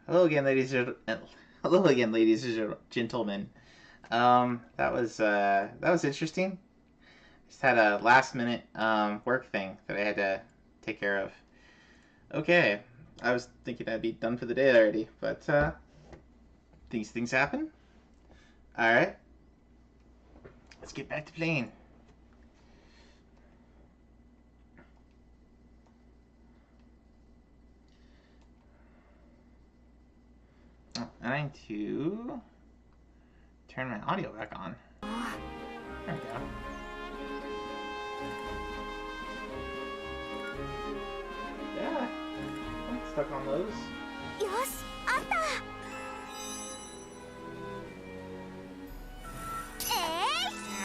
Hello again, hello again, ladies and gentlemen. That was interesting. Just had a last minute work thing that I had to take care of. Okay, I was thinking I'd be done for the day already, but these things happen. All right, let's get back to playing. Oh, and I need to turn my audio back on. There we go. Yeah, I'm stuck on those. よし、あった。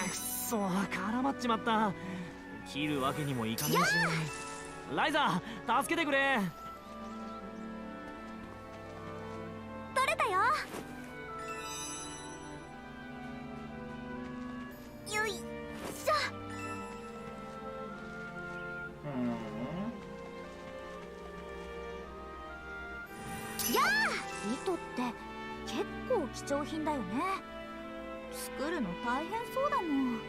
くそ、絡まっちまった。切るわけにもいかねえし。ライザー、助けてくれ。取れたよ。よいしょ。やあ、糸って結構貴重品だよね。作るの大変そうだもん。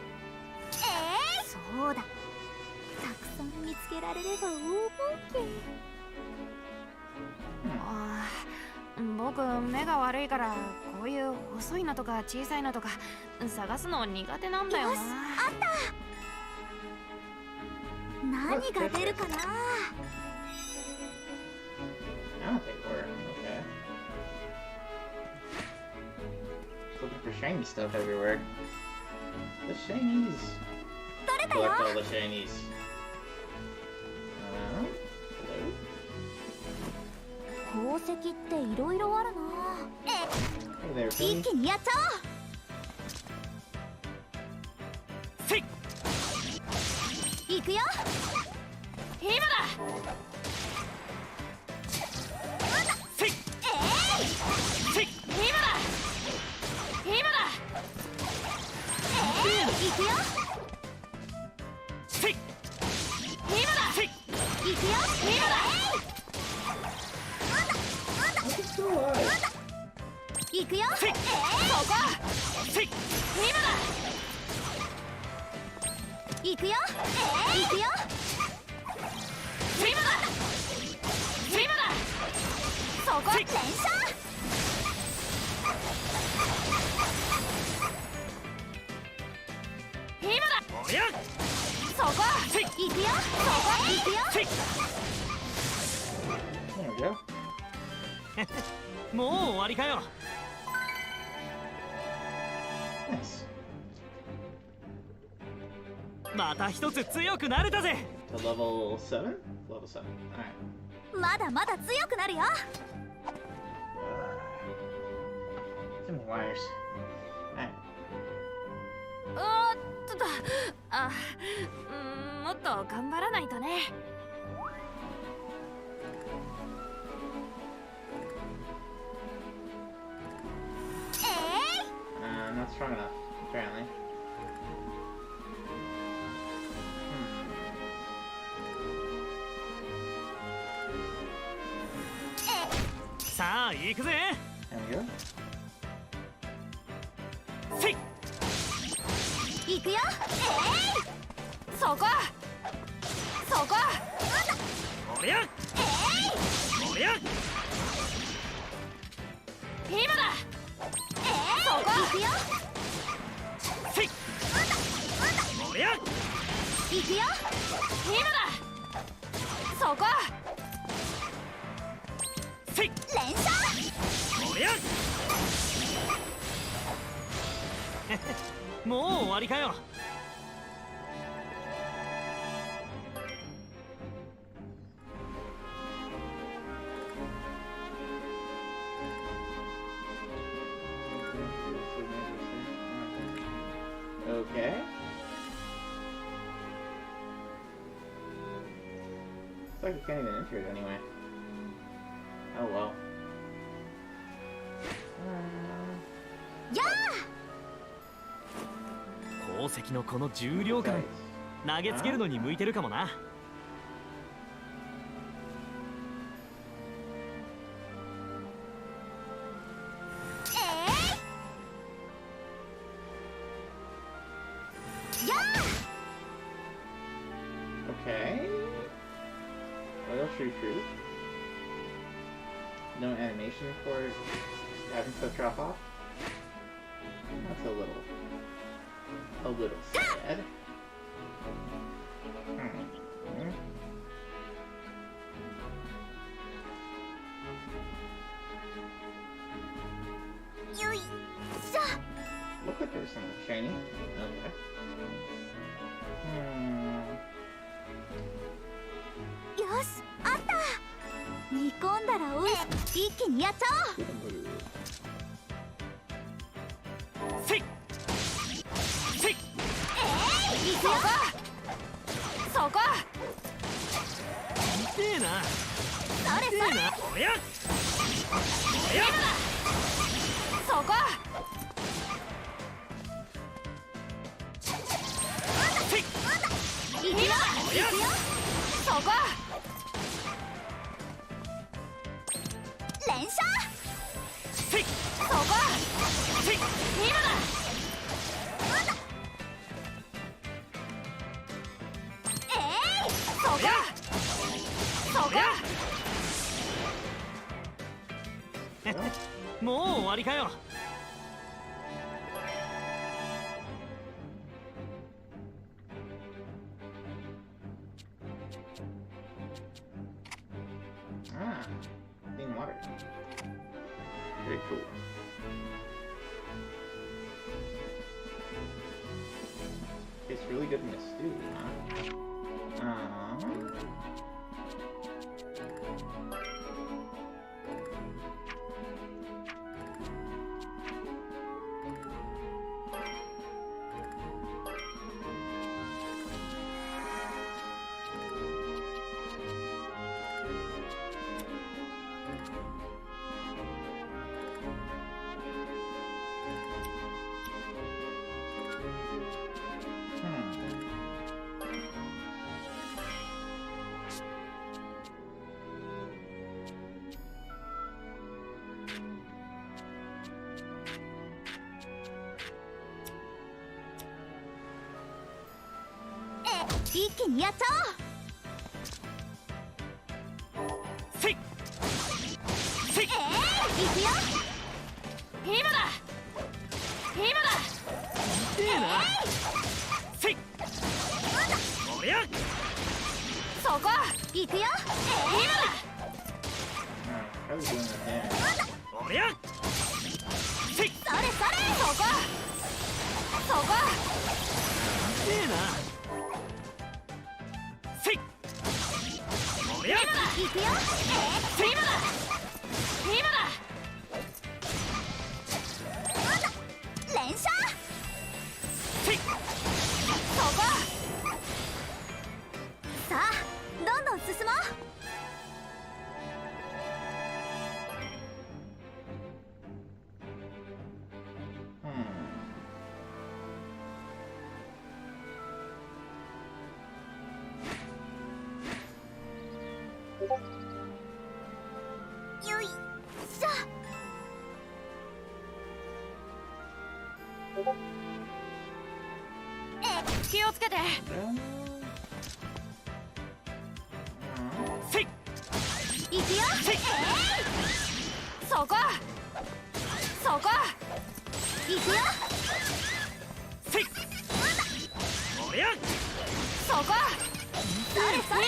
そうだ。たくさん見つけられれば大儲け。僕目が悪いからこういう細いのとか小さいのとか探すの苦手なんだよな。よし、あった。何が出るかな。I don't think we're okay. Looking for shiny stuff everywhere. The shinies. 取れたよ。 Collect all the shinies. Hello? 宝石っていろいろあるな。Hey there, 一 Penny. 気にやっちゃせい。おう。いくよ。今だ。せい。せい。今だ。今だ。いくよ。せい。今だ。せい。いくよ。今だ。It's still alive. いくよ。せい。ここ。せい。今だ。いくよ。いくよ。今だ。今だ。そこ。連射。今だ。おや。そこ。せい。いくよ。いくよ。せい。 There we go. もう終わりかよ。 Nice. また一つ強くなれたぜ。 To level 7? Level 7. Alright. まだまだ強くなるよ。Too many wires. Alright. もっと頑張らないとね。I'm not strong enough, apparently. さあ行くぜ。 There we go. せい。いくよ。そこ。そこ。おや。おや。今だ。そこ。いくよ。せい。おや。いくよ。今だ。そこ。せい。連射。おや。もう終わりかよ。 Okay. Looks like you can't even enter it anyway. Oh well. や宝石のこの重量感、投げつけるのに向いてるかもな。Okay. Oil tree fruit. No animation for having stuff drop off. That's a little sad. Look like there's something shiny. Okay. よし、あった。煮込んだらおいしい。一気にやっちゃおう。せいせい。いくよ。そこ痛えな。それそれ。おやおやそこせいいくよ。おやそこ連射。せいそこせい今だそこおやそこもう終わりかよ。Ah, clean water. Very cool. Tastes really good in a stew, huh? Hmm. 一気にやっちゃおう。せいせいいくよ。今だ今だ痛えな。せいおやそこいくよ。今だ Probably doing that damage. おやせいそれそれ。そこそこ痛えな。せいおやいくよ。せい今だ今だ連射。せいそこさあ、どんどん進もう。よいしょ。気をつけてせいいくよ。せいそこそこいくよ。せいおやそこそれそれ。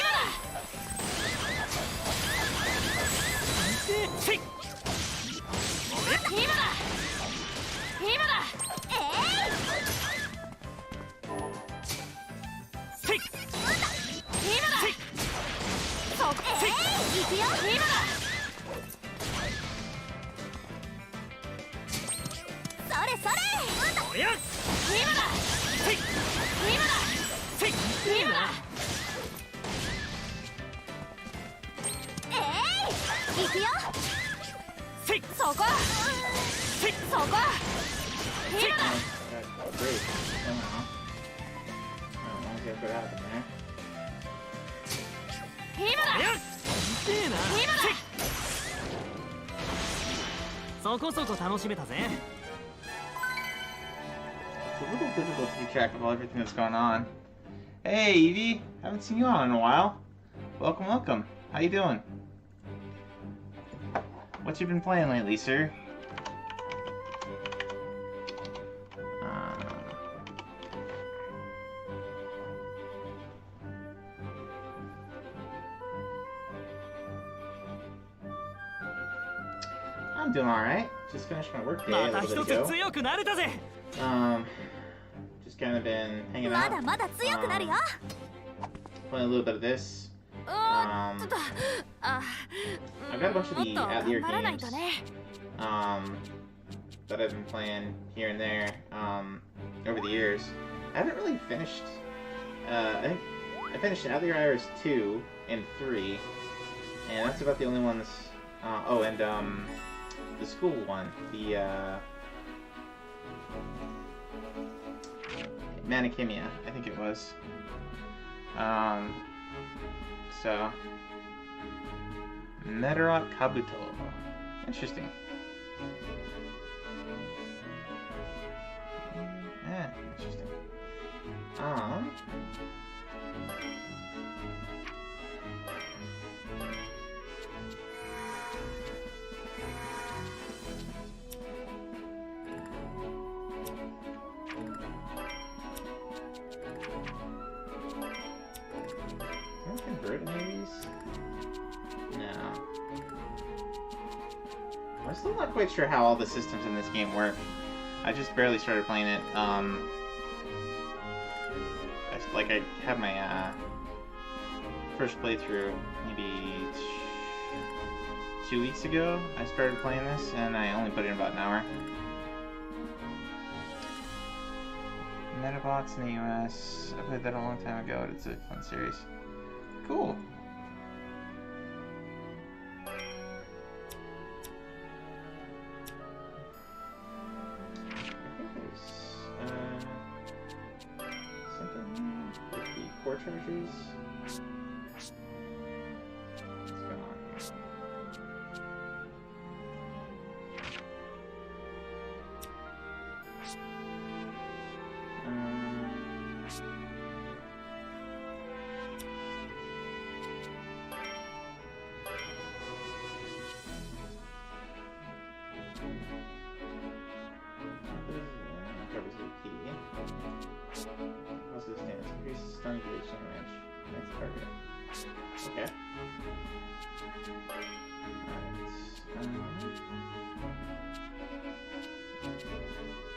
せい今だ今だせい今だせいそこせいいくよ。今だそれそれ。おや今だせい今だせい痛えな。いくよ。せいそこせいそこ今だ That's great. Somehow. I don't know what happened there. 今だおや痛えな。今だせいそこそこ楽しめたぜ。 It's a little difficult to keep track of everything that's going on. Hey, Evie. Haven't seen you on in a while. Welcome, welcome. How you doing? What you been playing lately, sir? I'm doing alright. Just finished my work day a また little 一 bit つ ago. 強くなれたぜ。 Just kind of been hanging ま out. だまだ強くなるよ。 Playing a little bit of this. あ I've got a bunch of もっ the と Out Year 頑張らない games とね。 that I've been playing here and there over the years. I haven't really finished. I think I finished Out Year Iris 2 and 3, and that's about the only ones. Oh, and the school one, the Manakimia, I think it was. So Medarot Kabuto. Interesting. Yeah, interesting. Can I convert any of these? No. I'm still not quite sure how all the systems in this game work. I just barely started playing it. I had my first playthrough maybe 2 weeks ago. I started playing this, and I only put in about an hour. Metabots in the US. I played that a long time ago. It's a fun series. Cool. Something with the core charges. What's going on here? Covers the key. What's this stance? Increases stun duration range. Next target. Okay. Alright.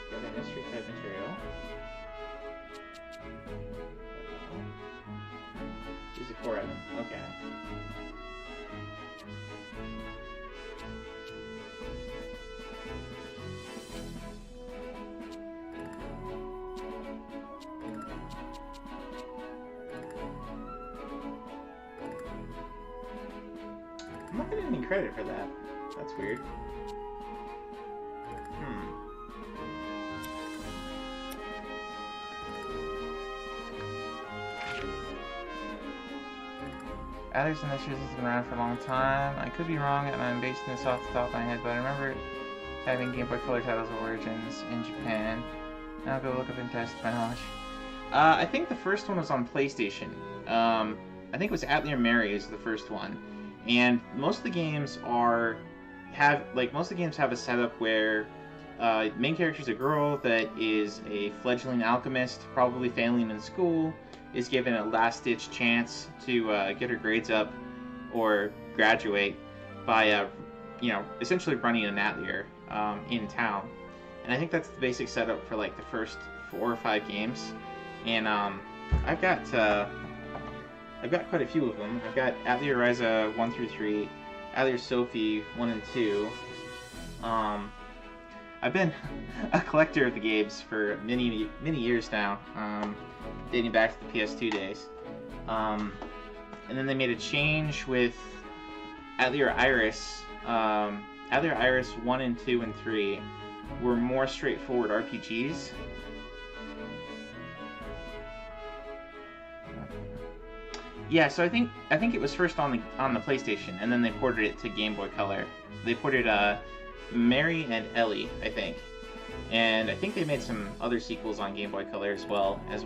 Got a mystery type material. Use a core item. Okay. I'm not getting any credit for that. That's weird. Alex and Mysteries has been around for a long time. I could be wrong, and I'm basing this off the top of my head, but I remember having Game Boy Color titles of Origins in Japan. Now I'll go look up and test my knowledge. I think the first one was on PlayStation. I think it was Atelier Mary is the first one. And most of the games have a setup where main character is a girl that is a fledgling alchemist, probably failing in school, is given a last-ditch chance to get her grades up or graduate by essentially running an atelier in town. And I think that's the basic setup for like the first 4 or 5 games. And I've got quite a few of them. I've got Atelier Ryza 1 through 3, Atelier Sophie 1 and 2. I've been a collector of the games for many years now, dating back to the PS2 days. And then they made a change with Atelier Iris. Atelier Iris 1 and 2 and 3 were more straightforward RPGs. Yeah, so I think it was first on the PlayStation, and then they ported it to Game Boy Color. They ported Mary and Ellie, I think, and I think they made some other sequels on Game Boy Color as well as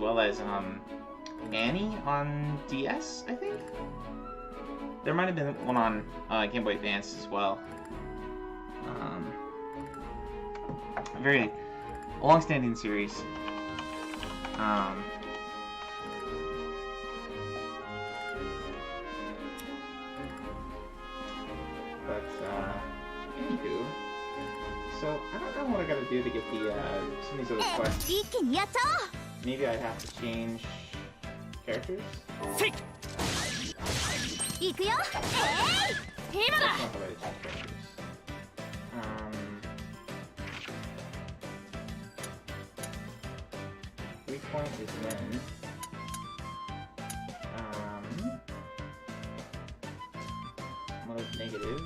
Annie on DS, I think? There might have been one on Game Boy Advance as well. A very long-standing series. Anywho, so I don't know what I gotta do to get the some of these other quests. 一気にやっちゃおう Maybe I have to change characters? 行くよ今 That's だ not the way to change characters. Weak point is when. Mode negative.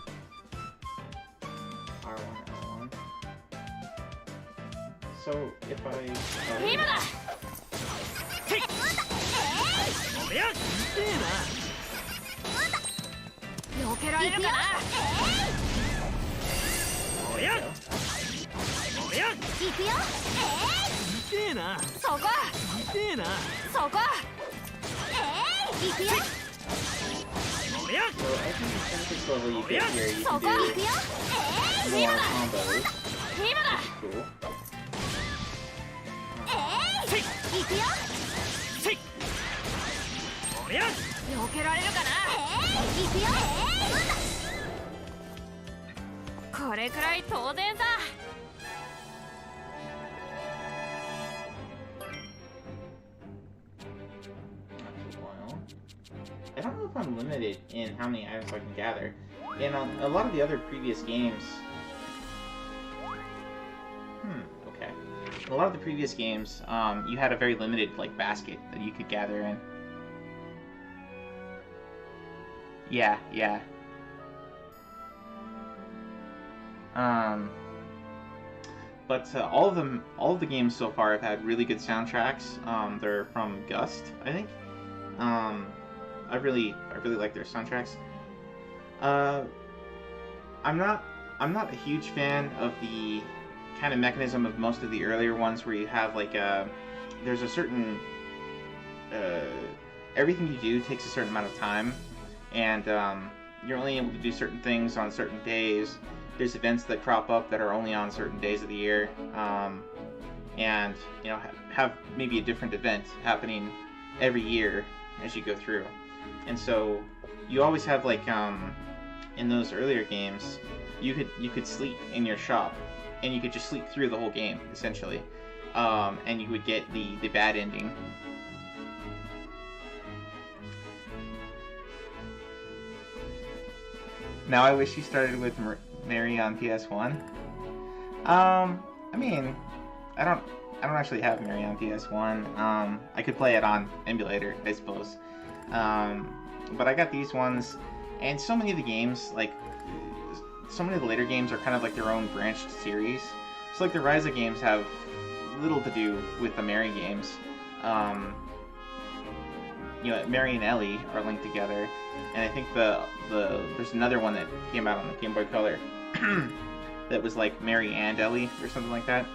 R1, L1. So if I. 今だおりゃ痛え避けられるかななおりゃおりゃ行くよ痛えなそこ痛えなそこ行くよ おりゃ So I think the fastest level you get here, you can 行くよ do more combos. 今だ Cool. 行くよせいおりゃ避けられるかな行くよこれくらい当然さ After a while. I don't know if I'm limited in how many items I can gather. In a lot of the other previous games... okay. In a lot of the previous games, you had a very limited, like, basket that you could gather in. Yeah, yeah. But all of the games so far have had really good soundtracks. They're from Gust, I think. I really like their soundtracks. I'm not a huge fan of the kind of mechanism of most of the earlier ones where you have like there's a certain everything you do takes a certain amount of time, and you're only able to do certain things on certain days. There's events that crop up that are only on certain days of the year, and you know have maybe a different event happening every year as you go through. And so you always have like in those earlier games, you could sleep in your shop, and you could just sleep through the whole game essentially, and you would get the bad ending. Now I wish you started with Mary on PS1. I mean, I don't actually have Mary on PS1. I could play it on emulator, I suppose. But I got these ones, and so many of the games, like, so many of the later games are kind of like their own branched series. So like the Ryza games have little to do with the Mary games. You know, Mary and Ellie are linked together, and I think there's another one that came out on the Game Boy Color that was like Mary and Ellie or something like that.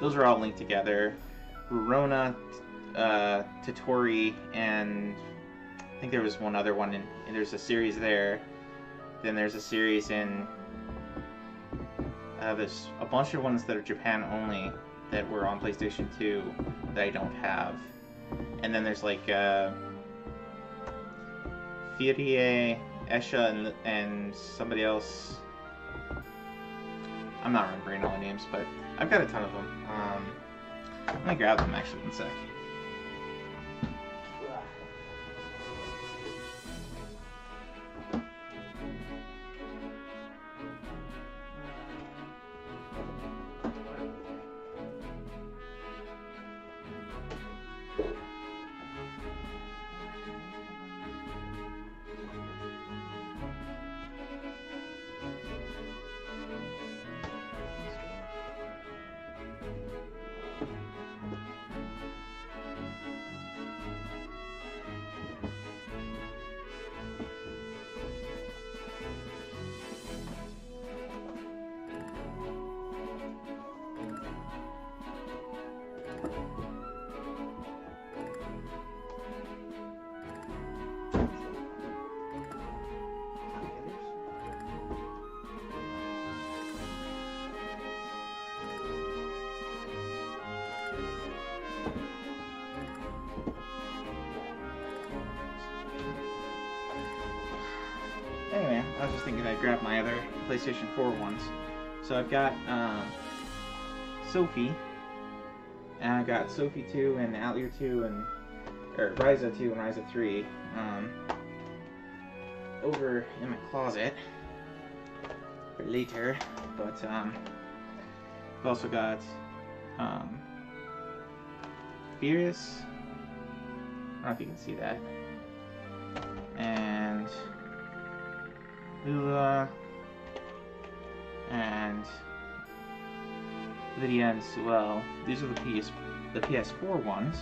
Those are all linked together. Rorona, Totori, and I think there was one other one, and there's a series there. Then there's a series in there's a bunch of ones that are Japan only that were on PlayStation 2 that I don't have. And then there's like Firie, Esha, and somebody else. I'm not remembering all the names, but I've got a ton of them. I'm gonna grab them actually in a sec. was thinking I'd grab my other PlayStation 4 ones. So I've got Sophie, and I got Sophie 2 and Atelier 2 and Ryza 2 and Ryza 3 over in my closet for later. But I've also got Furious. I don't know if you can see that. And Lula and Lydia and Suel. These are the PS4 ones.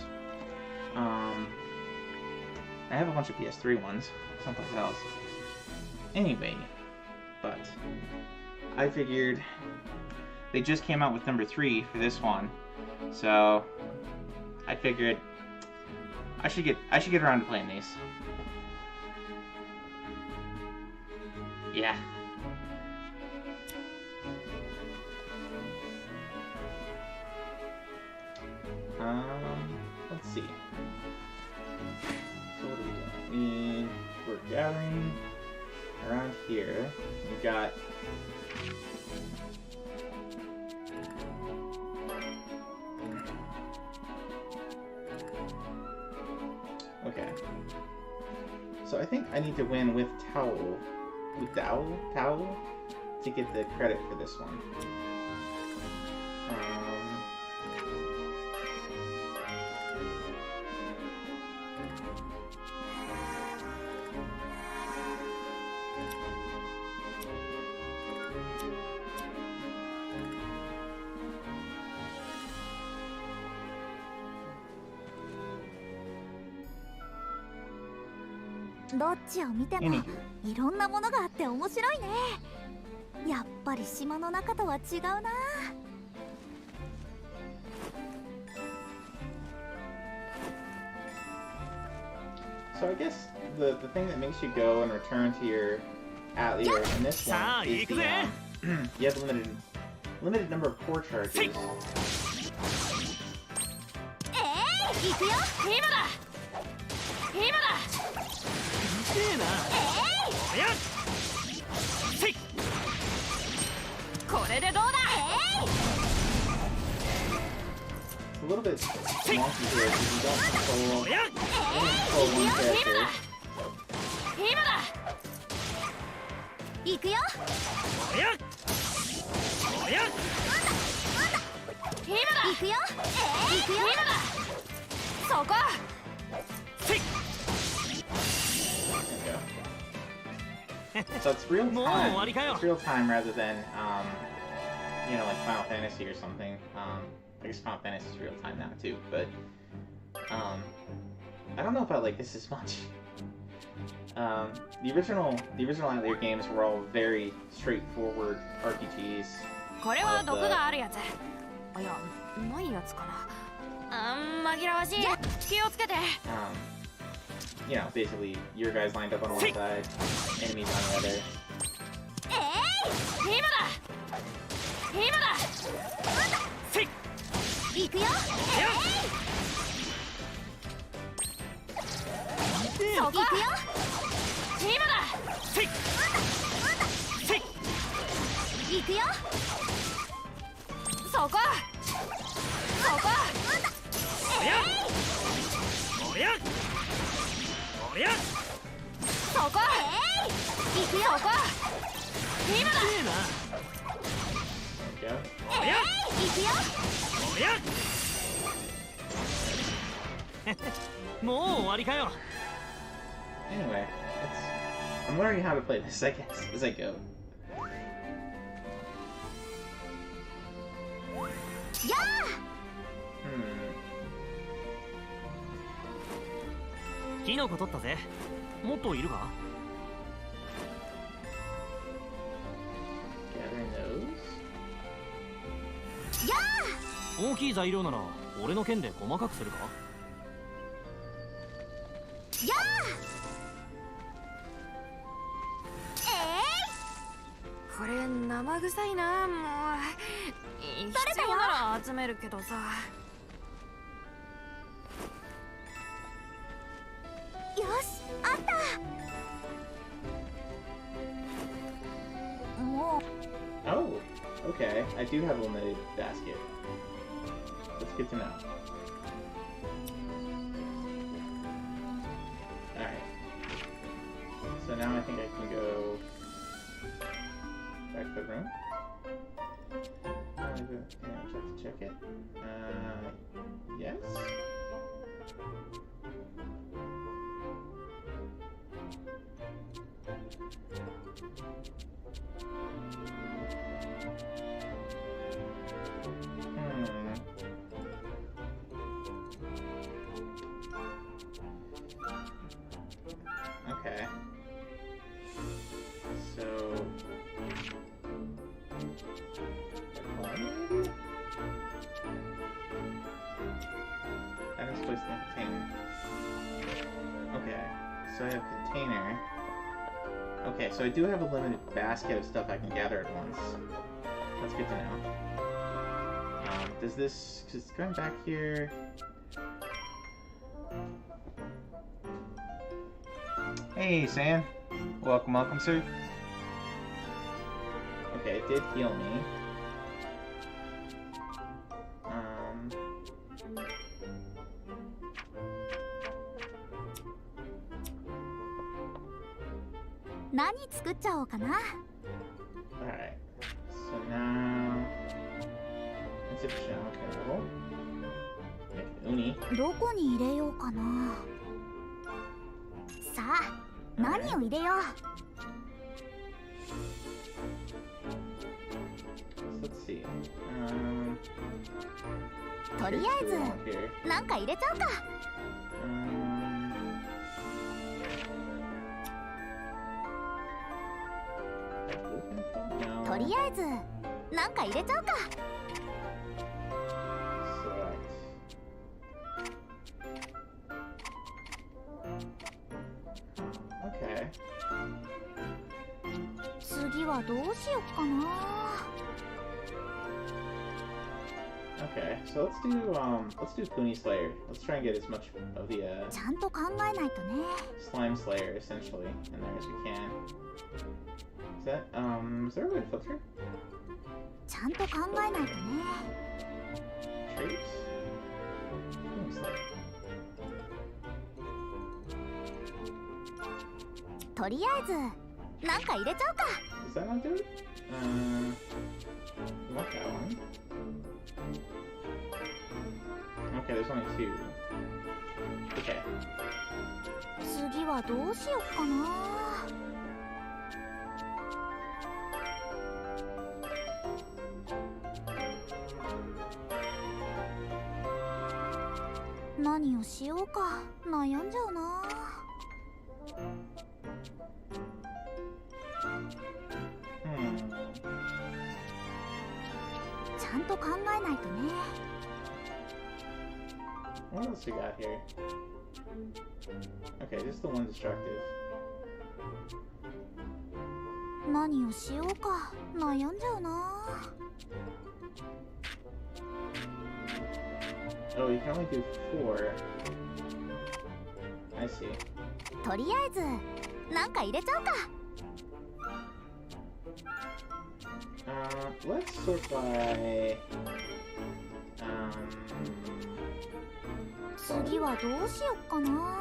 I have a bunch of PS3 ones someplace else. Anyway, but I figured they just came out with number 3 for this one, so I figured I should get around to playing these. Yeah. Let's see. So what are we doing? We're gathering around here. We got okay. So I think I need to win with Towel. With Towel to get the credit for this one.どっちを見てもいろんなものがあって面白いね。やっぱり島の中とは違うな。So I guess the thing that makes you go and return to your Atelier in this one is the you have limited number of core charges. 行くよ。今だ。今だ。せえな。おや。せい。これでどうだ。It's a little bit wonky here because you don't control one character. 今だ。行くよ。おや。おや。今だ。行くよ。行くよ。今だ。そこ。せい。 So it's real time. It's real time rather than you know, like Final Fantasy or something. I guess Final Fantasy is real time now too, but I don't know if I like this as much. The original Atelier games were all very straightforward RPGs. これは毒があるやつ。いや、ないやつかな。紛らわしい。気をつけて。You know, basically, your guys lined up on one side, enemies on the other. 今だ。今だ。せい。行くよ。そこ。行くよ。今だ。せい。せい。行くよ。そこ。そこ。おや。おや。おや。そこ。行くよ。そこ。今だ。おや。行くよ。おや。もう終わりかよ。Anyway, I'm learning how to play this, I guess, as I go. Yeah! キノコ取ったぜ。もっといるか？ Gathering those. 大きい材料なら俺の剣で細かくするか？これ生臭いな。もう必要なら集めるけどさ。よし、あった。も Oh, okay. I do have a limited basket. That's good to know. Alright. So now I think I can go back to the room. Check it. Yes? Okay. So... Items placed in the container. Okay, so I have container. Okay, so I do have a limited basket of stuff I can gather at once. That's good to know. Does this... just going back here... Hey, Sam. Welcome, welcome, sir. Okay, it did heal me.何作っちゃおうかな。 Alright. So now... Insufficient. Okay, level. Make an uni. どこに入れようかな。さあ、何を入れよう。 So let's see. とりあえず、なんか入れちゃうか。 とりあえず、なんか入れちゃうか。 Okay. 次はどうしよっかな。 Okay, so let's do Puni Slayer. Let's try and get as much of the ちゃんと考えないとね。 Slime Slayer essentially in there as we can. Is that is there a way to filter? ちゃんと考えないとね。 Traits? Puni Slayer. とりあえず、なんか入れちゃうか。 Does that not do it? We want that one. Okay, there's only two. Okay. 次はどうしよっかな。 何をしようか悩んじゃうな。 ちゃんと考えないとね。 What else we got here? Okay, just the one destructive. 何をしようか悩んじゃうな。 Oh, you can only do 4. I see. とりあえずなんか入れちゃうか。 Let's sort by 次はどうしよっかな。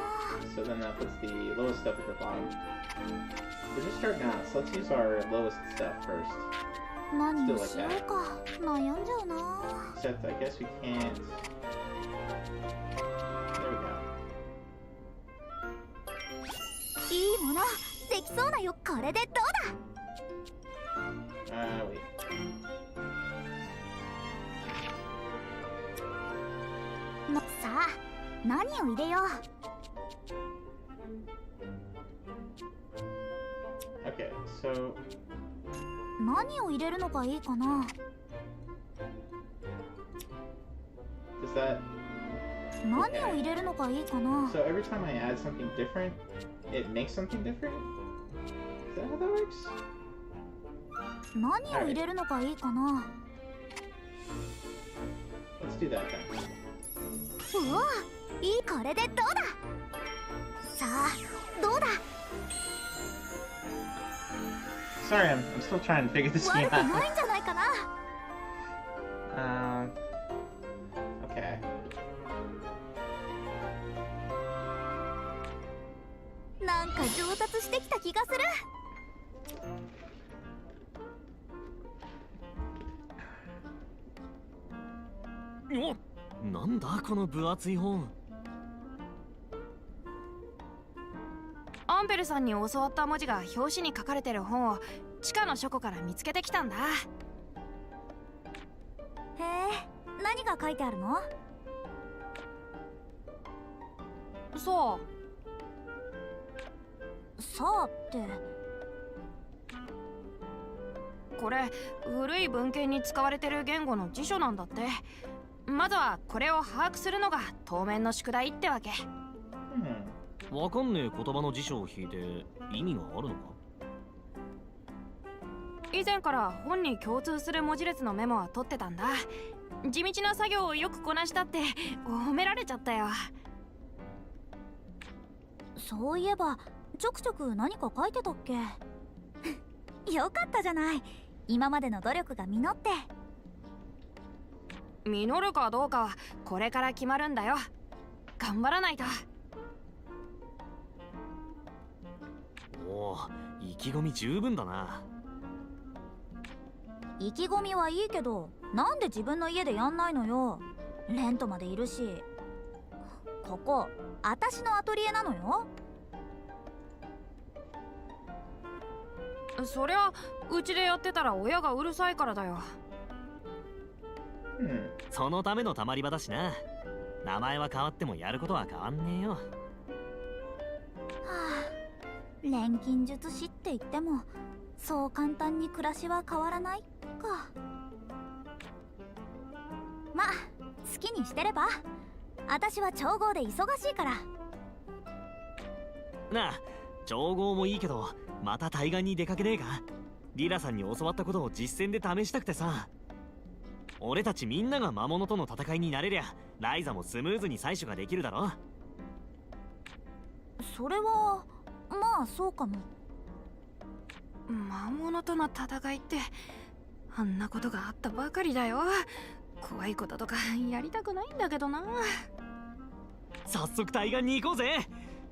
so then that puts the lowest stuff at the bottom. We're just starting out, so let's use our lowest stuff first. 何をしようか悩んじゃうな。 Except I guess we can't. There we go. いいものできそうだよ。これでどうだ。 Wait. さあ、何を入れよう。 Okay, so 何を入れるのがいいかな。 does that 何を入れるのがいいかな。 so every time I add something different, it makes something different? Is that how that works? 何を入れるのがいいかな。 Let's do that then. うわ、いい。これでどうだ。さあ、どうだ。Sorry, I'm still trying to figure this 悪 game くな out. いんじゃないかな。Okay. なんか上達してきた気がする。お、なんだこの分厚い本。アンベルさんに教わった文字が表紙に書かれてる本を地下の書庫から見つけてきたんだ。へえ、何が書いてあるの？そうさあって。これ古い文献に使われてる言語の辞書なんだって。まずはこれを把握するのが当面の宿題ってわけ。わかんねえ言葉の辞書を引いて意味があるのか？以前から本に共通する文字列のメモは取ってたんだ。地道な作業をよくこなしたって褒められちゃったよ。そういえばちょくちょく何か書いてたっけ？よかったじゃない。今までの努力が実って。実るかどうかはこれから決まるんだよ。頑張らないと。おお、意気込み十分だな。意気込みはいいけど、なんで自分の家でやんないのよ。レントまでいるし。ここ私のアトリエなのよ。そりゃうちでやってたら親がうるさいからだよ。そのためのたまり場だしな。名前は変わってもやることは変わんねえよ。はあ、錬金術師って言ってもそう簡単に暮らしは変わらないか。まあ好きにしてれば。私は調合で忙しいから。なあ、調合もいいけどまた対岸に出かけねえか？リラさんに教わったことを実践で試したくてさ。俺たちみんなが魔物との戦いになれりゃライザもスムーズに採取ができるだろ。それはまあそうかも。魔物との戦いってあんなことがあったばかりだよ。怖いこととかやりたくないんだけどな。早速対岸に行こうぜ。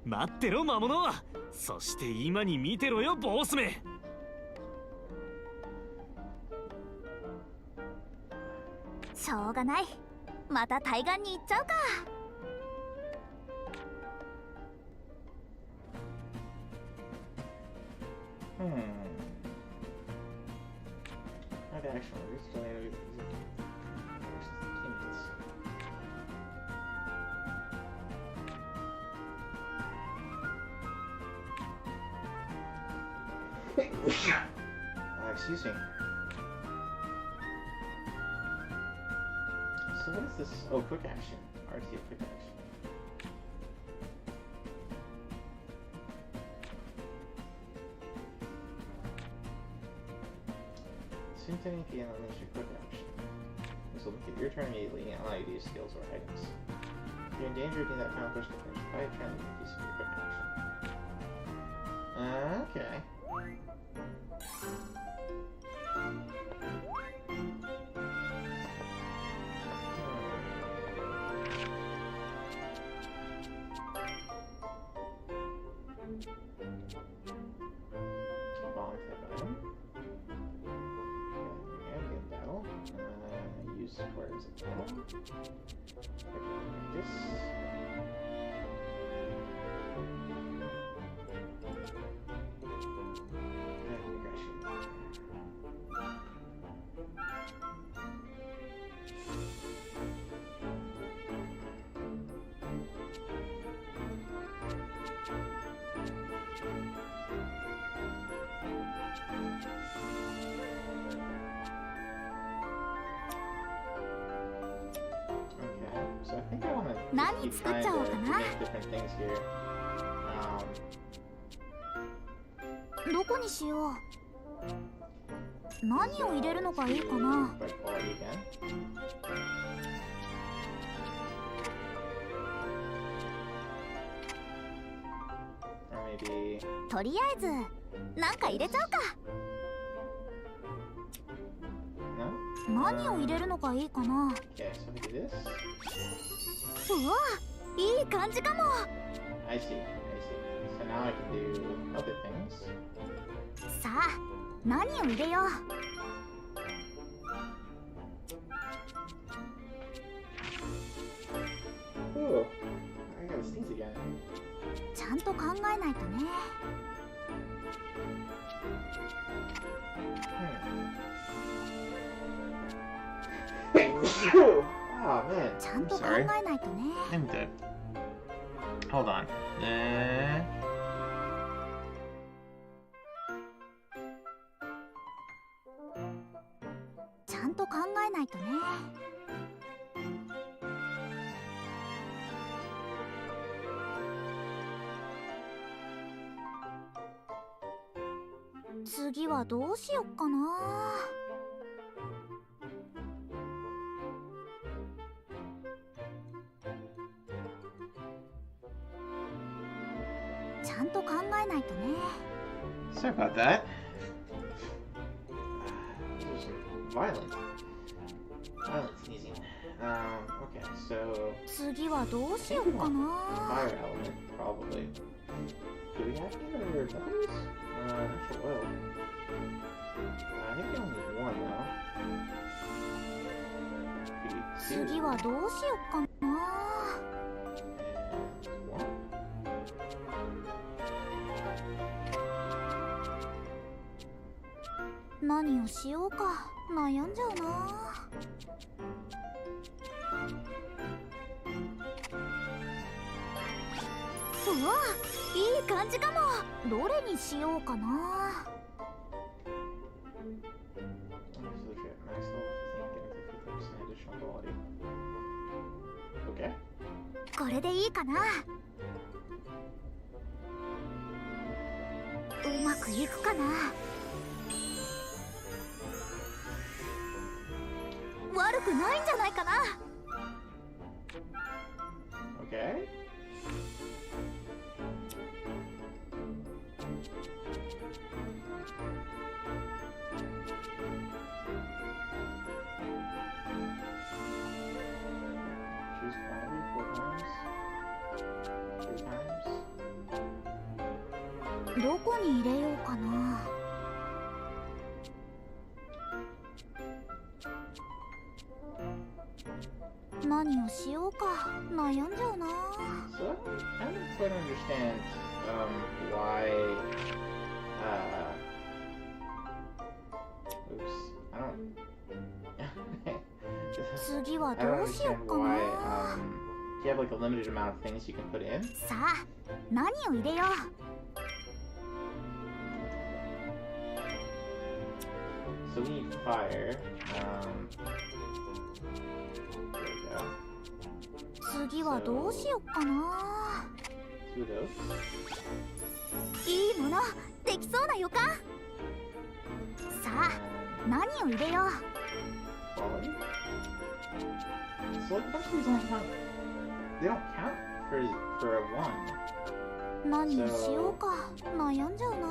待ってろ魔物。そして今に見てろよボスめ。しょうがない。また対岸に行っちゃうか。Not actually, it's delayed. Excuse me. So what is this? Oh, quick action. RT quick action. Soon to any unleash your quick action. This will make it your turn immediately and allow you to use skills or items. If you're in danger of being that final person to finish the fight, try and make use of your quick action. Okay. Bomb type item. Okay, get battle. Use support as a battle. Like this. So I think I want to keep trying to make different things here. どこにしよう。何を入れるのがいいかな。 By quality again. Or maybe. とりあえずなんか入れちゃうか。何を入れるのがいいかな。 Okay, so we do this. うわ、いい感じかも。 I see, I see. So now I can do other things. さあ、何を入れよう。 Ooh, I gotta sneeze again. ちゃんと考えないとね。 Oh man. ちゃん I'm と考 sorry. えないとね。 I'm good. Hold on. ちゃんと考えないとね。 次はどうしよっかな。 ちゃんと考えないとね。 Sorry about that. This was violent. Violent sneezing. Okay, so 次はどうしよっかな。 fire element, probably. Do we have any other weapons? Natural oil. I think we only need one though. We need two. 次はどうしよっかな。 And one. 何をしようか悩んじゃうな。 うわ、いい感じかも。どれにしようかな。 Max level 15 getting 50% additional quality. Okay. これでいいかな。うまくいくかな。悪くないんじゃないかな。 Okay. Choose quantity 4 times. 3 times. どこに入れようかな。 何をしようか悩んじゃうな。 So I don't quite understand why oops. I don't 次は I ど don't うしよ understand うか why な。 you have like a limited amount of things you can put in. さあ、何を入れよう。 So we need fire. There we go. 次はどうしようかな。 Two of those. いいものできそうな予感。さあ、 And 何を入れよう。 quality. So like a bunch of these don't count. They don't count for a one. 何をしようか悩んじゃうな。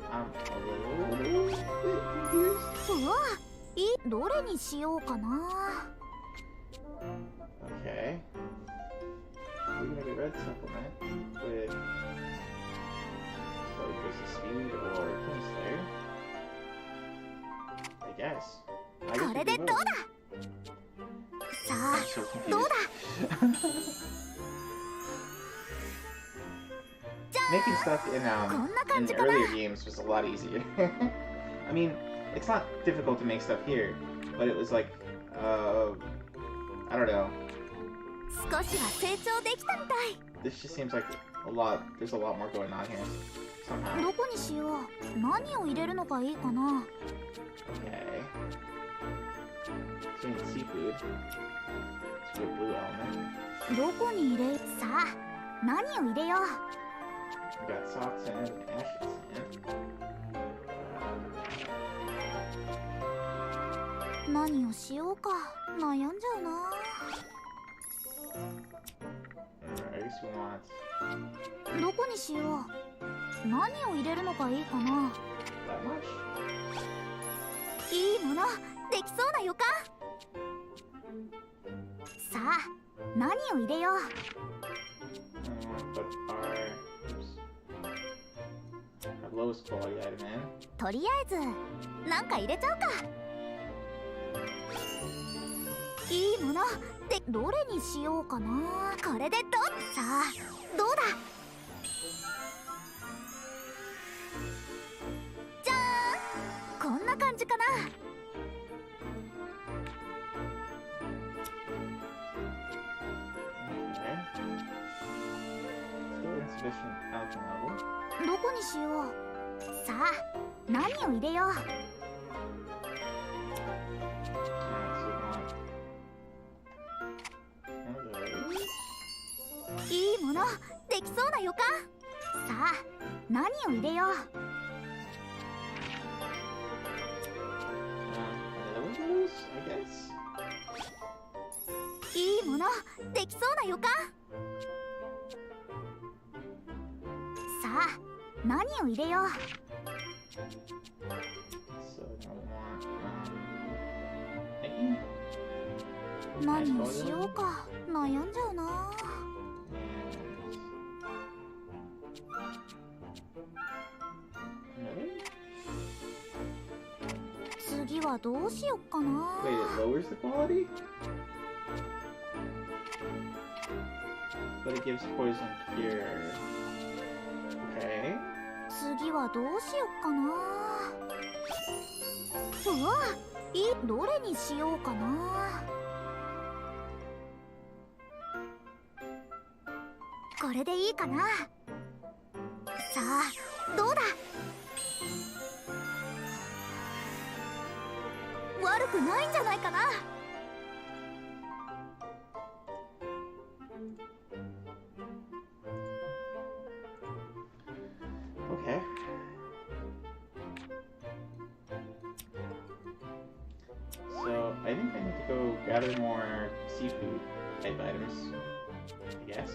I'm a little bit confused. うわ、どれにしようかな。 Okay. We're gonna get red supplement with so increase the speed or Queen Slayer. I guess. これでどうだ。 さあ、 So confused. どうだ。 Making stuff in こんな感 in じかな。 earlier games was a lot easier. I mean, it's not difficult to make stuff here, but it was like, I don't know. 少しは成長できたみたい。 This just seems like there's a lot more going on here, somehow. どこにしよう。何を入れるのがいいかな。 Okay. So we need seafood. It's for a blue element. どこに入れ。さあ、何を入れよう。 We got soft sand and acid sand. 何をしようか悩んじゃうな。 I guess we want どこにしよう。何を入れるのがいいかな。 that much. いいものできそうな予感。何を入れよう。 Put our lowest quality item in. とりあえずなんか入れちゃうか。いいものでどれにしようかな。これでさあどうだ。じゃーん、こんな感じかな。どこにしよう。さあ何を入れよう。いいものできそうな予感。さあ何を入れよう。いいものできそうな予感。さあ何を入れよう。何にしようか悩んじゃうな。次はどうしよっかな。 Wait, it lowers the quality? But it gives poison cure. Okay. 次はどうしよっかな。うわ、どれにしようかな。これでいいかな。さあどうだ。悪くないんじゃないかな。Okay. So I think I need to go gather more seafood type items, I guess.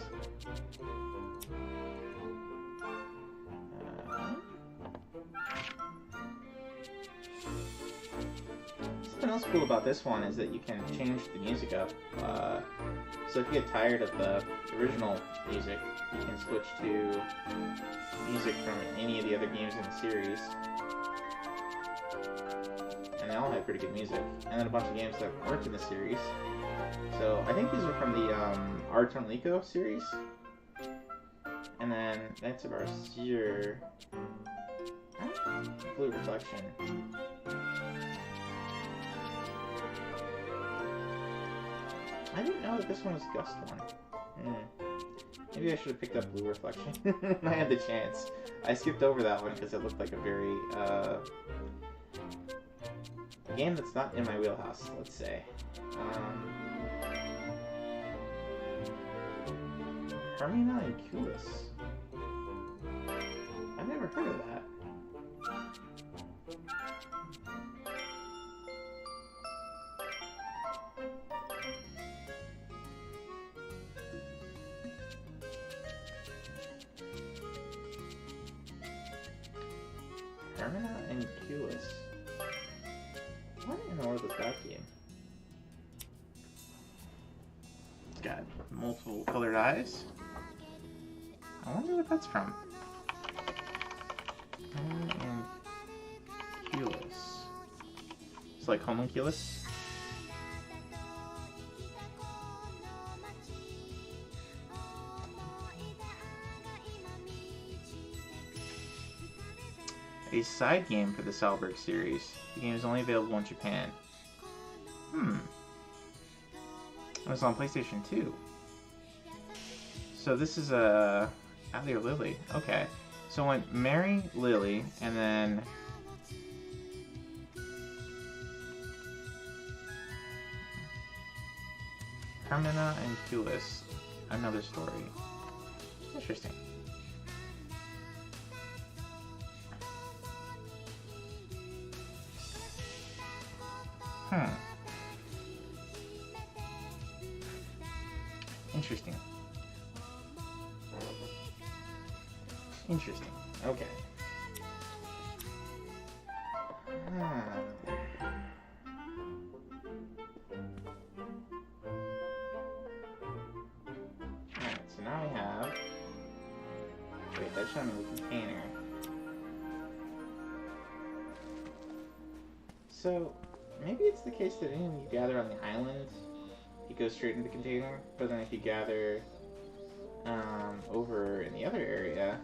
Something else cool about this one is that you can change the music up. So if you get tired of the original music, you can switch to music from any of the other games in the series. And they all have pretty good music. And then a bunch of games that weren't in the series. So I think these are from the Art on Lico series. And then that's of our Seer Blue Reflection. I didn't know that this one was Gust one. Maybe I should have picked up Blue Reflection. I had the chance. I skipped over that one because it looked like a very a game that's not in my wheelhouse, let's say. Hermina and Culis. I've never heard of that. Hermina and Culis. What in the world is that game? It's got multiple colored eyes. I wonder what that's from. Hermina and Culis. It's like homunculus. A side game for the Salberg series. The game is only available in Japan. It was on PlayStation 2. So this is a Allie or Lily. Okay. So it went Mary, Lily, and then Hermina and Culis. Another story. Interesting. Interesting. Interesting. Okay. Wait, that's showing me the container. So, maybe it's the case that anything you gather on the island, it goes straight into the container, but then if you gather over in the other area,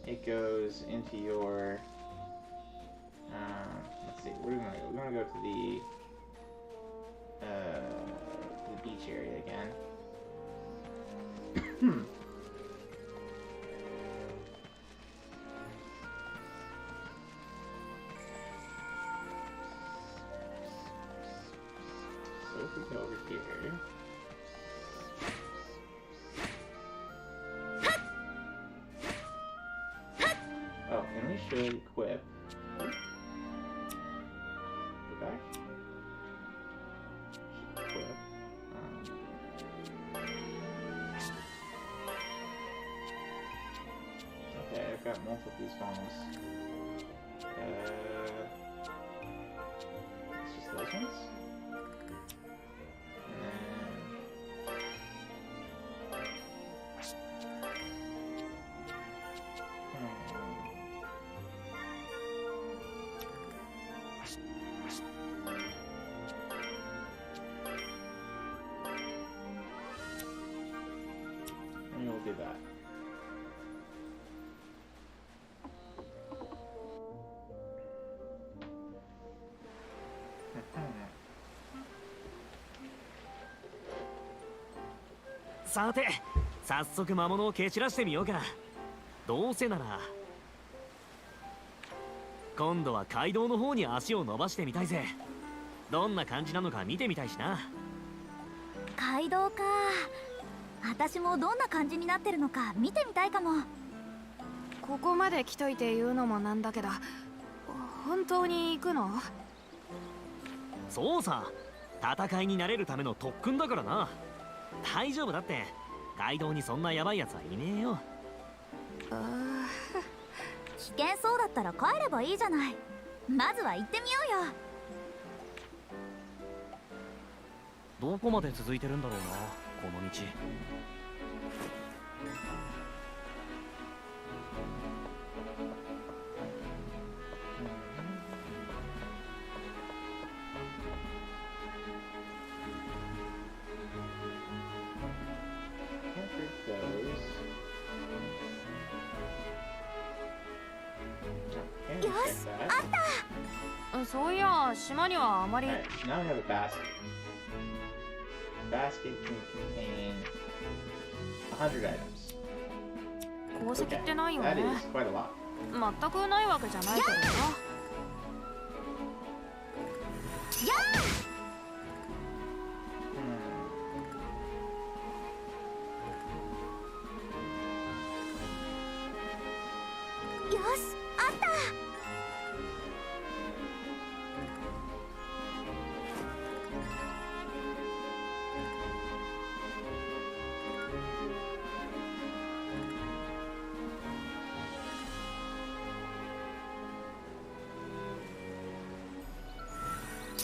it goes into your, let's see, where do we want to go? We want to go to the beach area again. So if we go over here. Oh, and we should equip. Go back. Should equip. Okay, I've got multiple of these bombs. It's just those ones. And we'll do that.さて、早速魔物を蹴散らしてみようか。どうせなら今度は街道の方に足を伸ばしてみたいぜ。どんな感じなのか見てみたいしな。街道か。私もどんな感じになってるのか見てみたいかも。ここまで来といて言うのもなんだけど、本当に行くの？そうさ、戦いになれるための特訓だからな。大丈夫だって、街道にそんなヤバいやつはいねえよ。危険そうだったら帰ればいいじゃない。まずは行ってみようよ。どこまで続いてるんだろうな、この道。よし、あった。そういや島にはあまり。Alright, now we have a basket. Basket can contain 100 items. 鉱石ってないよ That ね。 is quite a lot. 全くないわけじゃないけどな。やあよし、あった。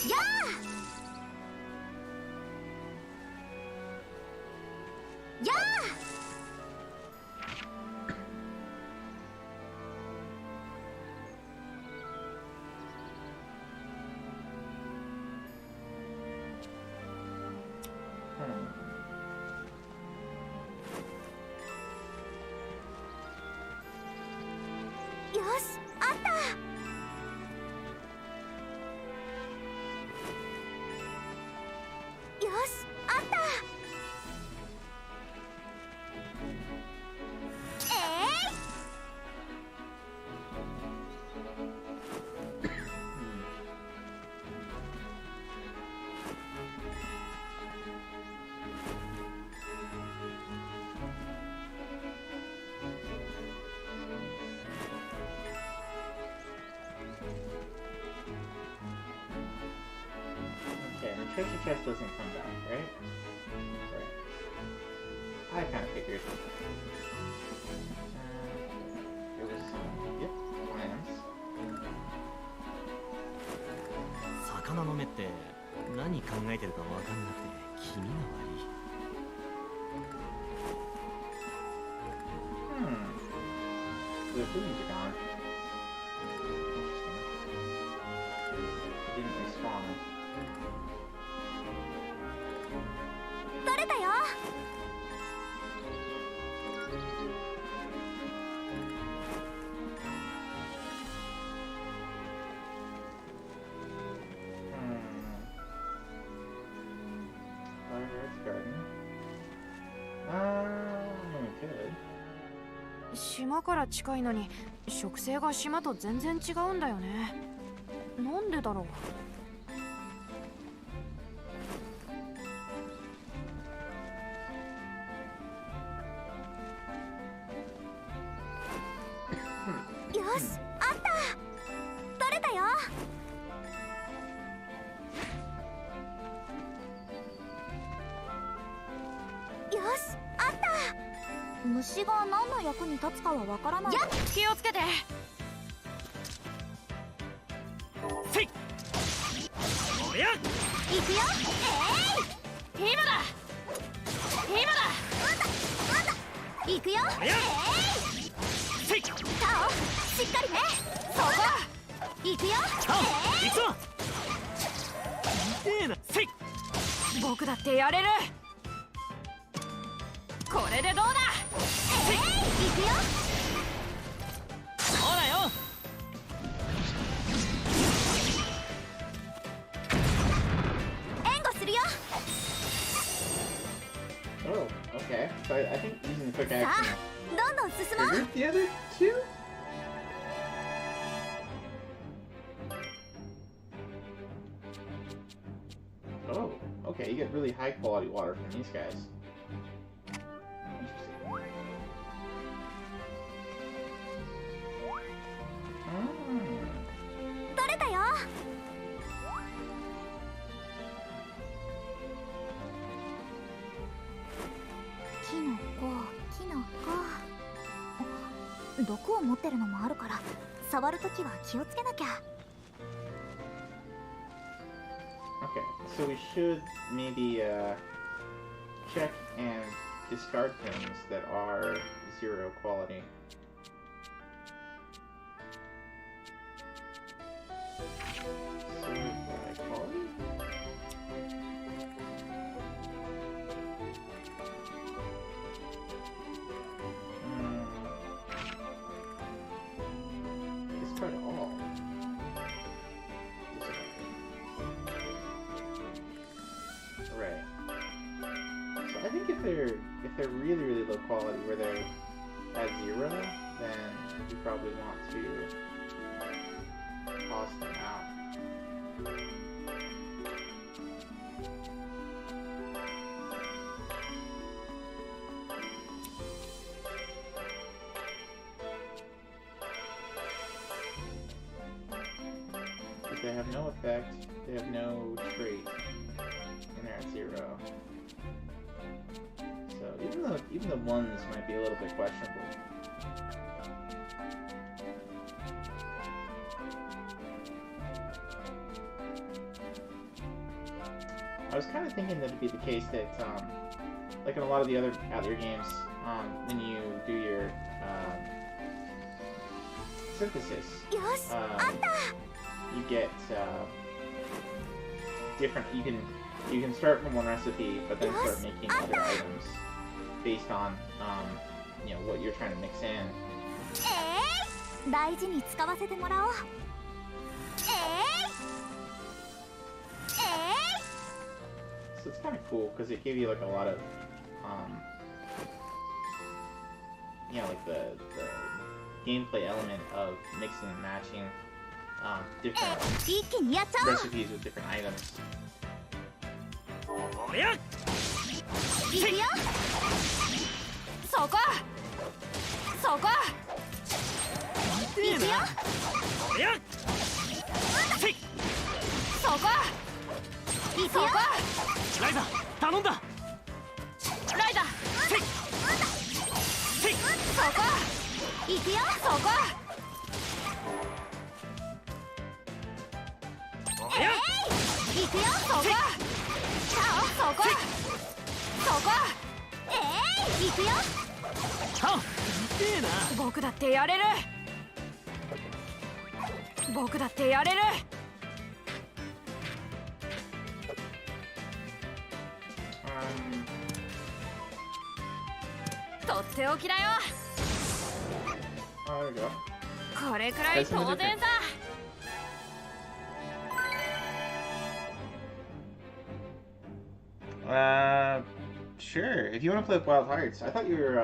やあやあよし、あった。よし、あった。Okay, the treasure chest doesn't come back, right? Right. I kind of figured. There was some, yep, plans. 魚の目って何考えてるかわかんなくて気味が悪い。The booties are gone. Interesting. It didn't respawn. 取れたよ。Fireworks garden. We could. 島から近いのに植生が島と全然違うんだよね。なんでだろう。よし、あった。取れたよ。よし、あった。虫が何の役に立つかはわからない。気をつけて。せい。おりゃ。行くよ。今だ。今だ。行くよ。せい。タオ、しっかりね。そこ。行くよ。さあ、行くぞ。痛えな。せい。僕だってやれる。これでどうだ。行くよ。そうだよ。援護するよ。Oh, okay. So I think using the quick さ action あ、どんどん進もう。 triggered the other two? Oh, okay. You get really high quality water from these guys. Interesting. Ah. 取れたよ。キノコ、キノコ。毒を持ってるのもあるから、触るときは気をつけなきゃ。Okay, so we should maybe check and discard things that are 0 quality. So high quality? Discard all. Right. So I think if they're really low quality, where they're at 0, then you probably want to toss them out. Because they have no effect, they have no trait, and they're at 0. So even the ones might be a little bit questionable. I was kind of thinking that it'd be the case that, like in a lot of the other Atelier games, when you do your synthesis, よし、あった。 you get different. You can start from one recipe, but then start making other items based on what you're trying to mix in. 大事に使わせてもらおう。So it's kind of cool because it gave you like a lot of, like the gameplay element of mixing and matching different 一気にやっちゃおう。 recipes with different items. おりゃ。行くよ。そこ。そこ。痛えな。おりゃ。せい。そこ。行くよ。ライザ頼んだ。ライダ。せい。せい。そこ。行くよ。そこ。おりゃ。行くよ。そこ。そこ。そこ。行くよ。僕だってやれる。僕だってやれる。とっておきだよ。 Oh, there we go. これくらい当然さ。Sure. If you want to play with Wild Hearts, I thought you were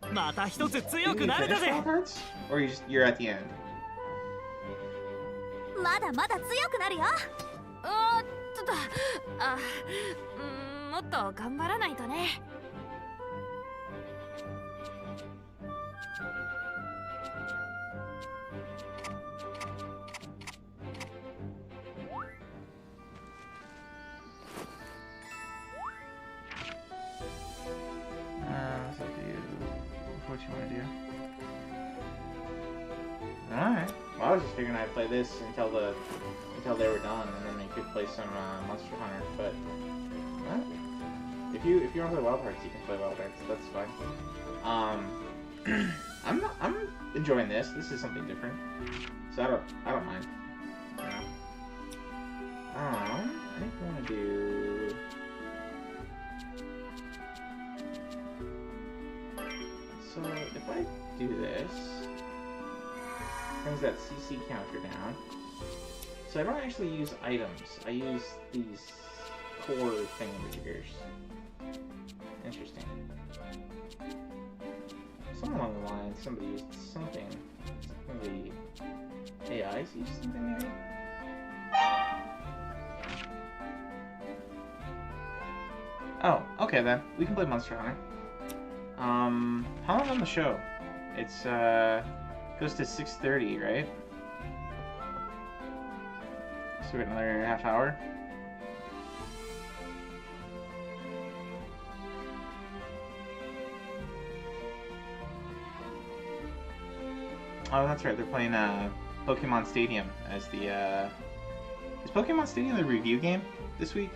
Mata また一つ強 didn't く you なれた finish ぜ。 Wild Hearts, or you're at the end. まだまだ強くなるよ。ちょっともっと頑張らないとね。It's up to you. What you want to do? Alright. Well, I was just figuring I'd play this until they were done, and then we could play some Monster Hunter. But if you want to play Wild Hearts, you can play Wild Hearts. That's fine. I'm enjoying this. This is something different, so I don't mind. You know? I think I want to do. So if I do this, brings that CC counter down. So I don't actually use items. I use these core thingamajigers. Interesting. Somewhere along the line, somebody used something. Maybe AIs used something maybe? Oh, okay then. We can play Monster Hunter. How long on the show? It's goes to 6:30, right? So we got another half hour. Oh, that's right. They're playing Pokemon Stadium as the is Pokemon Stadium the review game this week?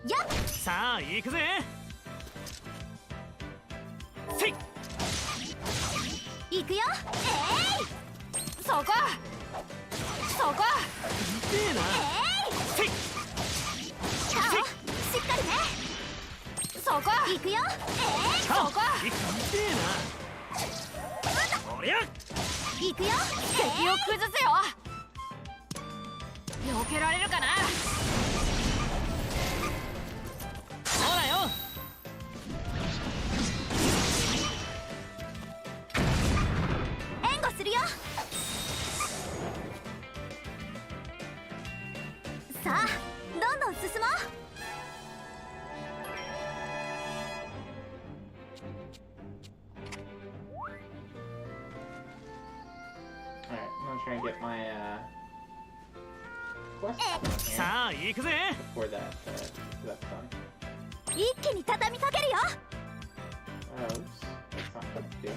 Yup. さあ行くぜ。せい。行くよ。そこそこ。痛えな。せい。チャオ。しっかりね。そこ行くよ。そこ。痛えな。おりゃ。行くよ。敵を崩せよ。避けられるかな。ほらよ。援護するよ。さあ、どんどん進もう。Alright, I'm gonna try and get my quest done here さあ行くぜ。 before that's done. 一気に畳みかけるよ。Oops, that's not what to do.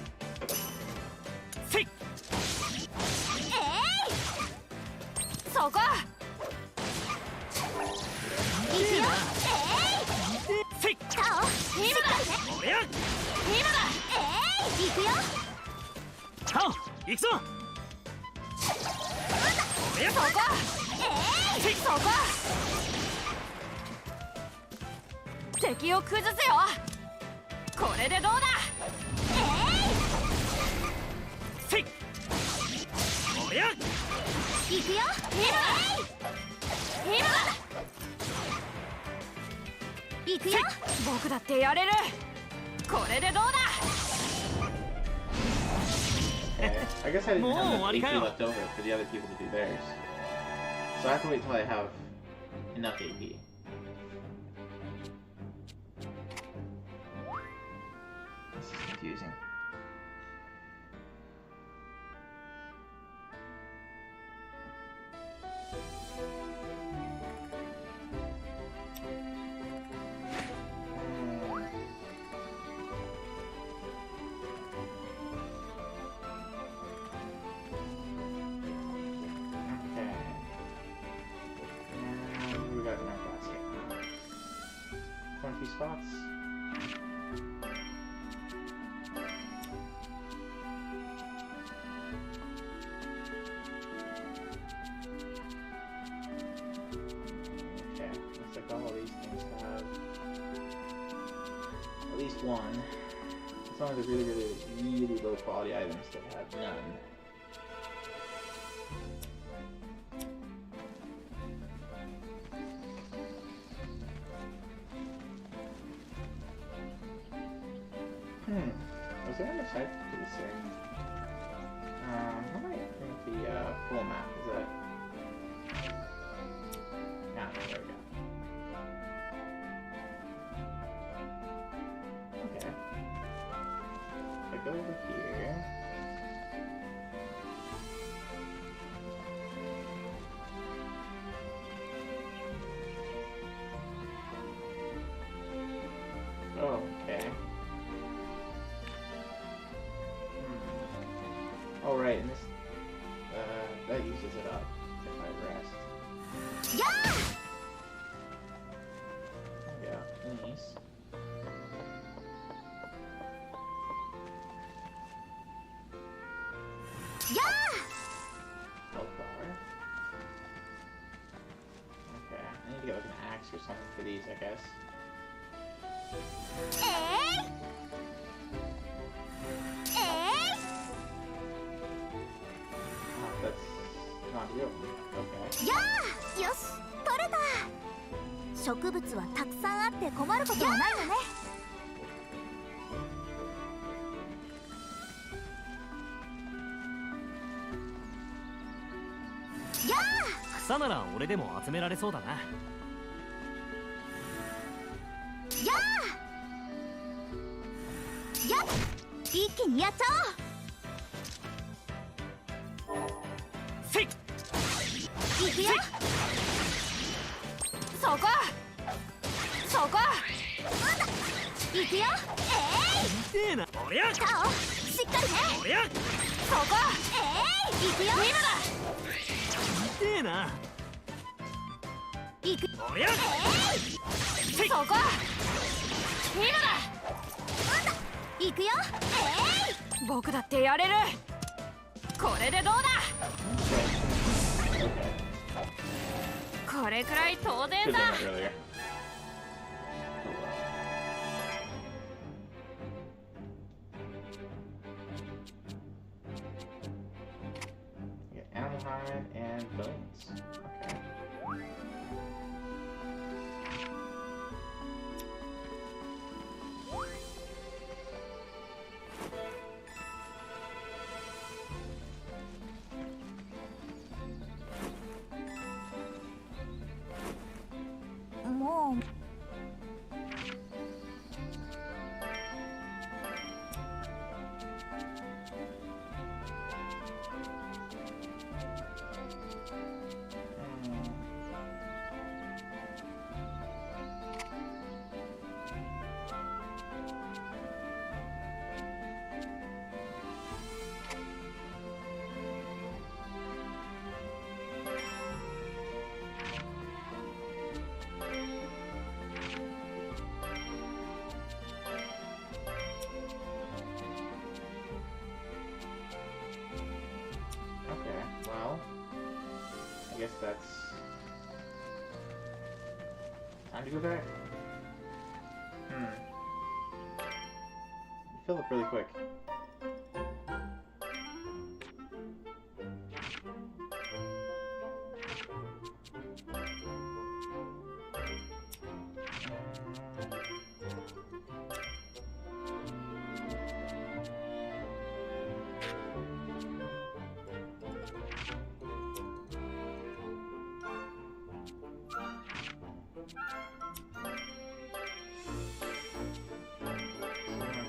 せい。そこ行くよ。せい。チャオ。しっかりね。おりゃ。今だ。行くよ。チャオ行くぞ。おりゃ。そこせい。そこ敵を崩せよ。これでどうだ。せい。おりゃ。行くよ。今だ。行くよ。僕だってやれる。これでどうだ。 Okay, I guess I didn't have Mo, enough AP arigato. left over for the other people to do theirs. So I have to wait till I have enough AP. This is confusing. Okay. few spots. Okay, looks like all of these things have at least one. It's only the really low quality items that have none. Was there a site for this thing? How do I think the full map is it? Yeah, there we go. Okay. If I go over here. Oh, okay. Oh, right, and this, that uses it up if I rest. Yeah! There we go, nice. Yeah! Health bar. Okay, I need to get like an axe or something for these, I guess. That's not real. Okay. やあ、よし、取れた。植物はたくさんあって困ることはないよね。やあ、草なら俺でも集められそうだな。やあ、やっ、一気にやっちゃおう。せい。いくよ。そこそこいくよ。痛えな。おりゃ。タオ、しっかりね。おりゃ。そこいくよ。今だ痛えな。いく。おりゃ。そこ今だいくよ。僕だってやれる。これでどうだ。これくらい当然 Should've だ。 done it earlier. We got animal hide and bones. Okay. Okay, well, I guess that's time to go back. Fill up really quick.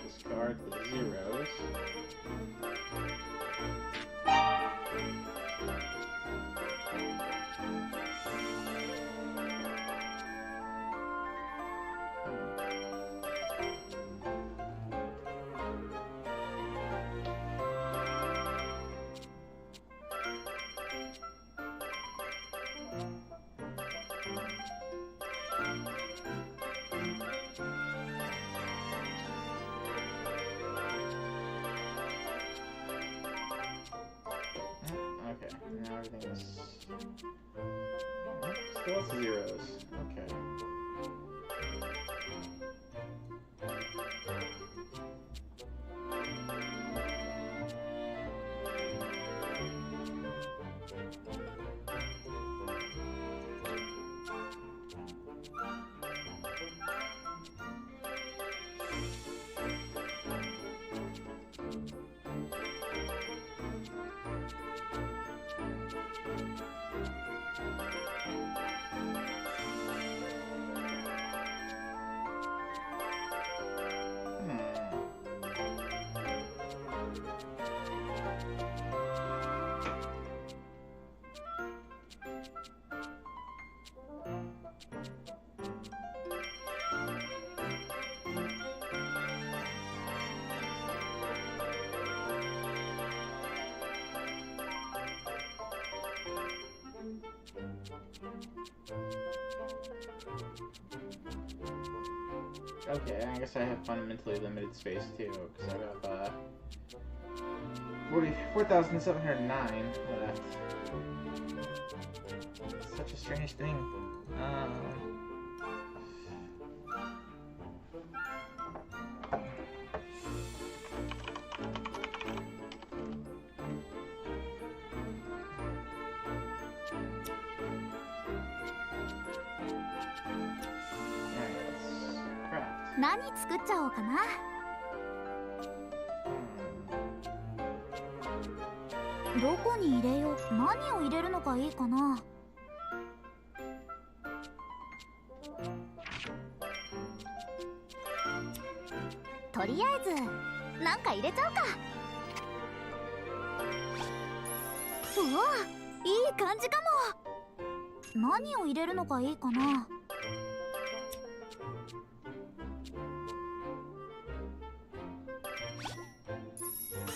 Discard the zeros. this. Nope, still lots of zeros. Okay. Okay, I guess I have fundamentally limited space too, because I have 44,709 left. Such a strange thing. Alright, 何作っちゃおうかな。どこに入れよう。何を入れるのがいいかな。とりあえずなんか入れちゃおうか。うわ、いい感じかも。何を入れるのがいいかな。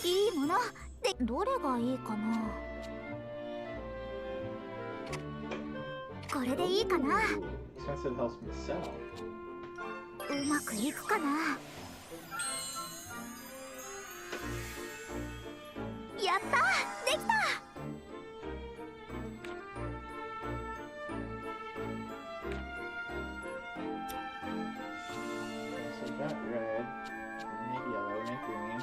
いいもので、どれがいいかな。これでいいかな。expensive helps me sell. うまくいくかな。やった、できた。So we've got red, maybe yellow, maybe green.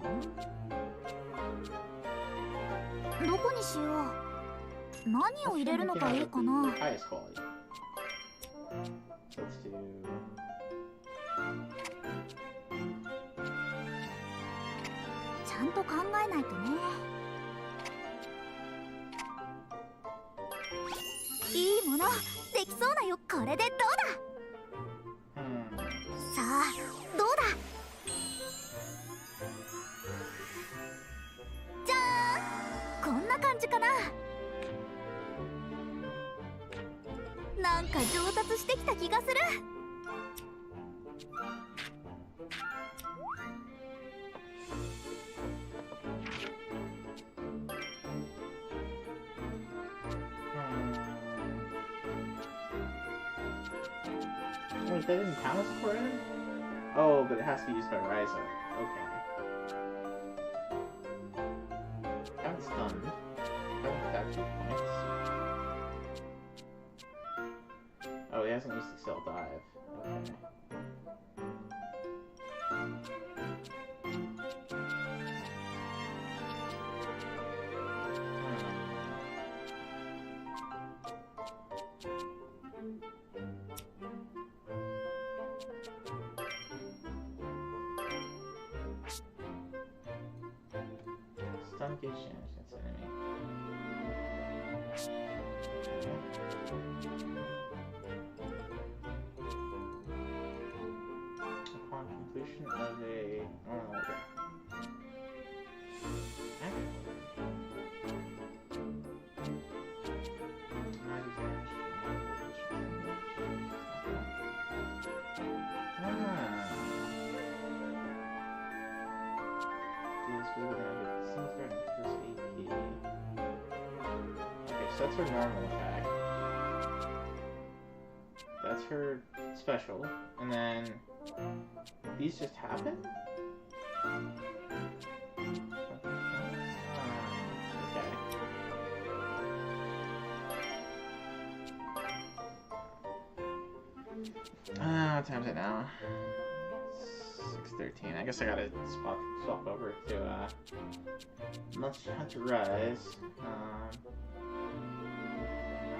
Um, どこにしよう。何を入れるのがいいかな。 highest quality. So let's do. ちゃんと考えないとね。いいものできそうだよ。これでどうだ。さあどうだ。じゃーん、こんな感じかな。なんか上達してきた気がする。Wait, that didn't count as a core item? Oh, but it has to be used by Ryza. Okay. Haven't stunned. Haven't got 2 points. Oh, he hasn't used Excel Dive. Okay. Stun gauge damage against enemy. Upon completion of a normal order. So that's her normal attack. That's her special. And then these just happen? Okay. What time is it now? 6:13. I guess I gotta swap over to Monster Hunter Rise.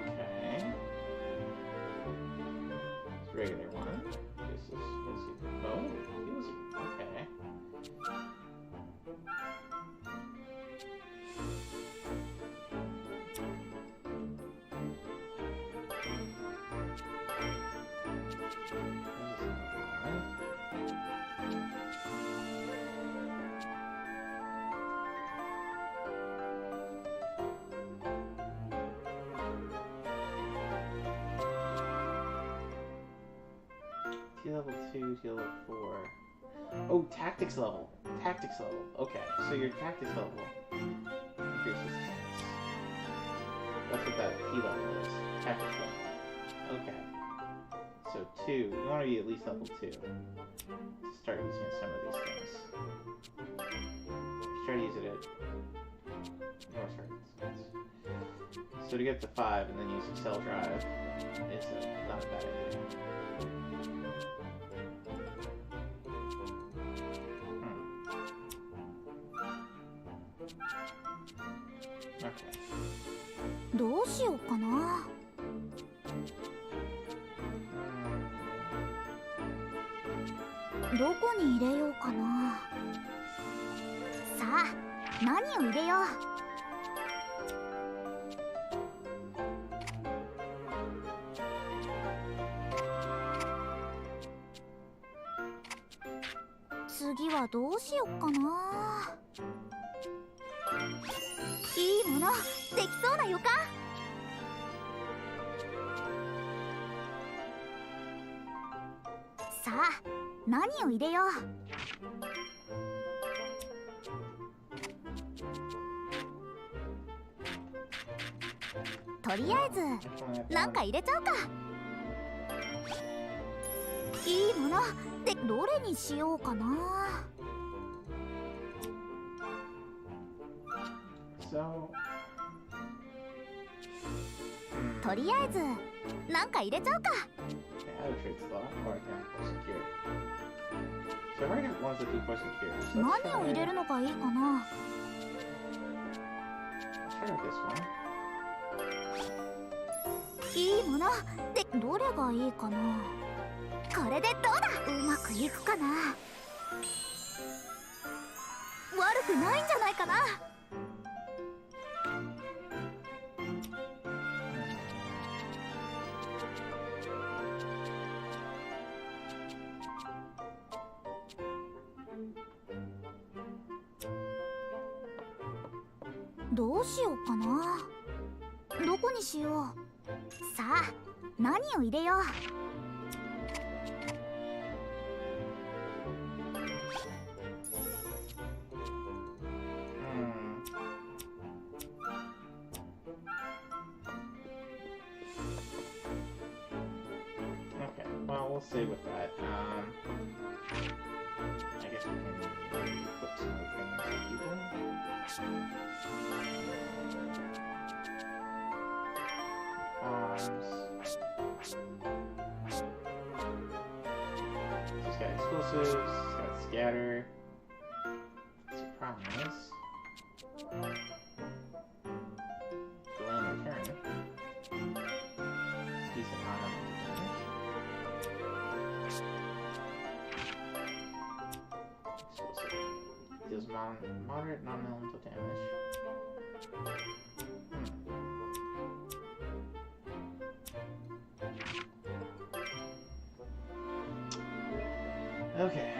Okay. It's a regular one. This is oh, okay. T level 2, T level 4. Oh, tactics level. Tactics level. Okay, so your tactics level increases chance. That's what that T level is. Tactics level. Okay. So 2. You want to be at least level 2 to start using some of these things. Try to use it at more targets. So to get to 5 and then use Excel Drive is not a bad idea. Okay. どうしようかな。どこに入れようかな。さあ、何を入れよう。次はどうしようかな。いいものできそうな予感。さあ、何を入れよう。とりあえずなんか入れちゃうか。いいものでどれにしようかな。とりあえずなんか入れちゃうか。何を入れるのがいいかな。いいものでどれがいいかな。これでどうだ。うまくいくかな。悪くないんじゃないかな。どうしようかな。どこにしよう。さあ、何を入れよう。Okay, well, we'll stay with that. I guess we can maybe put some other things in people. He's got explosives, he's got scatter, surprise, delay and return, decent non-elemental damage, explosive, deals moderate non-elemental damage. Okay.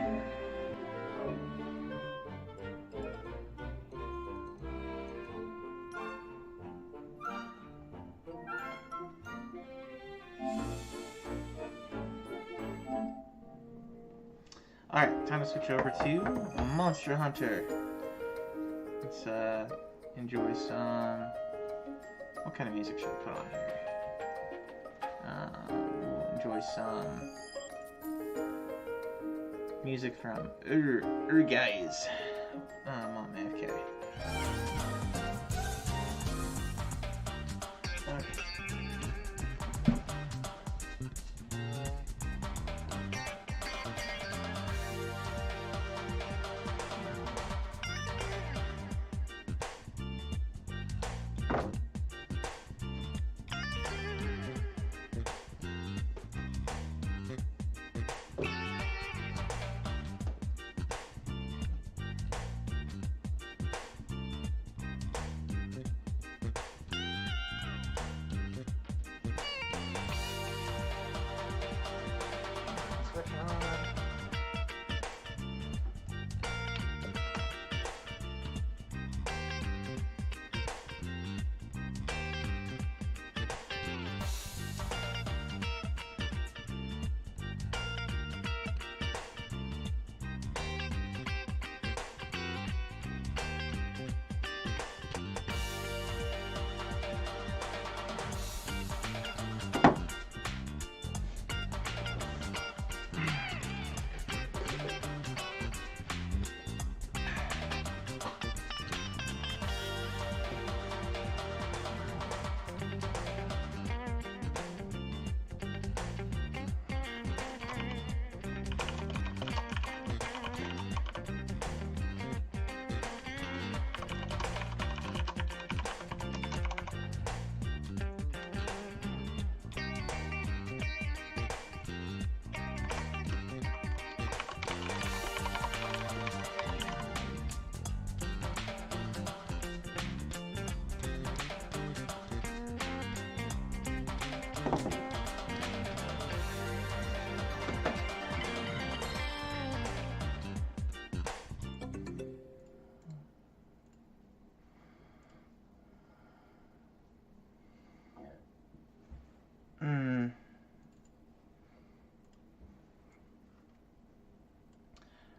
Alright, time to switch over to Monster Hunter. Let's enjoy some... What kind of music should I put on here? We'll enjoy some music from Guys. I'm on AFK. Okay.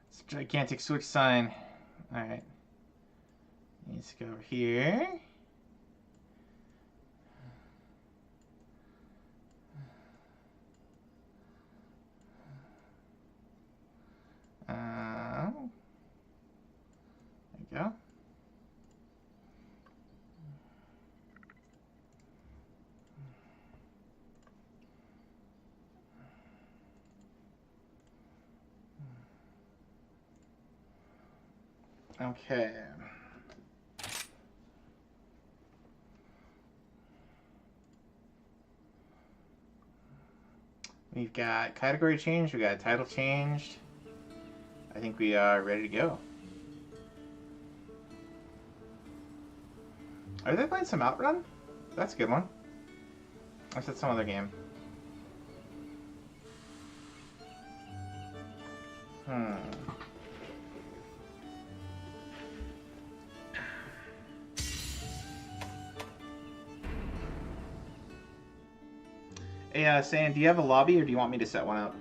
It's a gigantic switch sign. Alright. Needs to go over here. There you go. Okay. We've got category change, we got title changed. I think we are ready to go. Are they playing some Outrun? That's a good one. I said some other game. Hey, Sam, do you have a lobby or do you want me to set one up?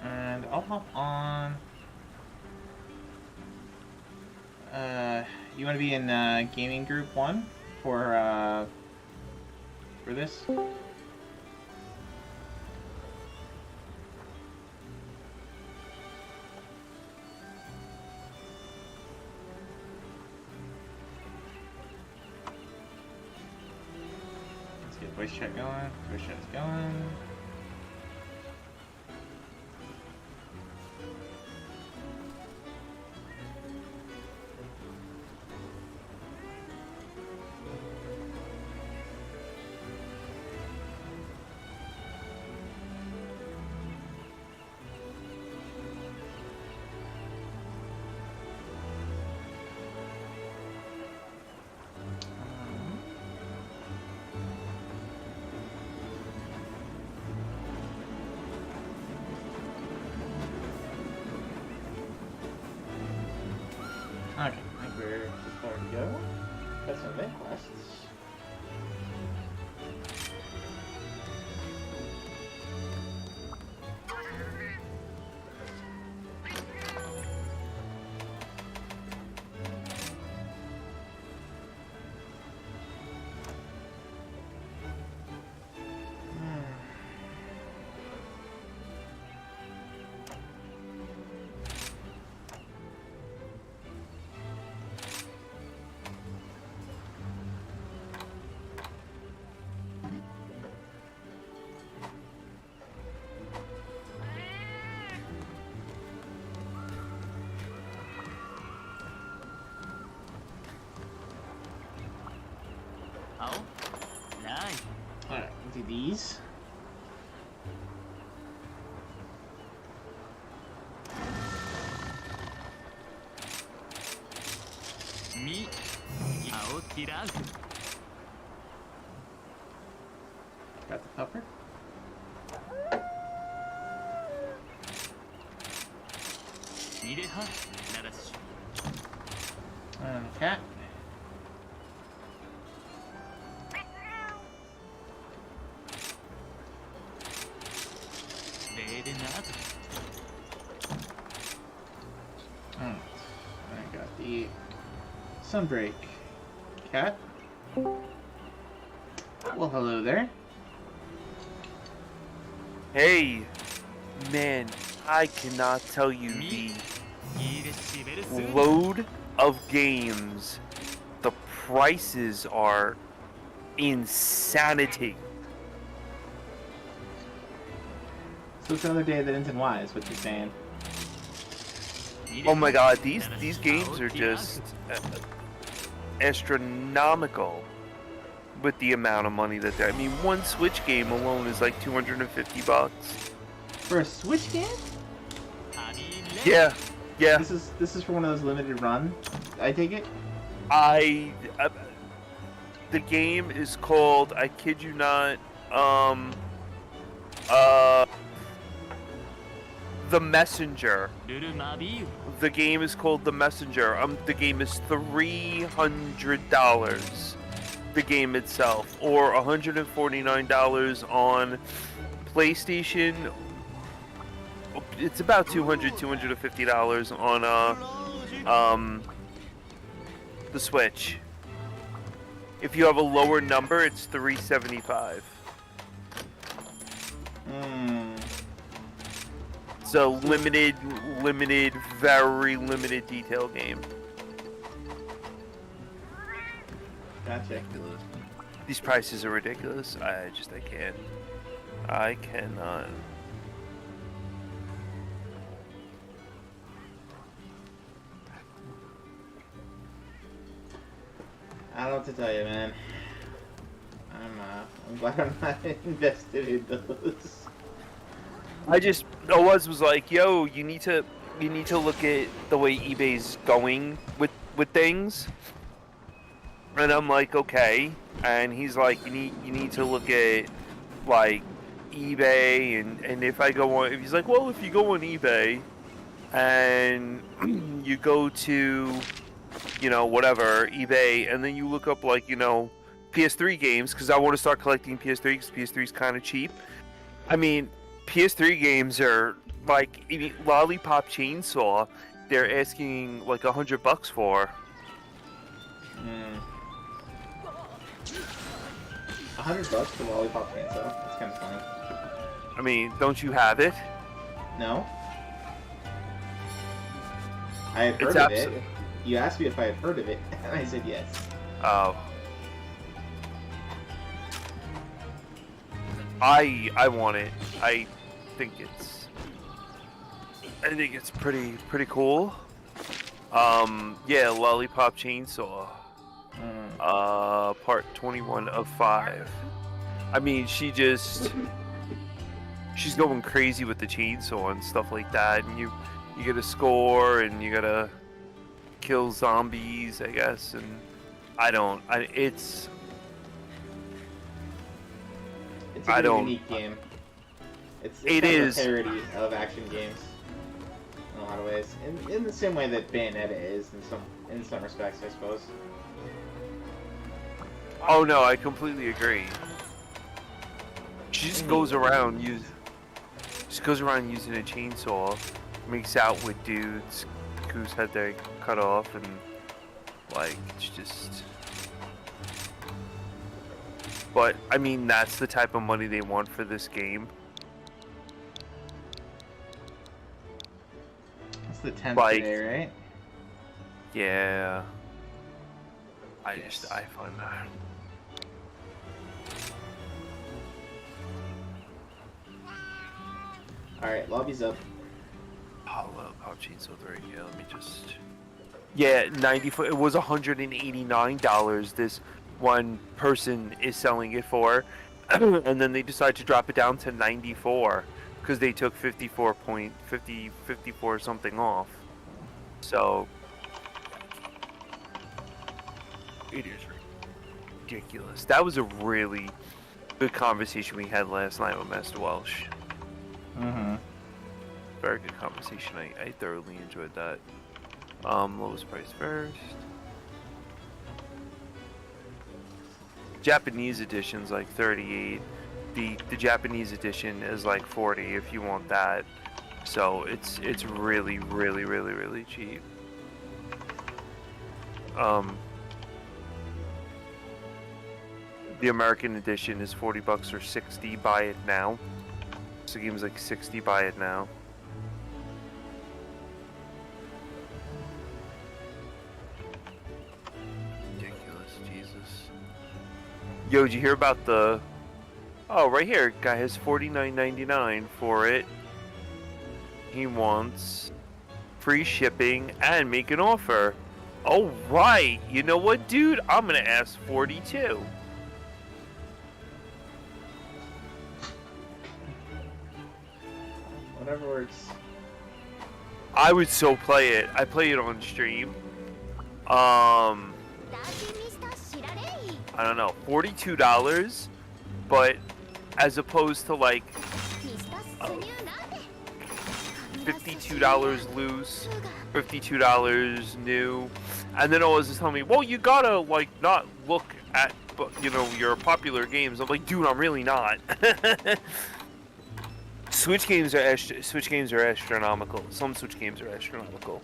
And I'll hop on. You want to be in gaming group 1 for this? Let's get voice chat going. Voice chat's going. Okay, I think we're prepared to go. Got some event quests. Alright, we'll do these. Got the pupper. And a cat. I got the Sunbreak cat. Well, hello there. Hey, man, I cannot tell you the load of games. The prices are insanity. So it's another day that ends in Y, is what you're saying. Oh my god, these games are just astronomical with the amount of money that I mean, one Switch game alone is like $250. For a Switch game? Yeah, yeah. This is for one of those limited run. I take it. The game is called, I kid you not, The Messenger. The game is called The Messenger. The game is $300. The game itself, or $149 on PlayStation. It's about $250 on the Switch. If you have a lower number, it's $375. So limited, very limited detail game. Gotcha. These prices are ridiculous. I can't. I cannot. I don't know what to tell you, man. I'm glad I'm not invested in those. Was like, yo, you need to look at the way eBay's going with things. And I'm like, okay. And he's like, you need to look at like eBay and if I go on, if he's like, well, if you go on eBay and you go to, you know, whatever, eBay, and then you look up like, you know, PS3 games, because I want to start collecting PS3 because PS3 is kind of cheap. I mean, PS3 games are like Lollipop Chainsaw. They're asking like $100 for. $100 for Lollipop Chainsaw. That's kind of funny. I mean, don't you have it? No. I had heard of it. You asked me if I had heard of it, and I said yes. Oh. I want it. I think it's pretty cool. Yeah, Lollipop Chainsaw. Part 21 of 5. I mean, she's going crazy with the chainsaw and stuff like that, and you get a score and you gotta kill zombies, I guess, and it's a very unique game. It's kind of a parody of action games in a lot of ways, in the same way that Bayonetta is in some respects, I suppose. Oh no, I completely agree. She just goes around using a chainsaw, makes out with dudes whose head they cut off, and like it's just. But I mean, that's the type of money they want for this game. It's the 10th today, right? Yeah. I find that. Alright, lobby's up. Oh, Pop Chainsaw 3. Yeah, let me just. Yeah, 94. It was $189. This one person is selling it for, and then they decide to drop it down to 94 because they took 54 something off. So it is ridiculous. That was a really good conversation we had last night with Master Welsh. Very good conversation. I thoroughly enjoyed that. Lowest price first. Japanese edition's like 38. The Japanese edition is like 40 if you want that. So it's really cheap. The American edition is $40 or 60. Buy it now. So the game's like 60. Buy it now. Ridiculous, Jesus. Yo, did you hear about the Oh, right here. Guy has $49.99 for it. He wants free shipping and make an offer. Oh, right. You know what, dude? I'm going to ask 42. Whatever works. I would so play it. I play it on stream. I don't know, $42, but as opposed to like $52 loose, $52 new, and then always just telling me, well, you gotta like not look at, you know, your popular games. I'm like, dude, I'm really not. Switch games are astronomical. Some Switch games are astronomical.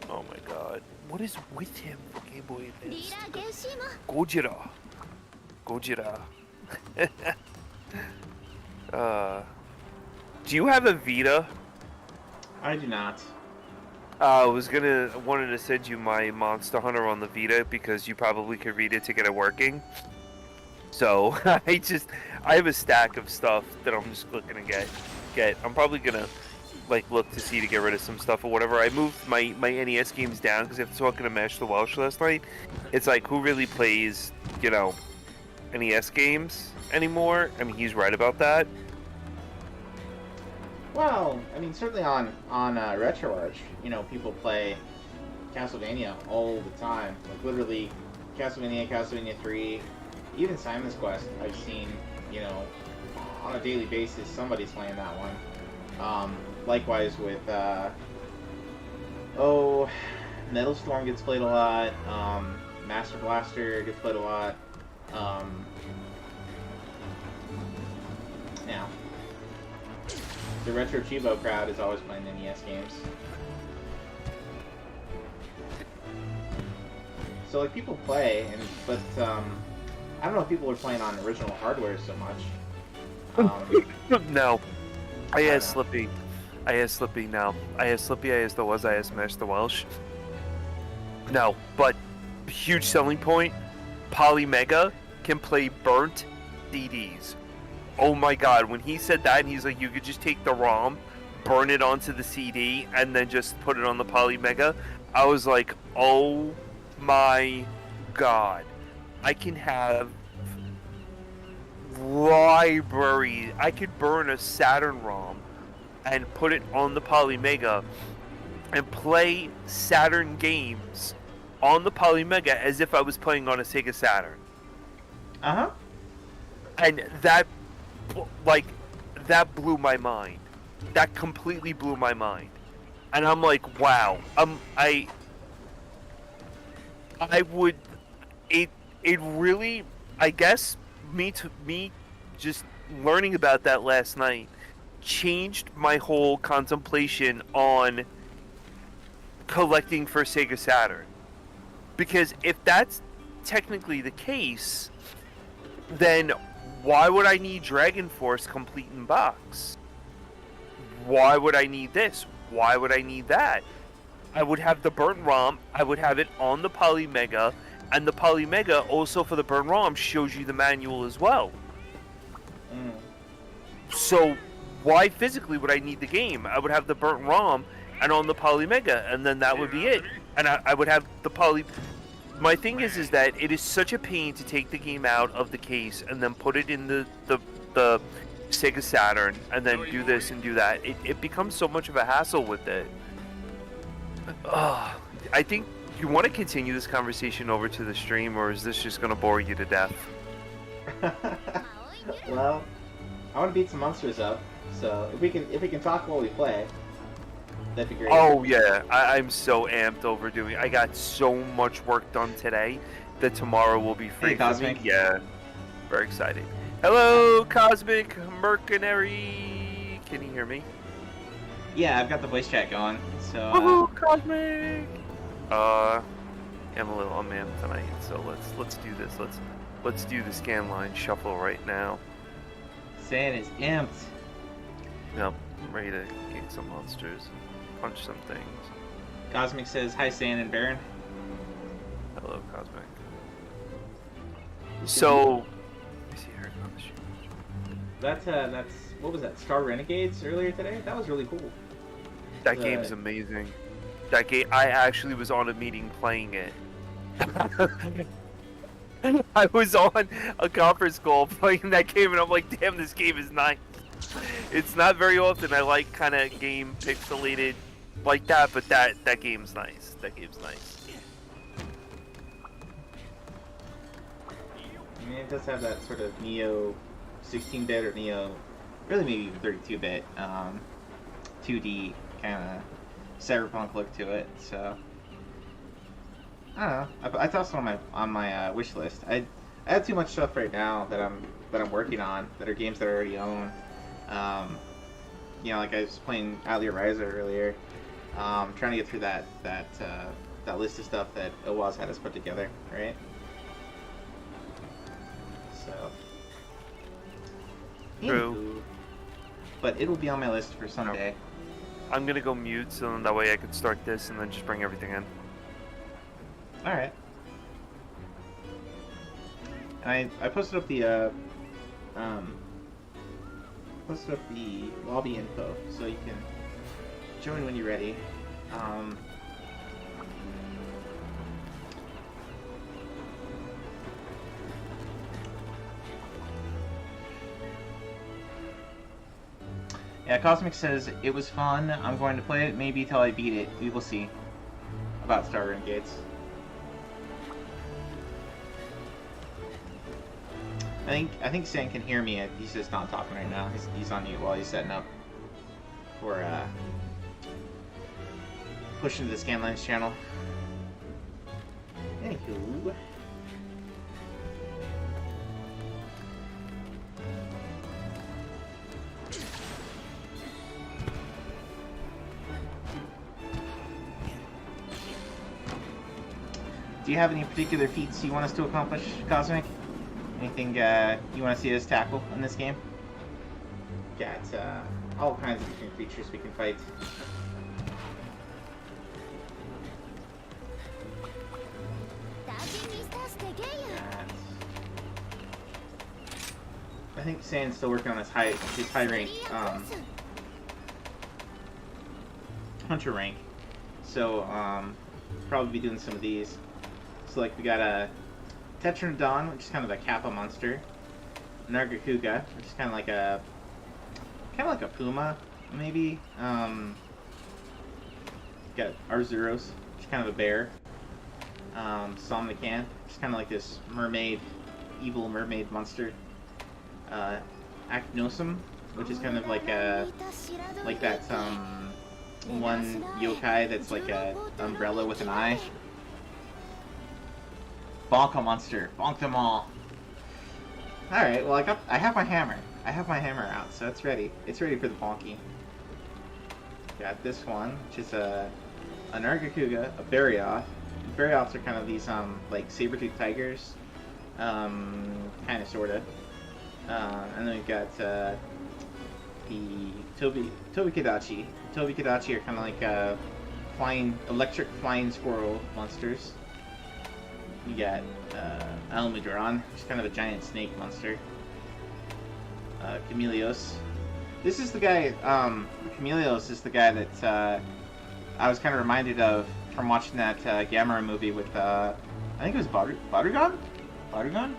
Oh my god. What is with him for Game Boy Advance? Gojira. Do you have a Vita? I do not. I wanted to send you my Monster Hunter on the Vita because you probably could read it to get it working. So I have a stack of stuff that I'm just looking to get. I'm probably gonna like look to see to get rid of some stuff or whatever. I moved my NES games down because after talking to Mash the Welsh last night, it's like, who really plays, you know, NES games anymore? I mean, he's right about that. Well, I mean, certainly on RetroArch, you know, people play Castlevania all the time. Like literally, Castlevania 3, even Simon's Quest. I've seen, you know, on a daily basis somebody's playing that one. Likewise with Metal Storm gets played a lot. Master Blaster gets played a lot. Yeah. The Retro Chibo crowd is always playing NES games. So like people play, but I don't know if people are playing on original hardware so much. No. I asked Slippy now. I asked Mash the Welsh. No, but huge selling point, Polymega can play burnt CDs. Oh my god, when he said that, and he's like, you could just take the ROM, burn it onto the CD, and then just put it on the Polymega, I was like, oh my god. I can have library. I could burn a Saturn ROM and put it on the Polymega and play Saturn games on the Polymega as if I was playing on a Sega Saturn. Uh-huh. And that blew my mind. That completely blew my mind. And I'm like, wow. I would, it really, I guess me just learning about that last night changed my whole contemplation on collecting for Sega Saturn. Because if that's technically the case, then why would I need Dragon Force complete in box? Why would I need this? Why would I need that? I would have the burnt ROM, I would have it on the Polymega, and the Polymega also for the burnt ROM shows you the manual as well. So why physically would I need the game? I would have the burnt ROM and on the Polymega, and then that would be it. And I would have the My thing is that it is such a pain to take the game out of the case and then put it in the Sega Saturn and then do this and do that. It becomes so much of a hassle with it. I think you want to continue this conversation over to the stream, or is this just going to bore you to death? Well, I want to beat some monsters up, so if we can talk while we play, that'd be great. Oh yeah, I'm so amped over doing. I got so much work done today that tomorrow will be free. Hey, Cosmic. For me. Yeah, very excited. Hello, Cosmic Mercenary. Can you hear me? Yeah, I've got the voice chat going. So. Woohoo, Cosmic. I'm a little unmanned tonight, so let's do this. Let's do the scan line shuffle right now. Sand is amped. Yep, I'm ready to kick some monsters and punch some things. Cosmic says, hi, Sand and Baron. Hello, Cosmic. So. That's what was that? Star Renegades earlier today. That was really cool. That game's amazing. That game, I actually was on a meeting playing it. I was on a conference call playing that game, and I'm like, damn, this game is nice. It's not very often I like kind of game pixelated like that, but that game's nice. That game's nice. I mean, it does have that sort of Neo 16-bit or Neo, really maybe 32-bit 2D kind of cyberpunk look to it. So I don't know. I thought so on my wish list. I have too much stuff right now that I'm working on that are games that I already own. You know, like I was playing Atelier Ryza earlier. Trying to get through that list of stuff that OWASP had us put together, right? So. True. But it'll be on my list for someday. I'm gonna go mute so then that way I can start this and then just bring everything in. Alright. And I posted up the lobby info so you can join when you're ready. Yeah, Cosmic says, it was fun. I'm going to play it maybe till I beat it. We will see. About Star Renegades. I think Sam can hear me. He's just not talking right now. He's on mute while he's setting up for pushing to the Scanlines channel. Anywho. Do you have any particular feats you want us to accomplish, Cosmic? Anything you want to see us tackle in this game? Got all kinds of different creatures we can fight. I think Sand's still working on his high rank hunter rank, so probably be doing some of these. So like we got a Tetranodon, which is kind of a Kappa monster. Nargacuga, which is kind of like a puma, maybe. Got Arzuros, which is kind of a bear. Somnican, which is kind of like this evil mermaid monster. Acnosum, which is kind of like that one yokai that's like a umbrella with an eye. Bonka monster, bonk them all. All right, well I have my hammer. I have my hammer out, so it's ready. It's ready for the bonky. Got this one, which is a Nargacuga, a Barioth. Barioths are kind of these like saber-toothed tigers, kind of sorta. And then we've got the Tobikidachi. Tobikidachi are kind of like electric flying squirrel monsters. You got Almudron, which is kind of a giant snake monster. Chameleos. This is the guy, Chameleos is the guy that I was kind of reminded of from watching that Gamera movie with, I think it was Barugon? Barugon?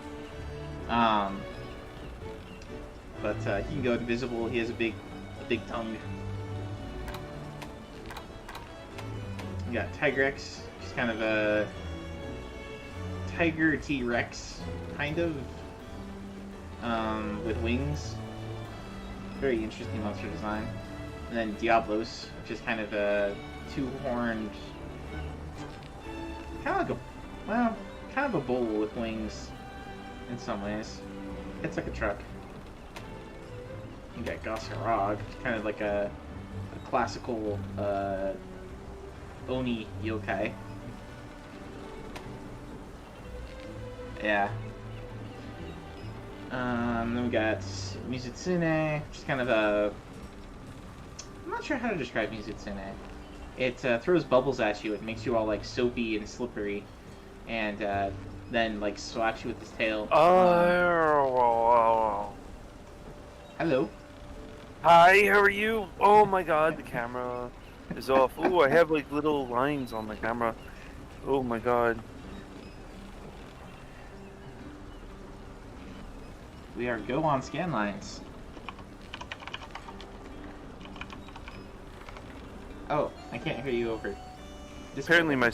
But he can go invisible, he has a big tongue. You got Tigrex, which is kind of a Tiger T-Rex, kind of, with wings. Very interesting monster design. And then Diablos, which is kind of a two-horned, kind of a bull with wings in some ways. It's like a truck. You got Gosarog, kind of like a classical Oni yokai. Yeah. Then we got Mizutsune, which is kind of a... I'm not sure how to describe Mizutsune. It throws bubbles at you. It makes you all like soapy and slippery. And then like swats you with his tail. Oh. Hello. Hi, how are you? Oh my god, the camera is off. Oh, I have like little lines on the camera. Oh my god. We are go on scan lines. Oh, I can't hear you over. Apparently my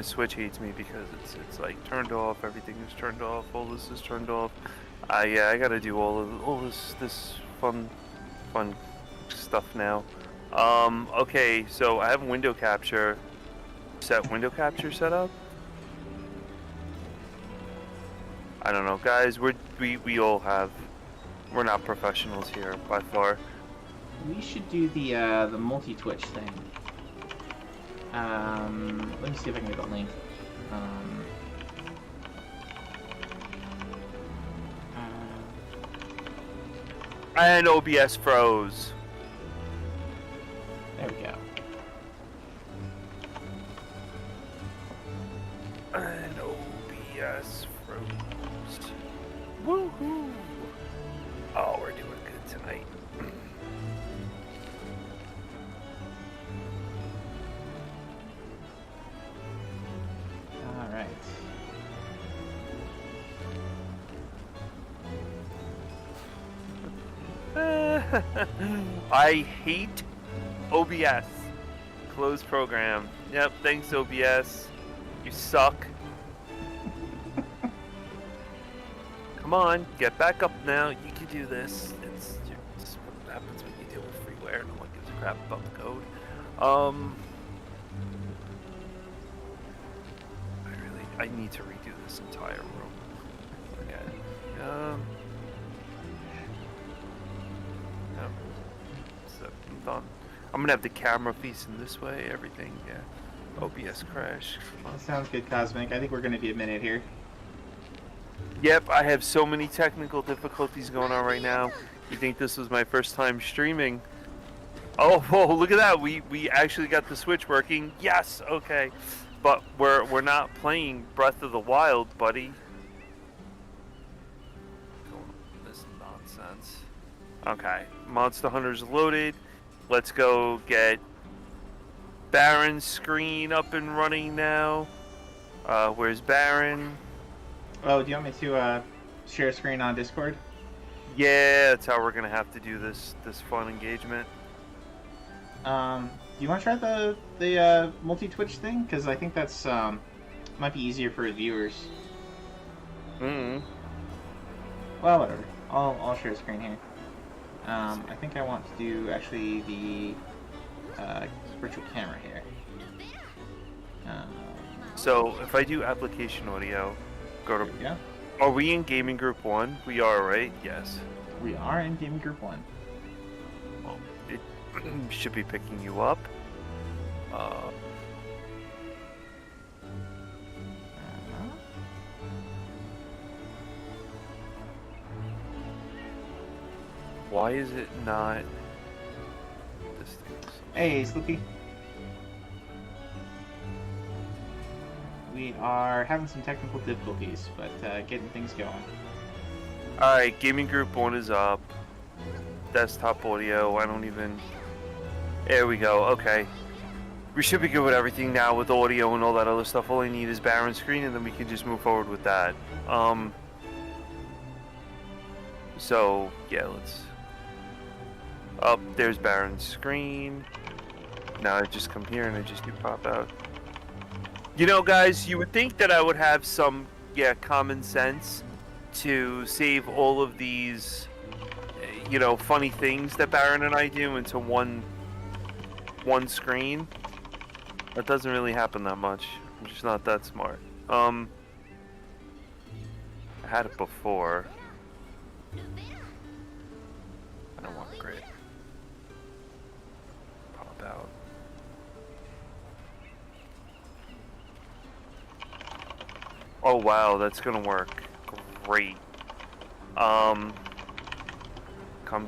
Switch hates me because it's like turned off. Everything is turned off. All this is turned off. I gotta do all this fun stuff now. Okay, so I have window capture set up. I don't know, guys. We all have. We're not professionals here by far. We should do the multi-twitch thing. Let me see if I can get a link. And OBS froze. There we go. And OBS froze. Woohoo! Oh, we're doing good tonight. All right. I hate OBS. Close program. Yep, thanks OBS. You suck. Come on, get back up now. You can do this. It's what happens when you deal with freeware. No one gives a crap about the code. I need to redo this entire room. Okay. So I'm done. I'm gonna have the camera facing this way. Everything. Yeah. OBS crash. That sounds good, Cosmic. I think we're going to be a minute here. Yep, I have so many technical difficulties going on right now. You think this was my first time streaming? Oh, whoa, look at that. We actually got the Switch working. Yes, okay. But we're not playing Breath of the Wild, buddy. This nonsense. Okay, Monster Hunter's loaded. Let's go get Baron's screen up and running now. Where's Baron? Oh, do you want me to share screen on Discord? Yeah, that's how we're gonna have to do this fun engagement. Do you want to try the multi-twitch thing? Because I think that's might be easier for viewers. Mm-hmm. Well, whatever. I'll share screen here. I think I want to do actually the virtual camera here. So if I do application audio, go to. Yeah. Are we in gaming group 1? We are, right? Yes. We are in gaming group 1. Well, it should be picking you up. Why is it not? This thing's... Hey, Slippy. We are having some technical difficulties, but getting things going. Alright, gaming group 1 is up. Desktop audio, I don't even... There we go, okay. We should be good with everything now with audio and all that other stuff. All I need is Baron's screen and then we can just move forward with that. So, yeah, let's... Up, there's Baron's screen. Now I just come here and I just do pop out. You know, guys, you would think that I would have some, common sense to save all of these, funny things that Baron and I do into one screen. That doesn't really happen that much. I'm just not that smart. I had it before. I don't want grid. Pop out. Oh wow, that's gonna work. Great. Come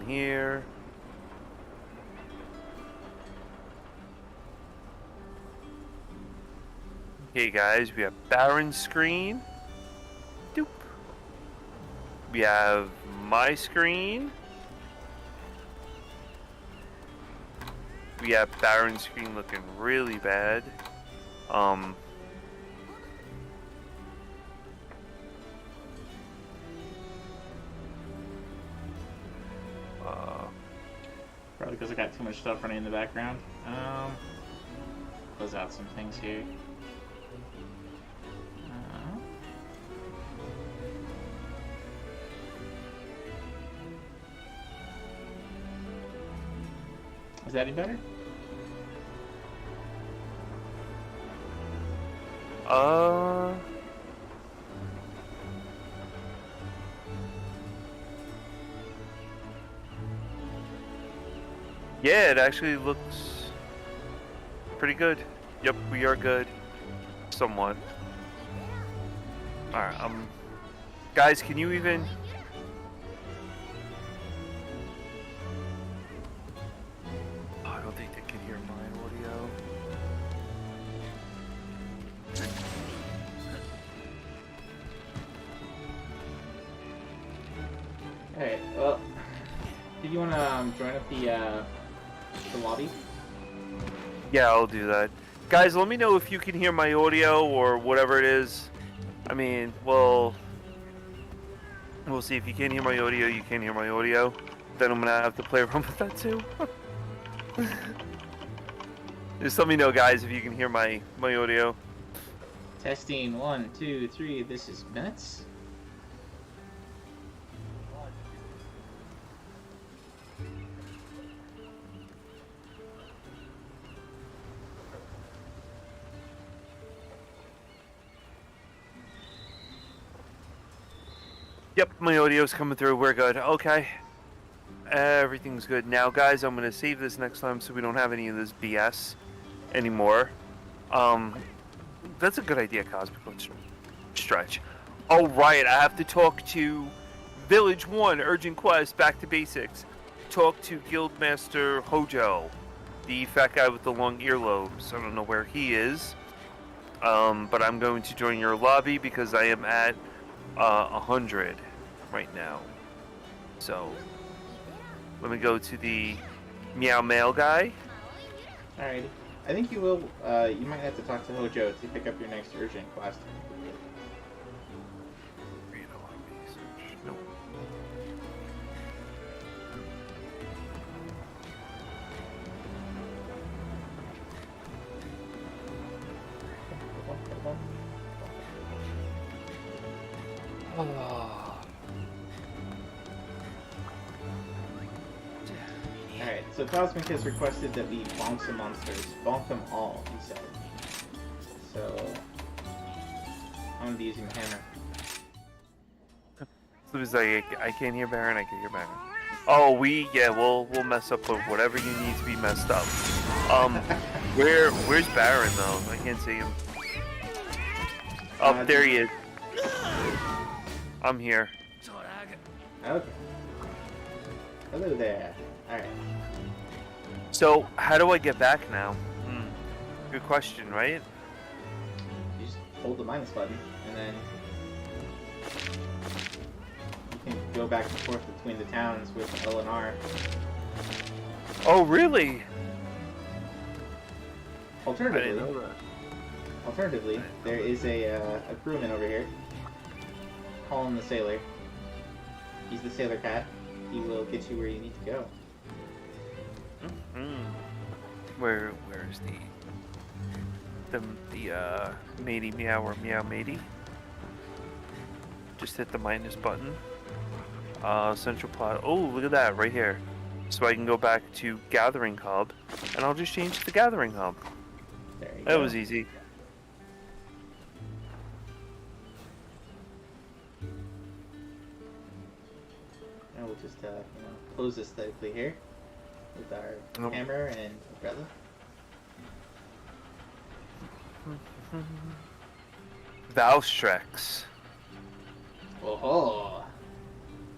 here. Okay, guys, we have Baron's screen. Doop. We have my screen. We have Baron's screen looking really bad. Probably because I got too much stuff running in the background. Close out some things here. Is that any better? Yeah, it actually looks pretty good. Yep, we are good. Somewhat. Alright, guys, can you even... Oh, I don't think they can hear my audio. Alright, well, did you want to join up the lobby? Yeah, I'll do that. Guys, let me know if you can hear my audio or whatever it is. I mean, well, we'll see. If you can't hear my audio, you can't hear my audio. Then I'm gonna have to play around with that too. Just let me know, guys, if you can hear my audio. Testing 1, 2, 3. This is Metz. Yep, my audio's coming through. We're good. Okay. Everything's good. Now, guys, I'm going to save this next time so we don't have any of this BS anymore. That's a good idea, Cosmic. Let's stretch. Oh, right. I have to talk to Village 1, Urgent Quest, Back to Basics. Talk to Guildmaster Hojo, the fat guy with the long earlobes. I don't know where he is. But I'm going to join your lobby because I am at 100 right now. So let me go to the Meow Mail guy. Alrighty. I think you will. You might have to talk to Hojo to pick up your next urgent quest. Nope. Alright, so Cosmic has requested that we bonk some monsters. Bonk them all, he said. So, I'm gonna be using the hammer. So it's like, I can't hear Baron, I can hear Baron. Oh, we'll mess up with whatever you need to be messed up. Where's Baron though? I can't see him. Oh, there he is. I'm here. Okay. Hello there. Alright. So, how do I get back now? Good question, right? You just hold the minus button, and then you can go back and forth between the towns with L and R. Oh, really? Alternatively, there is a crewman over here. Call him the sailor. He's the sailor cat. He will get you where you need to go. Where is the matey meow or meow matey? Just hit the minus button. Central plot. Oh, look at that right here. So I can go back to Gathering Hub, and I'll just change to the Gathering Hub. There you That go. was easy. Now we'll just close aesthetically here with our hammer and umbrella. Valstrex. Oh,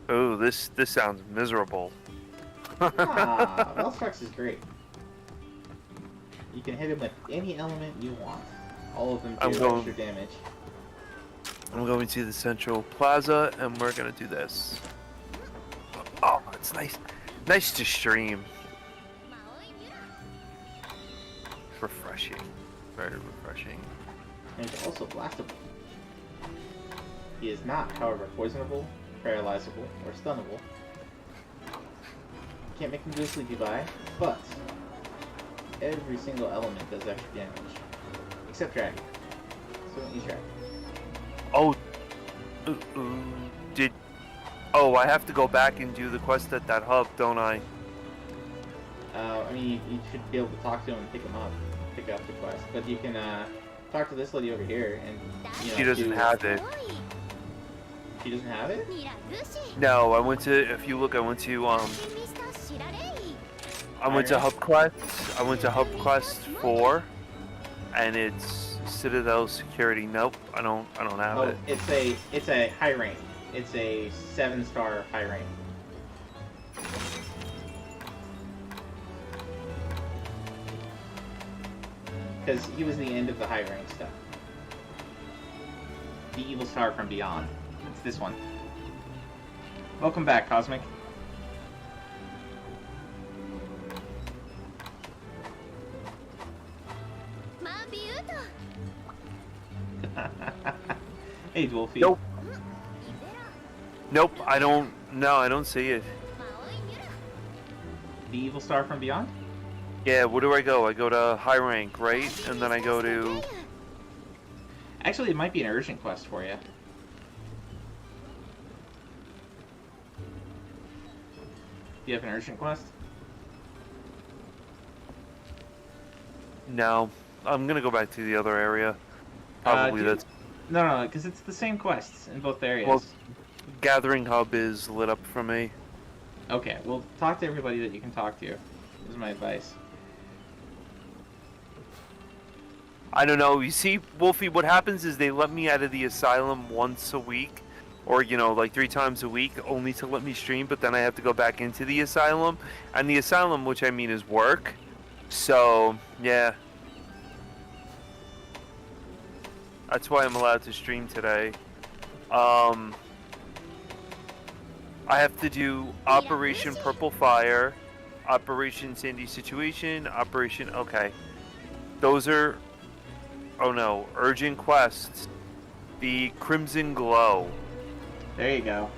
Oh, this sounds miserable. Velstrax is great. You can hit him with any element you want. All of them I'm do going- extra damage. I'm going to the central plaza, and we're gonna do this. Oh, it's nice. Nice to stream. Refreshing. Very refreshing. And it's also blastable. He is not, however, poisonable, paralyzable, or stunnable. Can't make him do a sleepy bye, but every single element does extra damage. Except Dragon. So don't use Dragon. Oh, Oh, I have to go back and do the quest at that hub, don't I? I mean, you should be able to talk to him and pick up the quest. But you can talk to this lady over here, and you know, She doesn't have it. She doesn't have it? No, I went to. If you look, I went to Hub Quest. I went to Hub Quest 4, and it's Citadel Security. Nope, I don't have it. It's a high rank. It's a 7-star high rank. Because he was the end of the high rank stuff. The Evil Star from Beyond. It's this one. Welcome back, Cosmic. Hey, Dwolfie. Nope. Nope, I don't. No, I don't see it. The Evil Star from Beyond? Yeah, where do I go? I go to high rank, right? And then I go to. Actually, it might be an urgent quest for you. Do you have an urgent quest? No, I'm gonna go back to the other area. Probably that's. No, because it's the same quests in both areas. Well, Gathering Hub is lit up for me. Okay, well, talk to everybody that you can talk to. Is my advice. I don't know. You see, Wolfie, what happens is they let me out of the asylum once a week, or like 3 times a week, only to let me stream. But then I have to go back into the asylum, and the asylum, which I mean is work. So yeah, that's why I'm allowed to stream today. I have to do Operation Purple Fire, Operation Sandy Situation, Operation. Okay, those are. Oh no, urgent quests. The Crimson Glow. There you go.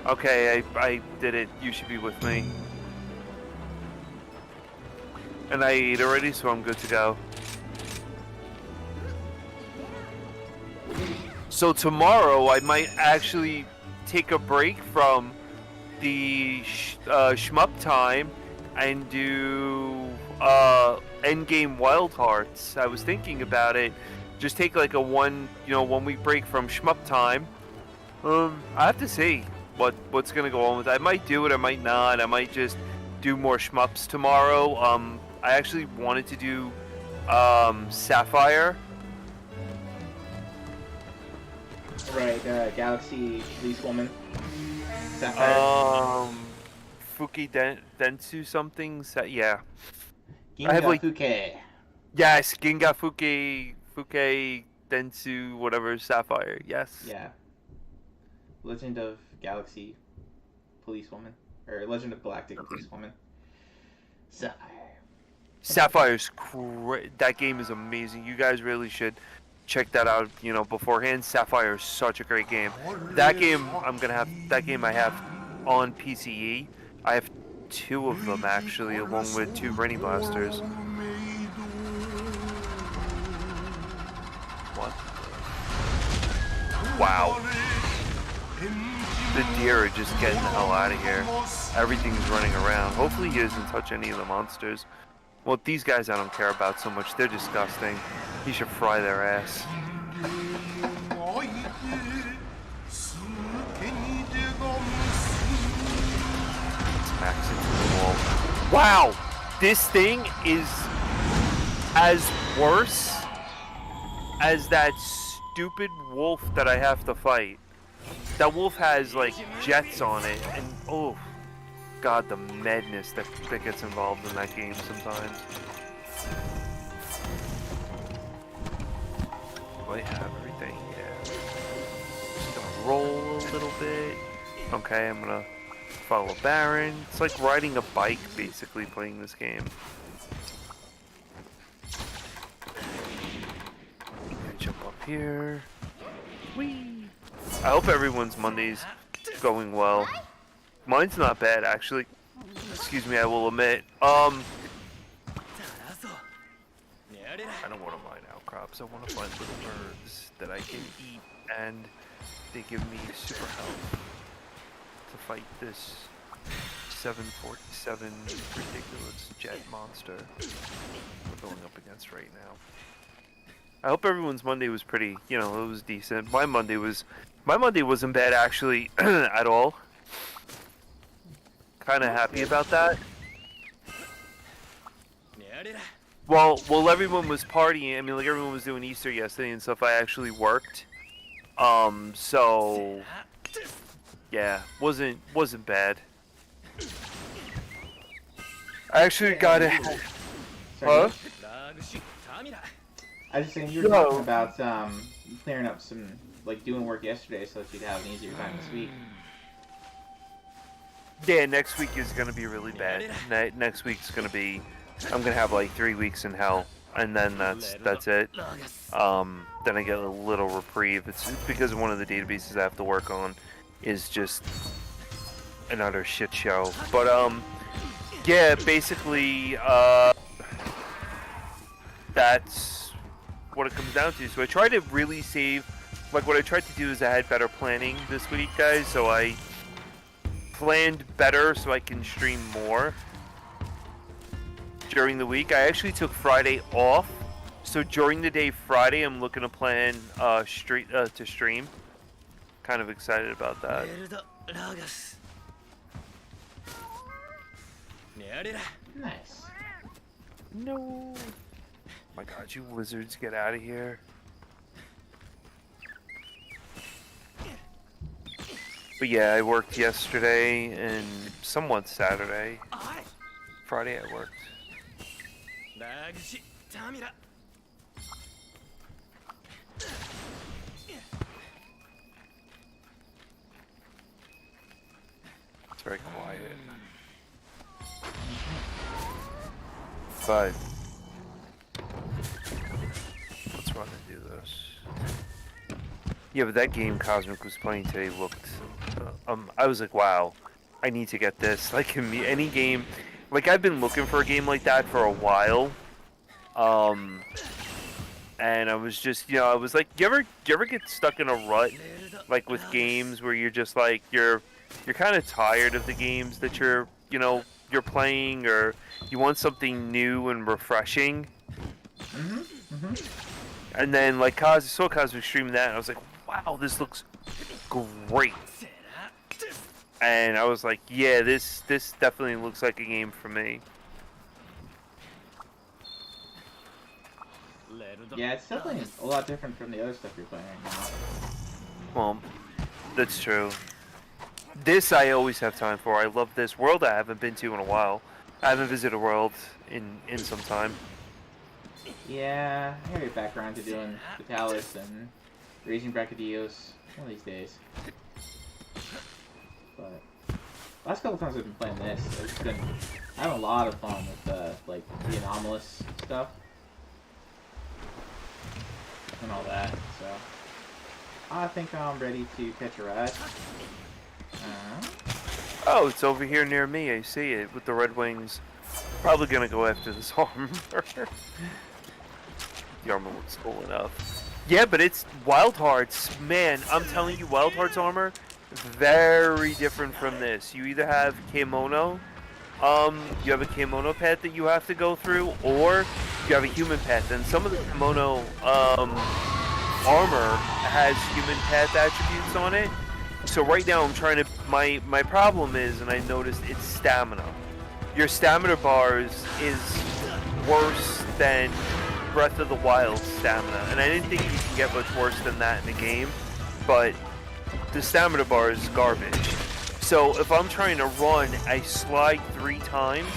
Okay, I did it. You should be with me. And I ate already, so I'm good to go. So tomorrow I might actually take a break from the shmup time and do endgame Wild Hearts. I was thinking about it. Just take like a 1 week break from shmup time. I have to see what's gonna go on with it. I might do it, I might not. I might just do more shmups tomorrow. I actually wanted to do Sapphire. Right, Galaxy Policewoman. Sapphire. Fuki Dentsu something. Yeah. Ginga I have like Fuke. yes, Ginga Fuke Dentsu whatever Sapphire. Yes. Yeah. Legend of Galaxy Policewoman. Or Legend of Galactic Policewoman. Sapphire. Sapphire's great. That game is amazing. You guys really should check that out, beforehand. Sapphire is such a great game. That game I have on PCE. I have 2 of them actually, along with 2 Brainy Blasters. What? Wow. The deer are just getting the hell out of here. Everything's running around. Hopefully he doesn't touch any of the monsters. Well, these guys I don't care about so much. They're disgusting. He should fry their ass. Smacks into the wall. Wow! This thing is as worse as that stupid wolf that I have to fight. That wolf has like jets on it, and oh god, the madness that gets involved in that game sometimes. I have everything? Yeah. Just gonna roll a little bit. Okay, I'm gonna follow Baron. It's like riding a bike, basically, playing this game. Jump up here. Whee! I hope everyone's Monday's going well. Mine's not bad, actually. Excuse me, I will admit. I don't want to mine outcrops. I want to find little herbs that I can eat, and they give me super health to fight this 747 ridiculous jet monster we're going up against right now. I hope everyone's Monday was pretty, you know, it was decent. My Monday wasn't bad actually at all. Kind of happy about that. Well, everyone was partying. I mean, like everyone was doing Easter yesterday and stuff. I actually worked. So yeah, wasn't bad. I actually got it. Huh? I was just saying, you were talking about clearing up some, like doing work yesterday so that you'd have an easier time this week. Yeah, next week is gonna be really bad. Next week's gonna be, I'm gonna have like 3 weeks in hell, and then that's it. Then I get a little reprieve. It's because one of the databases I have to work on is just an utter shit show. But yeah, basically that's what it comes down to. So I try to really save, like what I tried to do is I had better planning this week, guys, so I planned better so I can stream more during the week. I actually took Friday off, so during the day Friday I'm looking to plan to stream. Kind of excited about that. Nice. No. My god, you wizards, get out of here. But yeah, I worked yesterday and somewhat Saturday. Friday I worked. It's very quiet. But let's run and do this. Yeah, but that game Cosmic was playing today looked I was like, wow, I need to get this. Like any game, like I've been looking for a game like that for a while. And I was just, you know, I was like, you ever get stuck in a rut, like with games where you're just like you're kind of tired of the games that you're playing, or you want something new and refreshing. And then like saw Cosmic streaming that, and I was like, wow, this looks great. And I was like, yeah, this definitely looks like a game for me. Yeah, it's definitely a lot different from the other stuff you're playing right now. Well, that's true. This I always have time for. I love this world. I haven't been to in a while. I haven't visited a world in some time. Yeah, I gotta get back around to doing Vitalis and Raising Brachydios one of these days. But last couple times I've been playing this, it's been having a lot of fun with like the anomalous stuff and all that. So I think I'm ready to catch a ride. Oh, it's over here near me. I see it with the Red Wings. Probably gonna go after this armor. The armor looks cool enough. Yeah, but it's Wild Hearts. Man, I'm telling you, Wild Hearts armor, very different from this. You either have Kemono, you have a Kemono path that you have to go through, or you have a human path. And some of the Kemono armor has human path attributes on it. So right now I'm trying to, my problem is, and I noticed, it's stamina. Your stamina bars is worse than Breath of the Wild stamina, and I didn't think you can get much worse than that in the game, but the stamina bar is garbage. So if I'm trying to run, I slide 3 times,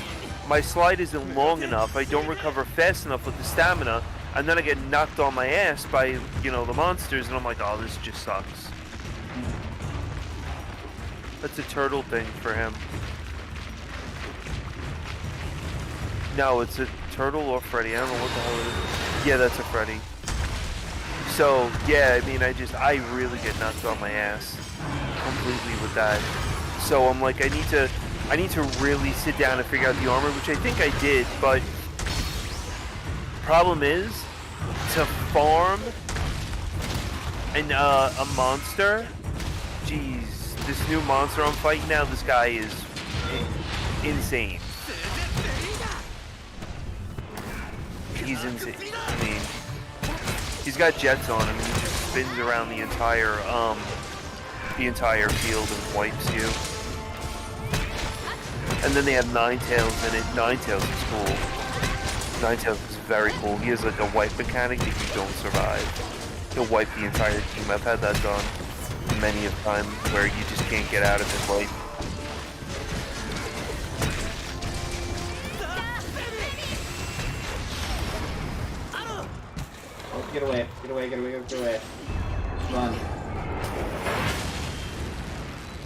my slide isn't long enough, I don't recover fast enough with the stamina, and then I get knocked on my ass by, you know, the monsters, and I'm like, oh, this just sucks. That's a turtle thing for him. No, it's a turtle or Freddy. I don't know what the hell it is. Yeah, that's a Freddy. So, yeah, I mean, I really get knocked on my ass completely with that. So I'm like, I need to really sit down and figure out the armor, which I think I did, but problem is, to farm a monster, jeez, this new monster I'm fighting now, this guy is insane. He's insane. I mean, he's got jets on him, and he just spins around the entire field and wipes you. And then they have Ninetales in it. Ninetales is cool. Ninetales is very cool. He has like a wipe mechanic that you don't survive. He'll wipe the entire team. I've had that done many a time where you just can't get out of his wipe. Oh, get away. Get away, get away, get away. Run.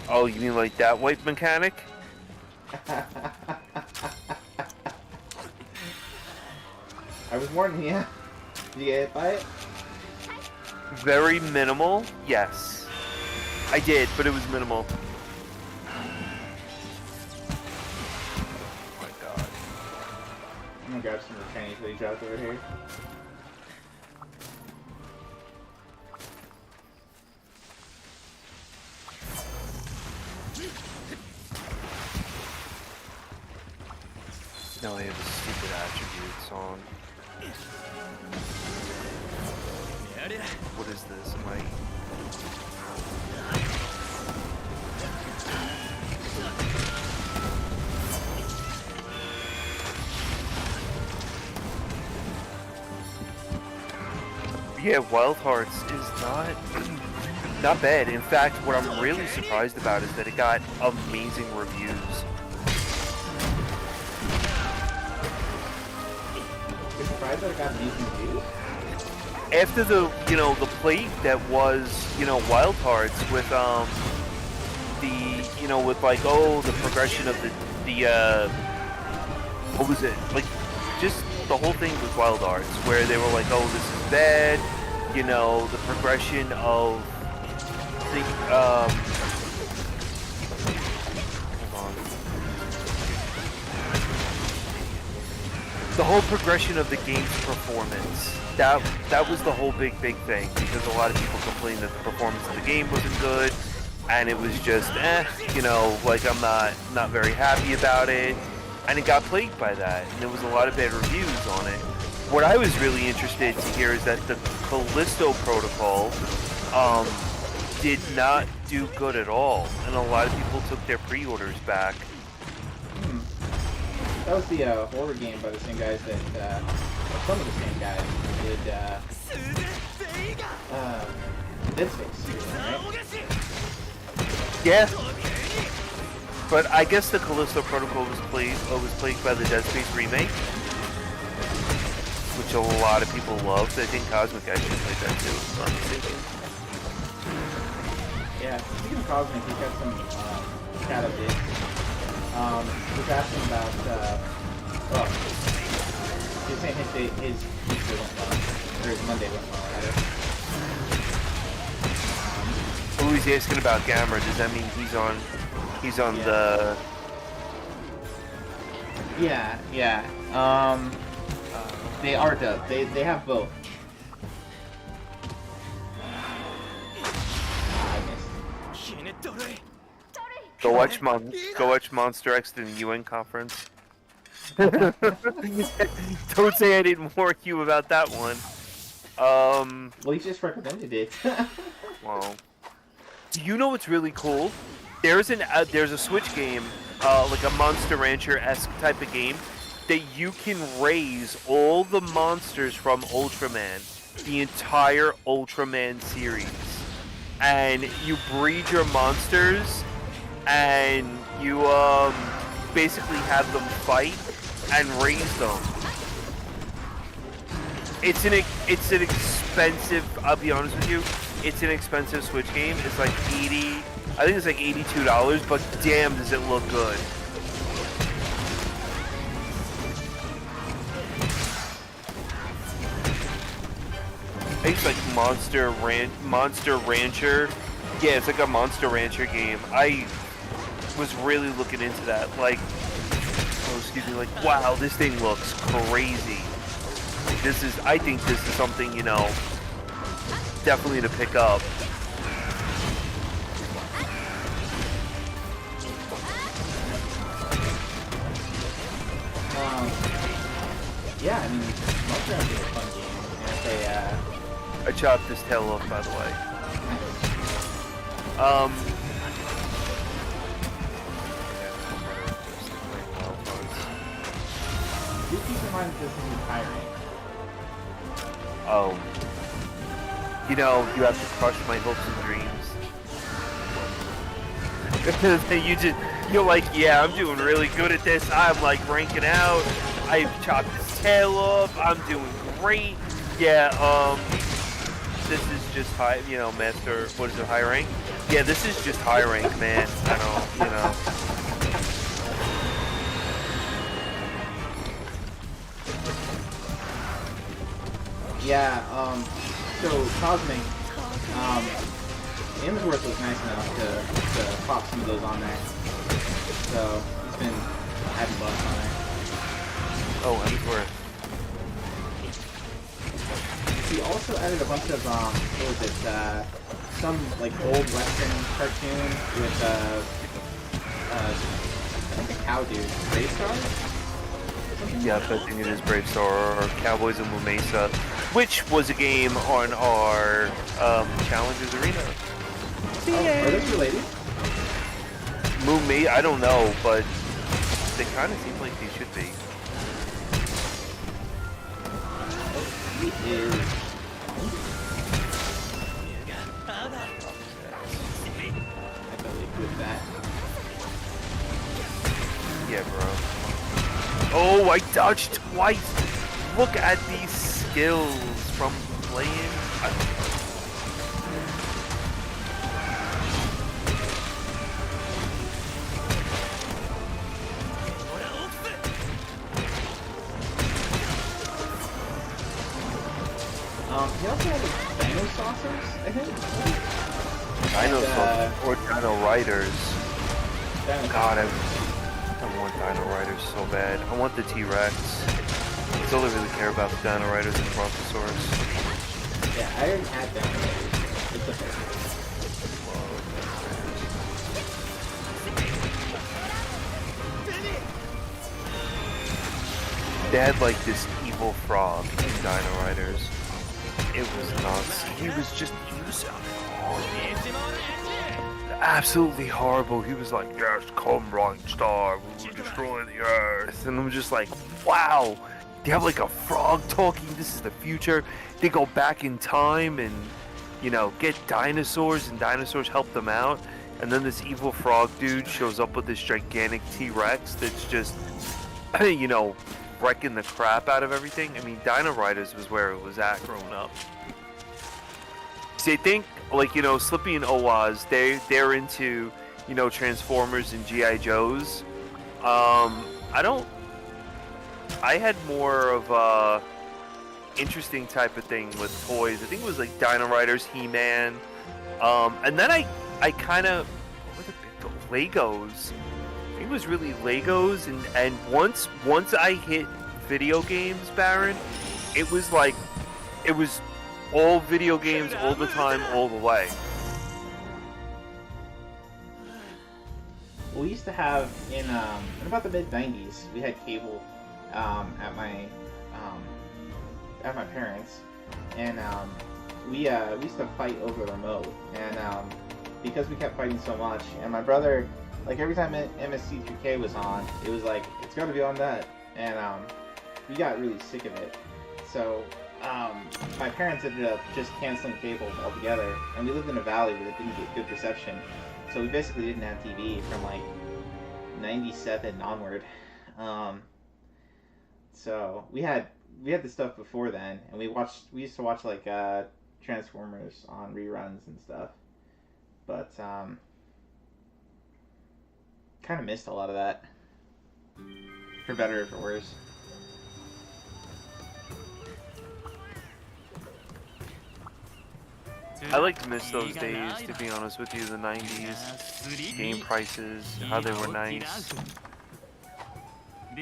Oh, you mean like that wipe mechanic? I was warning you. Did you get hit by it? Very minimal, yes. I did, but it was minimal. Oh my god. I'm gonna grab some of the Chinese that he dropped over here. Now I have a stupid attribute song. What is this? Am I... Yeah, Wild Hearts is not bad. In fact, what I'm really surprised about is that it got amazing reviews. You're surprised that it got decent reviews? After the, you know, the plate that was, you know, Wild Hearts with, the, you know, with like, oh, the progression of the what was it? Like, just the whole thing with Wild Hearts, where they were like, oh, this is bad, you know, the progression of the, hold on. The whole progression of the game's performance. That was the whole big thing, because a lot of people complained that the performance of the game wasn't good, and it was just, you know, like I'm not very happy about it, and it got plagued by that, and there was a lot of bad reviews on it. What I was really interested to hear is that the Callisto Protocol did not do good at all, and a lot of people took their pre-orders back. That was the horror game by the same guys that, or some of the same guys who did Dead Space, right? Yeah. But I guess the Callisto Protocol was plagued by the Dead Space remake, which a lot of people loved. I think Cosmic actually played that too, if I'm not mistaken. Yeah, speaking of Cosmic, he's got some shadow digs. He was asking about, well, he was saying his Tuesday went well, or his Monday went well, rather. Oh, he's asking about Gamera. Does that mean he's on Yeah. the... Yeah. They are dubbed. They have both. Go watch Monster X in the UN conference. Don't say I didn't warn you about that one. Well, he just recommended it. Well, do you know what's really cool? There's a Switch game, like a Monster Rancher-esque type of game, that you can raise all the monsters from Ultraman, the entire Ultraman series, and you breed your monsters, and you basically have them fight and raise them. It's an expensive. I'll be honest with you. It's an expensive Switch game. It's like 80. I think it's like $82. But damn, does it look good. I think it's like Monster Rancher. Yeah, it's like a Monster Rancher game. I was really looking into that. Like, oh, excuse me. Like, wow, this thing looks crazy. I think this is something, you know, definitely to pick up. Yeah, I mean, Monster Hunter is a fun game, and I chopped this tail off, by the way. do keep in mind that this isn't tiring. Oh. You know, you have to crush my hopes and dreams. You're like, yeah, I'm doing really good at this. I'm like ranking out. I've chopped his tail off. I'm doing great. Yeah, this is just high, you know, master, what is it, high rank? Yeah, this is just high rank, man. I don't, you know. Yeah, so Cosmic, Hemsworth was nice enough to pop some of those on there. So he's been adding buffs on there. Oh, Hemsworth. He also added a bunch of what was it? Some like old Western cartoon with I think a cow dude, Brave Star. Yeah, I think it is Brave Star or Cowboys of Moo Mesa, which was a game on our Challengers Arena. Oh, are those related? Moo Me, I don't know, but they kind of seem like they should be. He is. I believe with that. Yeah, bro. Oh, I dodged twice. Look at these skills from playing. He also had like Dino Saucers, I think. Dino And, or Dino Riders. Dino God, I want Dino Riders so bad. I want the T-Rex. That's all I really care about, the Dino Riders and the Brontosaurus. Yeah, I already had Dino Riders. It's okay. They had like this evil frog in Dino Riders. It was nuts. He was absolutely horrible. He was like, yes, come right star, we will destroy the earth. And I'm just like, wow. They have like a frog talking, this is the future. They go back in time and, you know, get dinosaurs and dinosaurs help them out. And then this evil frog dude shows up with this gigantic T-Rex that's just, you know, wrecking the crap out of everything. I mean, Dino Riders was where it was at growing up. See, I think, like, you know, Slippy and Owaz, they're into, you know, Transformers and G.I. Joes. I had more of a interesting type of thing with toys. I think it was like Dino Riders, He-Man. And then I kind of, what were the big Legos? I think it was really Legos, and once I hit video games, Baron, it was like, it was all video games all the time, all the way. We used to have in about the mid-90s, we had cable at my parents, and we used to fight over the remote, and because we kept fighting so much, and my brother, like every time MST3K was on, it was like, it's got to be on that, and we got really sick of it. So my parents ended up just canceling cable altogether, and we lived in a valley where it didn't get good reception, so we basically didn't have TV from like 97 onward. So we had the stuff before then, and we used to watch like Transformers on reruns and stuff. But kind of missed a lot of that, for better or for worse. I like to miss those days, to be honest with you, the 90s. Game prices, how they were nice.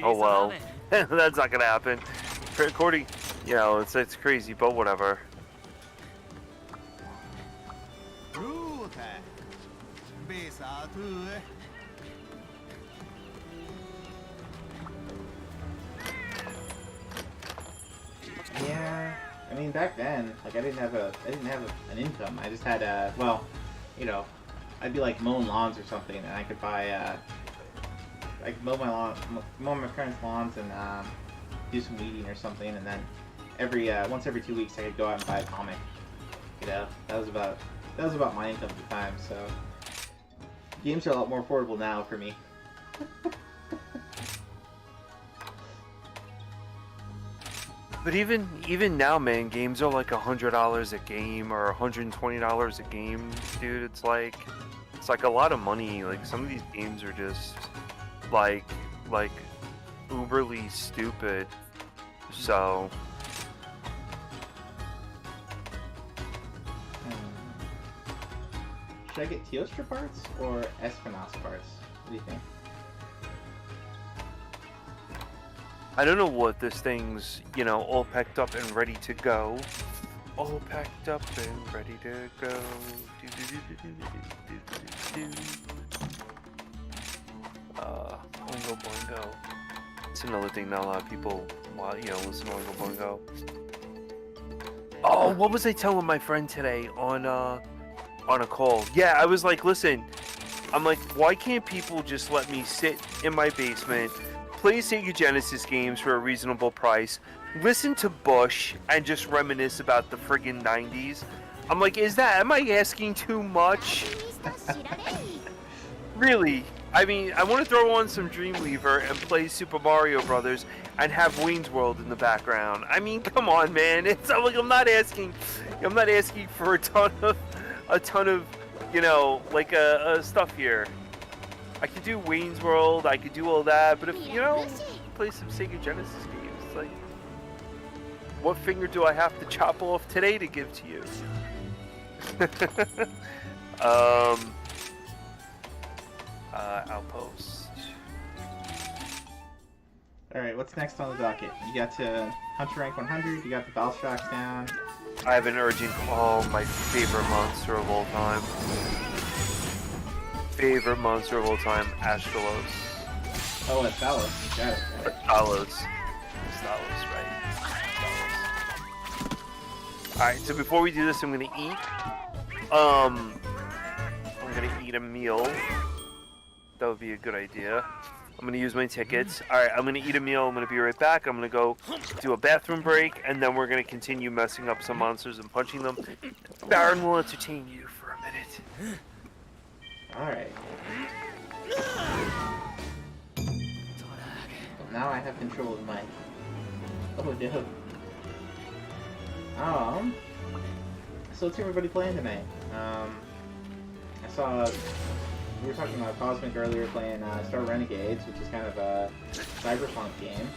Oh well. That's not gonna happen. According, you know, it's crazy, but whatever. Yeah, I mean back then, like I didn't have an income. I just had well, you know, I'd be like mowing lawns or something, and I could buy I could mow my parents' lawns and do some weeding or something, and then once every 2 weeks I could go out and buy a comic. You know, that was about my income at the time. So games are a lot more affordable now for me. But even now, man, games are like $100 a game or $120 a game, dude. It's like a lot of money. Like some of these games are just like uberly stupid. So should I get Teostra parts or Espinosa parts? What do you think? I don't know what this thing's, you know, all packed up and ready to go. All packed up and ready to go. Oingo Boingo. It's another thing not a lot of people, you know, listen to Oingo Boingo. Oh, what was I telling my friend today on a call? Yeah, I was like, listen, I'm like, why can't people just let me sit in my basement, play Sega Genesis games for a reasonable price, listen to Bush, and just reminisce about the friggin' 90s? I'm like, am I asking too much? Really? I mean, I want to throw on some Dreamweaver and play Super Mario Brothers and have Wayne's World in the background. I mean, come on, man. It's like I'm not asking for a ton of, you know, like stuff here. I could do Wayne's World, I could do all that, but if, you know, play some Sega Genesis games, it's like, what finger do I have to chop off today to give to you? Outpost. Alright, what's next on the docket? You got to Hunter Rank 100, you got the Battle Tracks down. I have an urgent, my favorite monster of all time. Favorite monster of all time, Astralos. Oh, it's Talos. Got it. Talos, right? Alright, so before we do this, I'm gonna eat. I'm gonna eat a meal. That would be a good idea. I'm gonna use my tickets. Alright, I'm gonna eat a meal. I'm gonna be right back. I'm gonna go do a bathroom break, and then we're gonna continue messing up some monsters and punching them. Baron will entertain you for a minute. Alright. Now I have control of my... Oh no. So what's everybody playing tonight? I saw... We were talking about Cosmic earlier, playing Star Renegades, which is kind of a cyberpunk game.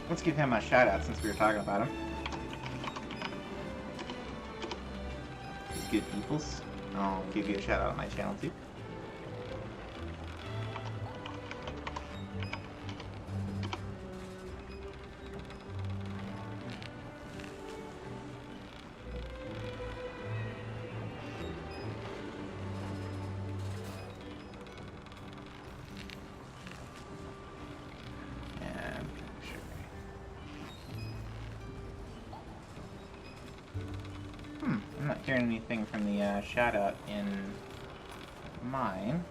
Let's give him a shout out since we were talking about him. Good peoples. I'll give you a shout out on my channel too. I'm not hearing anything from the shout out in mine.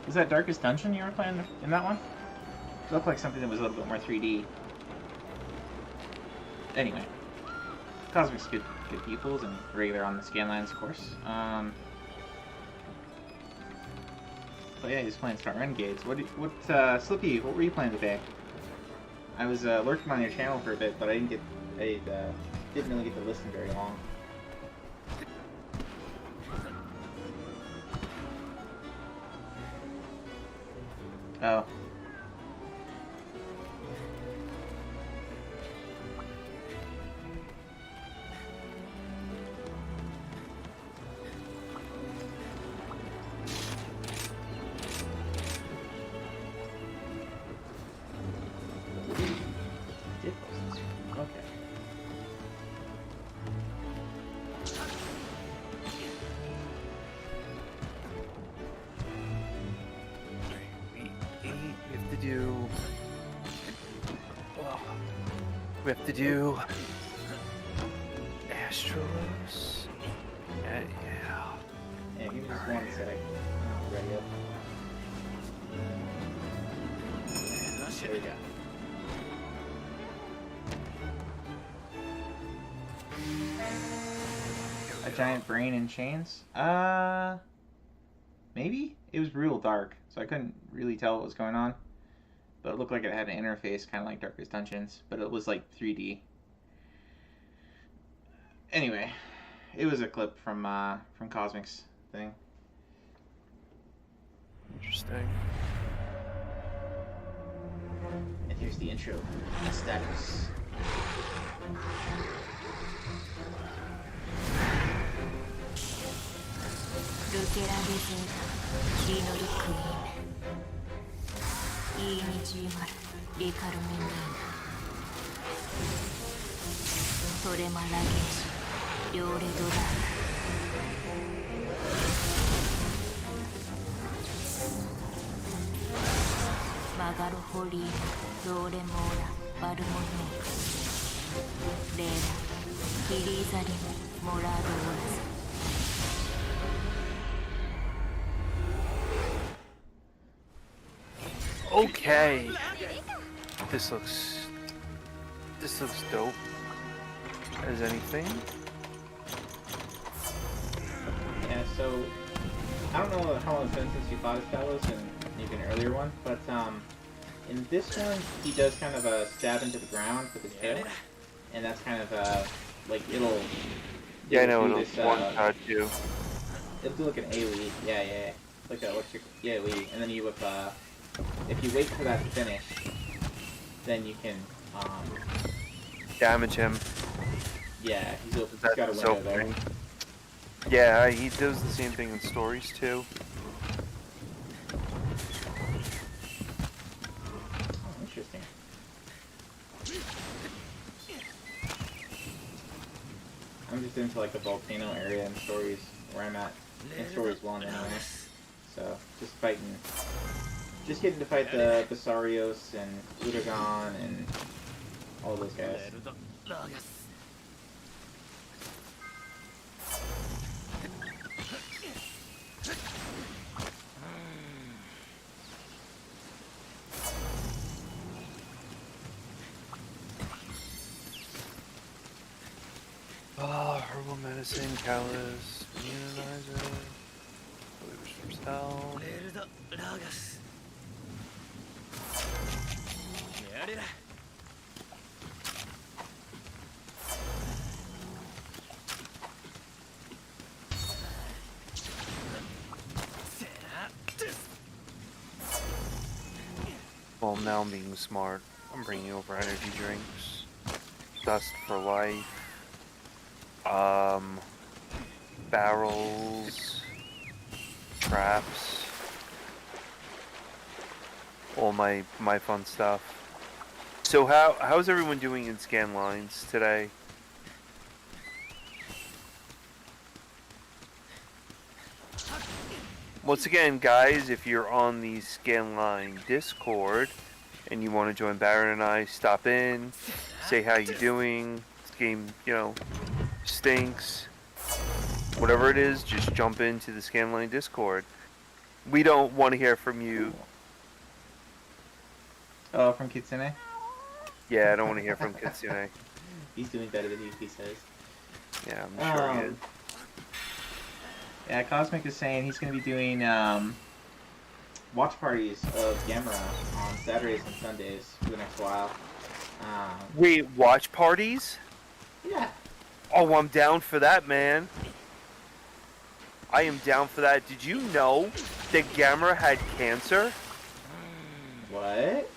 Was that Darkest Dungeon you were playing in that one? looked like something that was a little bit more 3D. Anyway, Cosmic's good peoples and regular on the scan lines, of course. But yeah, he's playing Start Renegades. Slippy, what were you playing today? I was lurking on your channel for a bit, but I didn't really get to listen very long. Oh. Okay. We have to do Astros. Yeah. Yeah, give me just 1 sec. Ready up. There we go. A giant brain in chains? Maybe? It was real dark, so I couldn't really tell what was going on. But it looked like it had an interface, kind of like Darkest Dungeons, but it was like 3D. Anyway, it was a clip from Cosmic's thing. Interesting. And here's the intro. Status. Okay. This looks dope as anything. Yeah, so I don't know how long it's been since you fought as Talos in maybe an earlier one, but in this one he does kind of a stab into the ground with his tail, and that's kind of like it'll Yeah, I know do it'll this, one-shot you. it'll do like an AoE, yeah, like a electric AoE, and then you whip if you wait for that to finish, then you can Damage him. yeah, he's got a window there. Yeah, he does the same thing in stories too. Oh, interesting. I'm just into like the volcano area in stories where I'm at in stories 1 anyway. So just getting to fight the Basarios and Uragan and all those guys. Herbal medicine, callus, immunizer, delivers from spell. Well, now I'm being smart. I'm bringing over energy drinks. Dust for life. Barrels. Traps. All my fun stuff. So how's everyone doing in scan lines today? Once again, guys, if you're on the Scanline Discord and you want to join Baron and I, stop in, say how you doing. This game, stinks. Whatever it is, just jump into the Scanline Discord. We don't want to hear from you. Oh, from Kitsune? Yeah, I don't want to hear from Kitsune. He's doing better than he says. Yeah, I'm sure he is. Yeah, Cosmic is saying he's going to be doing watch parties of Gamera on Saturdays and Sundays for the next while. Wait, watch parties? Yeah. Oh, I'm down for that, man. I am down for that. Did you know that Gamera had cancer? What?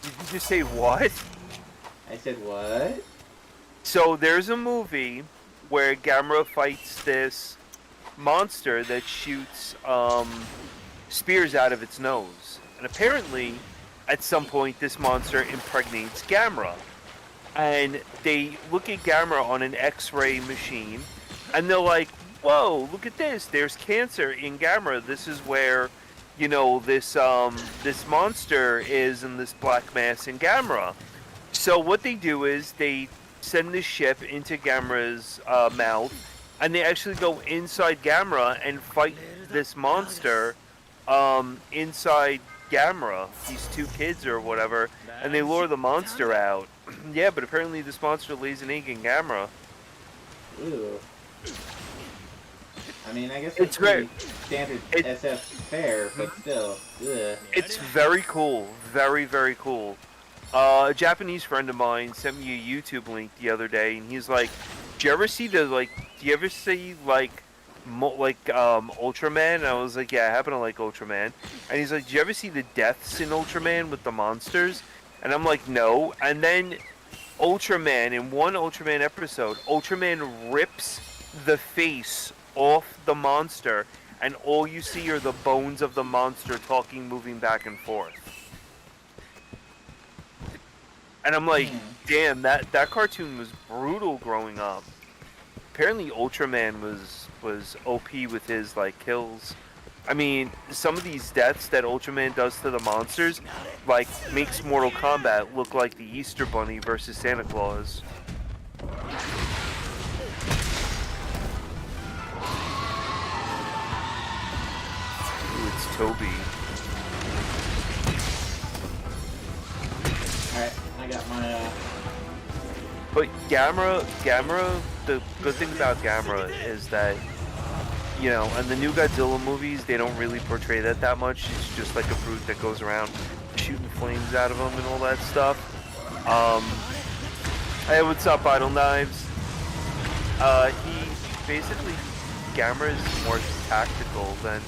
Did you just say what? I said what? So there's a movie where Gamera fights this monster that shoots spears out of its nose. And apparently, at some point, this monster impregnates Gamera. And they look at Gamera on an X-ray machine, and they're like, whoa, look at this. There's cancer in Gamera. This is where, you know, this monster is in this black mass in Gamera. So what they do is they send this ship into Gamera's mouth, and they actually go inside Gamera and fight this monster inside Gamera, these two kids or whatever, and they lure the monster out. Yeah, but apparently this monster lays an egg in Gamera. Ooh. I mean, I guess It's pretty standard SF fare, but still. Ugh. It's very cool. Very, very cool. A Japanese friend of mine sent me a YouTube link the other day, and he's like, do you ever see Ultraman? And I was like, yeah, I happen to like Ultraman. And he's like, do you ever see the deaths in Ultraman with the monsters? And I'm like, no. And then Ultraman, in one Ultraman episode, Ultraman rips the face off the monster, and all you see are the bones of the monster talking, moving back and forth. And I'm like, damn, that cartoon was brutal growing up. Apparently Ultraman was OP with his, like, kills. I mean, some of these deaths that Ultraman does to the monsters, like, makes Mortal Kombat look like the Easter Bunny versus Santa Claus. Ooh, it's Toby. Alright, I got my, But Gamera, the good thing about Gamera is that, you know, in the new Godzilla movies, they don't really portray that much. It's just like a brute that goes around shooting flames out of them and all that stuff. Hey, what's up, Idle Knives? Gamera is more tactical than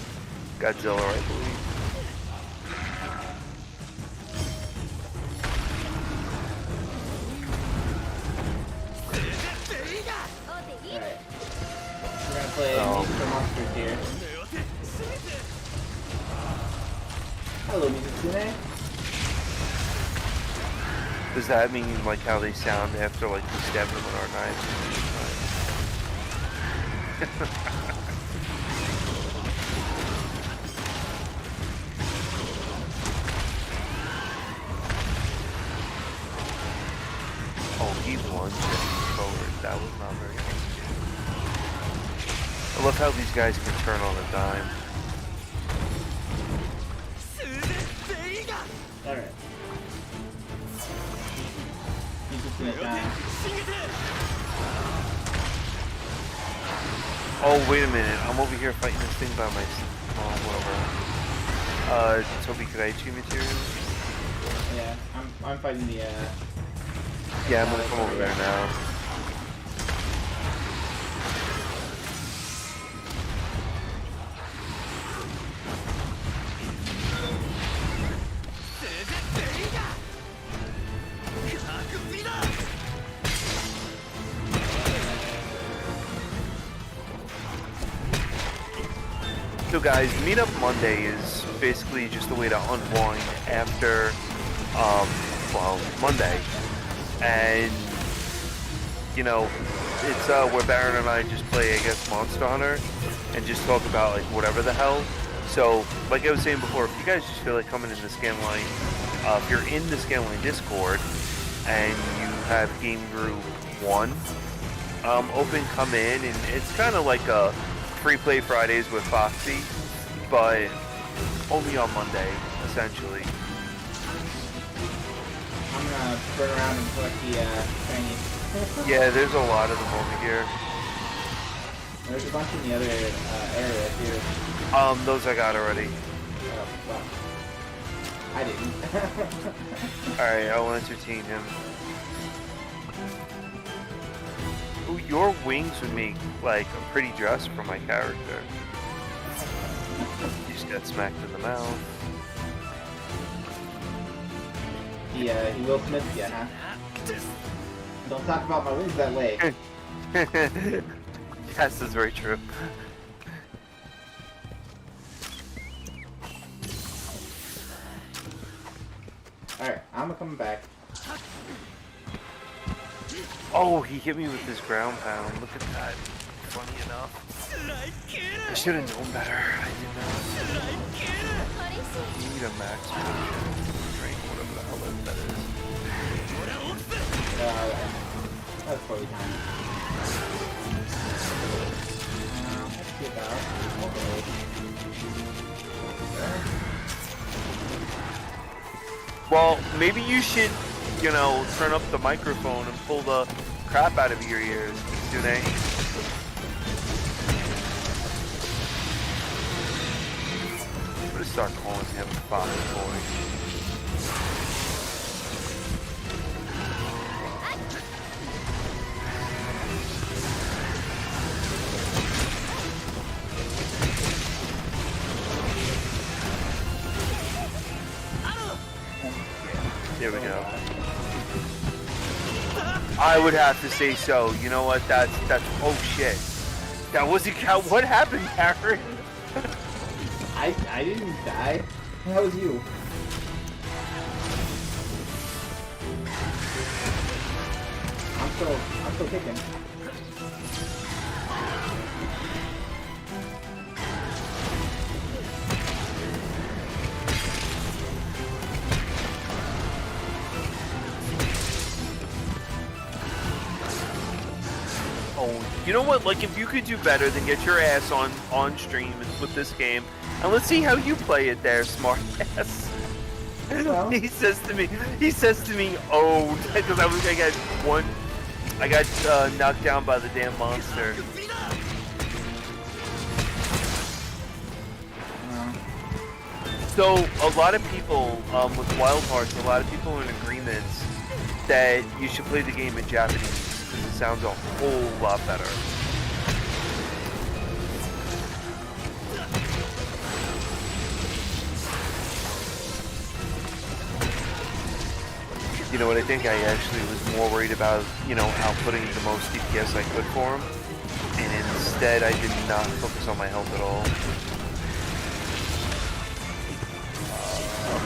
Godzilla, I believe. alright. We're gonna play Musical Monsters here. Hello, Mizukune. Does that mean like how they sound after like we stab them with our knives? Oh, he lunged forward. That was not very nice. I love how these guys can turn on a dime. Alright. Mizukune time. Oh, wait a minute. I'm over here fighting this thing by myself. Oh, whatever. Toby, could I eat you materials? Yeah, I'm fighting the, Yeah, I'm gonna come over there now. So guys, Meetup Monday is basically just a way to unwind after, Monday. And, you know, it's where Baron and I just play, I guess, Monster Hunter, and just talk about, like, whatever the hell. So, like I was saying before, if you guys just feel like coming in the Scanline, if you're in the Scanline Discord, and you have Game Group 1, open, come in, and it's kind of like a Free Play Fridays with Foxy, but only on Monday, essentially. I'm gonna burn around and collect the shinies. Yeah, there's a lot of them over here. There's a bunch in the other area too. Those I got already. Oh, well. I didn't. Alright, I'll entertain him. Ooh, your wings would make, like, a pretty dress for my character. You just got smacked in the mouth. He Will Smith, yeah, huh? Don't talk about my wings that way. Yes, that's very true. Alright, I'm coming back. Oh, he hit me with his ground pound. Look at that. Funny enough. I should have known better. I did not. You need a max potion. Drink whatever the hell that is. That's probably time. Let's get out. Well, maybe you should, you know, turn up the microphone and pull the crap out of your ears, Dune. I'm gonna start calling him Father Boy. There we go. I would have to say so. You know what? That's oh shit. That wasn't count. What happened, Karen? I didn't die. That was you. I'm still kicking. Oh, you know what? Like, if you could do better, then get your ass on stream with this game, and let's see how you play it there, smart ass. Well. He says to me, oh, because I got knocked down by the damn monster. So a lot of people with Wild Hearts, a lot of people are in agreement that you should play the game in Japanese. It sounds a whole lot better. You know what, I think I actually was more worried about, you know, outputting the most DPS I could for him. And instead, I did not focus on my health at all.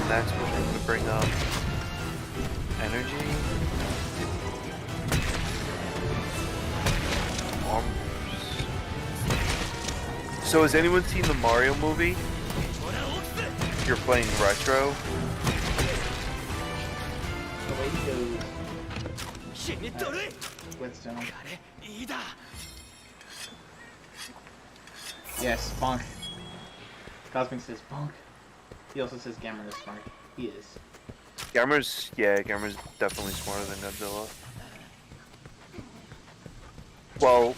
Next, we're going to bring up energy. So has anyone seen the Mario movie? You're playing retro? The way he goes. Whetstone. Yes, bonk. Cosmic says bonk. He also says Gamera is smart. He is. Gamera's definitely smarter than Godzilla. Well,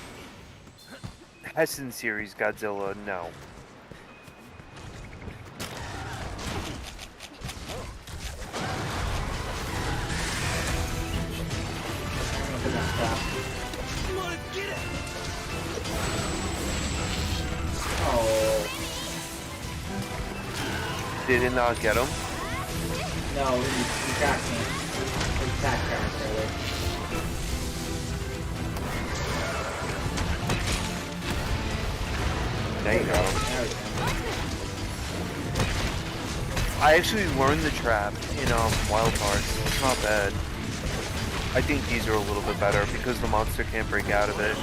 Hessen series Godzilla, no. Oh. Did it not get him? No, he got me. He attacked earlier. There you go. There we go. I actually learned the trap in Wild Hearts. It's not bad. I think these are a little bit better because the monster can't break out of it.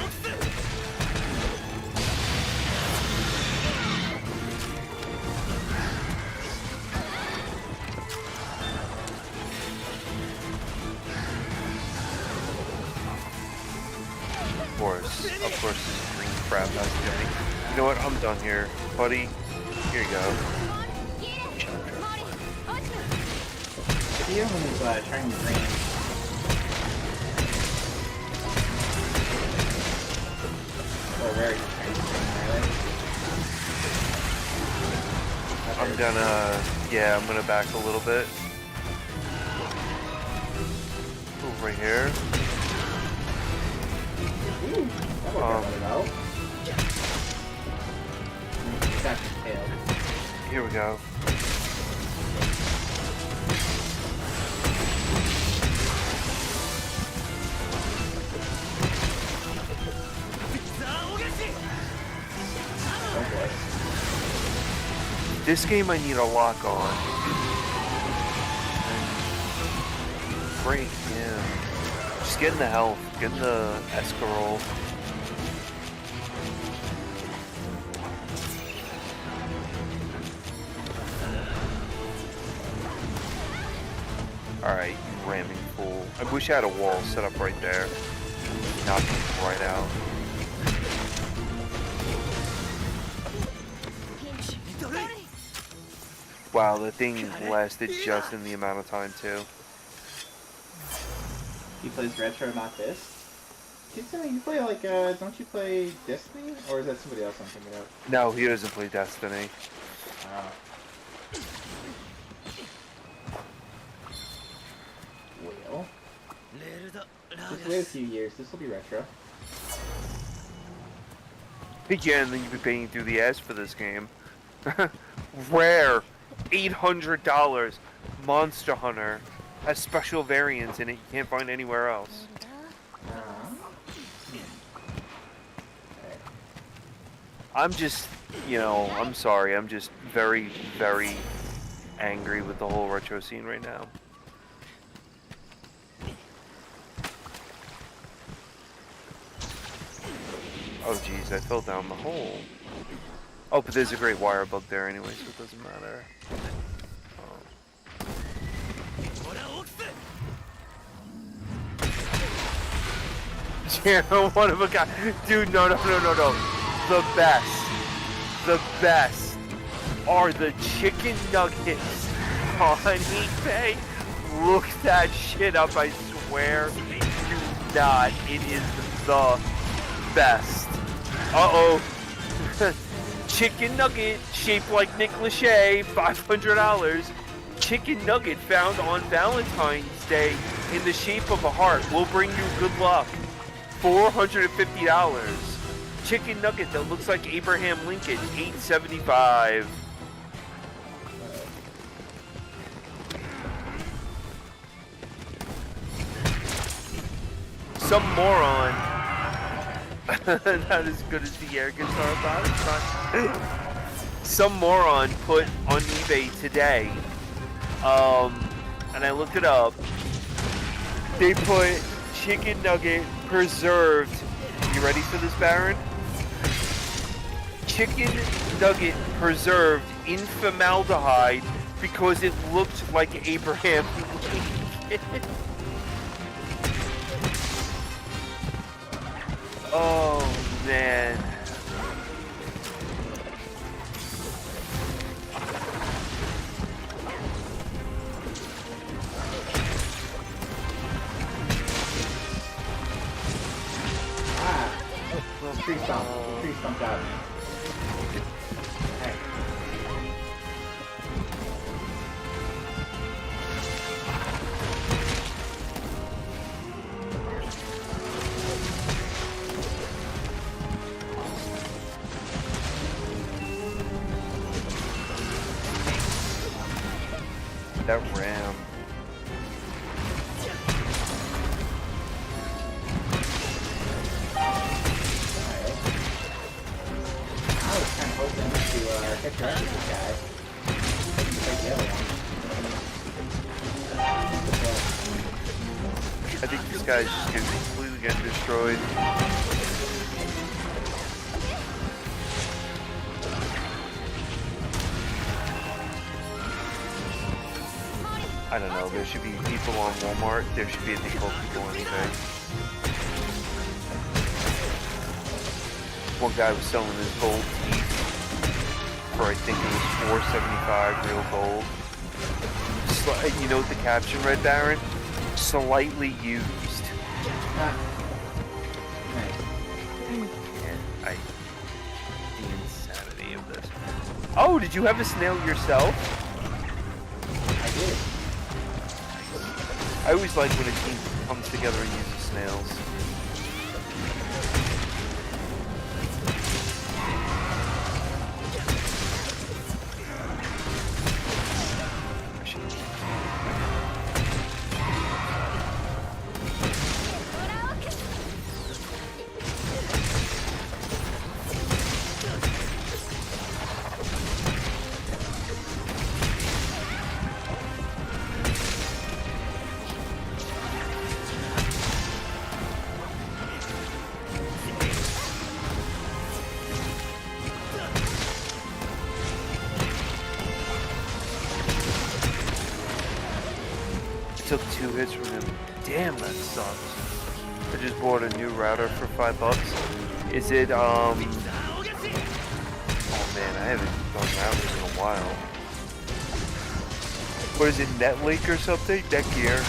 Of course, this green crap has to me. You know what? I'm done here, buddy. Here you go. see him when he's trying to green. Or where he's trying to green, really. I'm gonna back a little bit. Over here. Ooh, that worked out really well. Got his tail. Here we go. Oh boy. This game I need a lock on. Great, yeah. Just getting the health, getting the escarole. Alright, you ramming fool. I wish I had a wall set up right there. Knock him right out. Wow, the thing lasted just in the amount of time too. He plays retro, not this. You play like, don't you play Destiny? Or is that somebody else I'm thinking of? No, he doesn't play Destiny. Oh. Well, just wait a few years. This will be retro. Yeah, and then you'd be paying through the ass for this game. Rare, $800, Monster Hunter has special variants in it you can't find anywhere else. I'm just, I'm sorry. I'm just very, very angry with the whole retro scene right now. Oh geez, I fell down the hole. Oh, but there's a great wire bug there anyway, so it doesn't matter. Yeah, one of a guy. Dude, no. The best are the chicken nuggets on eBay. Look that shit up, I swear. Do not. It is the best. Uh-oh. Chicken nugget shaped like Nick Lachey, $500. Chicken nugget found on Valentine's Day in the shape of a heart will bring you good luck. $450. Chicken nugget that looks like Abraham Lincoln, $875. Some moron. Not as good as the air guitar bot. Some moron put on eBay today, and I looked it up. They put chicken nugget preserved. You ready for this, Baron? Chicken nugget preserved in formaldehyde because it looked like Abraham Lincoln. Oh man. Tree stump. Tree stumped out. Hey. That ram. Catch up with this guy. Take the other one. I think this guy's just gonna be completely getting destroyed. I don't know, there should be people on Walmart, there should be a default people on eBay. One guy was selling his gold teeth for I think it was $4.75 real gold. you know what the caption read, Darren? Slightly used. Ah. Nice. Yeah, the insanity of this. Oh, did you have a snail yourself? I did. I always like when a team comes together and uses snails. Took 2 hits from him. Damn, that sucks. I just bought a new router for $5. Is it, oh man, I haven't done routers in a while. What is it, Netlink or something? Netgear.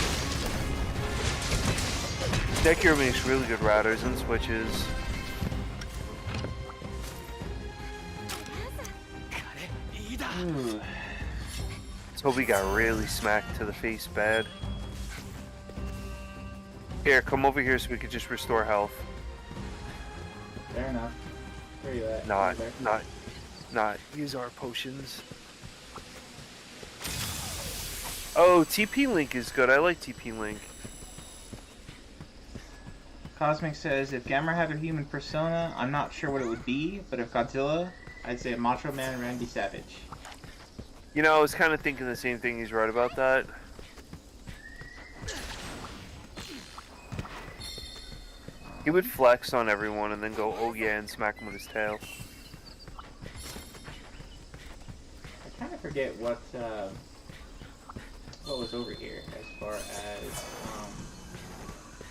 Netgear makes really good routers and switches. Ooh. Toby got really smacked to the face bad. Here, come over here so we could just restore health. Fair enough. Where are you at? Not use our potions. Oh, TP Link is good. I like TP Link. Cosmic says, if Gamera had a human persona, I'm not sure what it would be, but if Godzilla, I'd say Macho Man Randy Savage. You know, I was kind of thinking the same thing. He's right about that. He would flex on everyone and then go, oh yeah, and smack him with his tail. I kind of forget what was over here as far as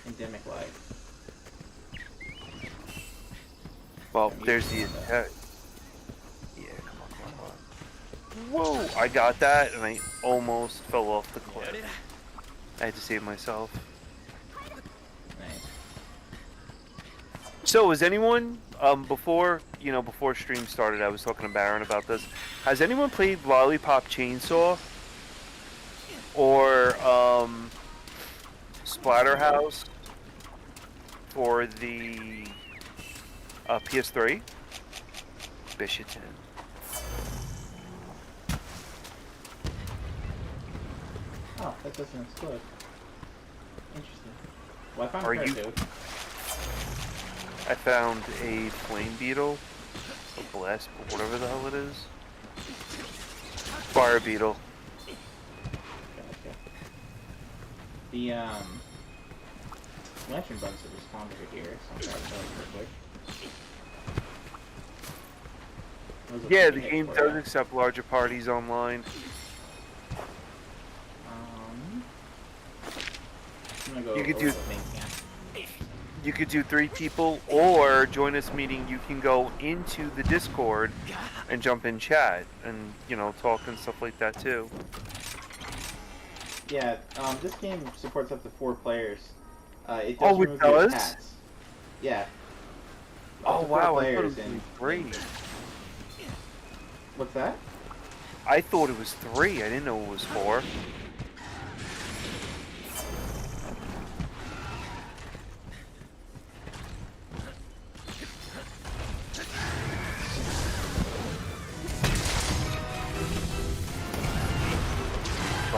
endemic life. Well, there's the attack. Yeah, come on. Whoa! I got that, and I almost fell off the cliff. I had to save myself. Nice. So, has anyone, before stream started, I was talking to Baron about this. Has anyone played Lollipop Chainsaw? Or, Splatterhouse? For the, PS3? Bishoton. Oh, that doesn't explode. Interesting. Well, I found Are you- Parachute. I found a flame beetle, a blast, whatever the hell it is. Fire beetle. Gotcha. The lantern bugs have respawned over here, so I'm trying to tell you real quick. Those are Yeah, the pretty game hits does for ya. accept larger parties online. I'm gonna go You could over do- the main camp. You could do 3 people, or join this meeting. You can go into the Discord and jump in chat and, talk and stuff like that too. Yeah, this game supports up to 4 players. It does Oh, it remove your does? hats. Yeah. Up Oh to 4 wow, I thought it players was and- 3. What's that? I thought it was 3. I didn't know it was 4.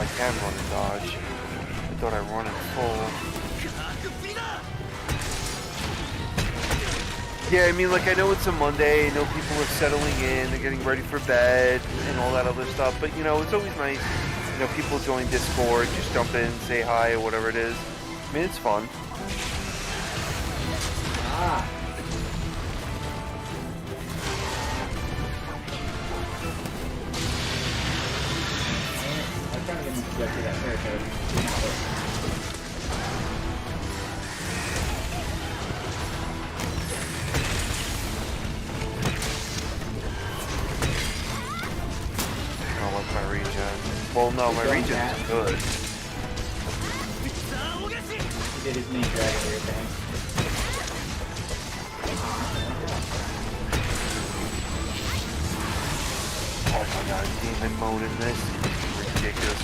I can run and dodge. I thought I run in full. Yeah, I mean, I know it's a Monday, I know people are settling in, they're getting ready for bed, and all that other stuff, but, it's always nice, people join Discord, just jump in, say hi, or whatever it is. I mean, it's fun. Ah! I'm trying to get him to go through that parachute. Did not work. I don't like my regen. regen. Well, no, my Don't regen have- is good. He did his main dragon weird thing. Oh my god, demon mode in this is ridiculous.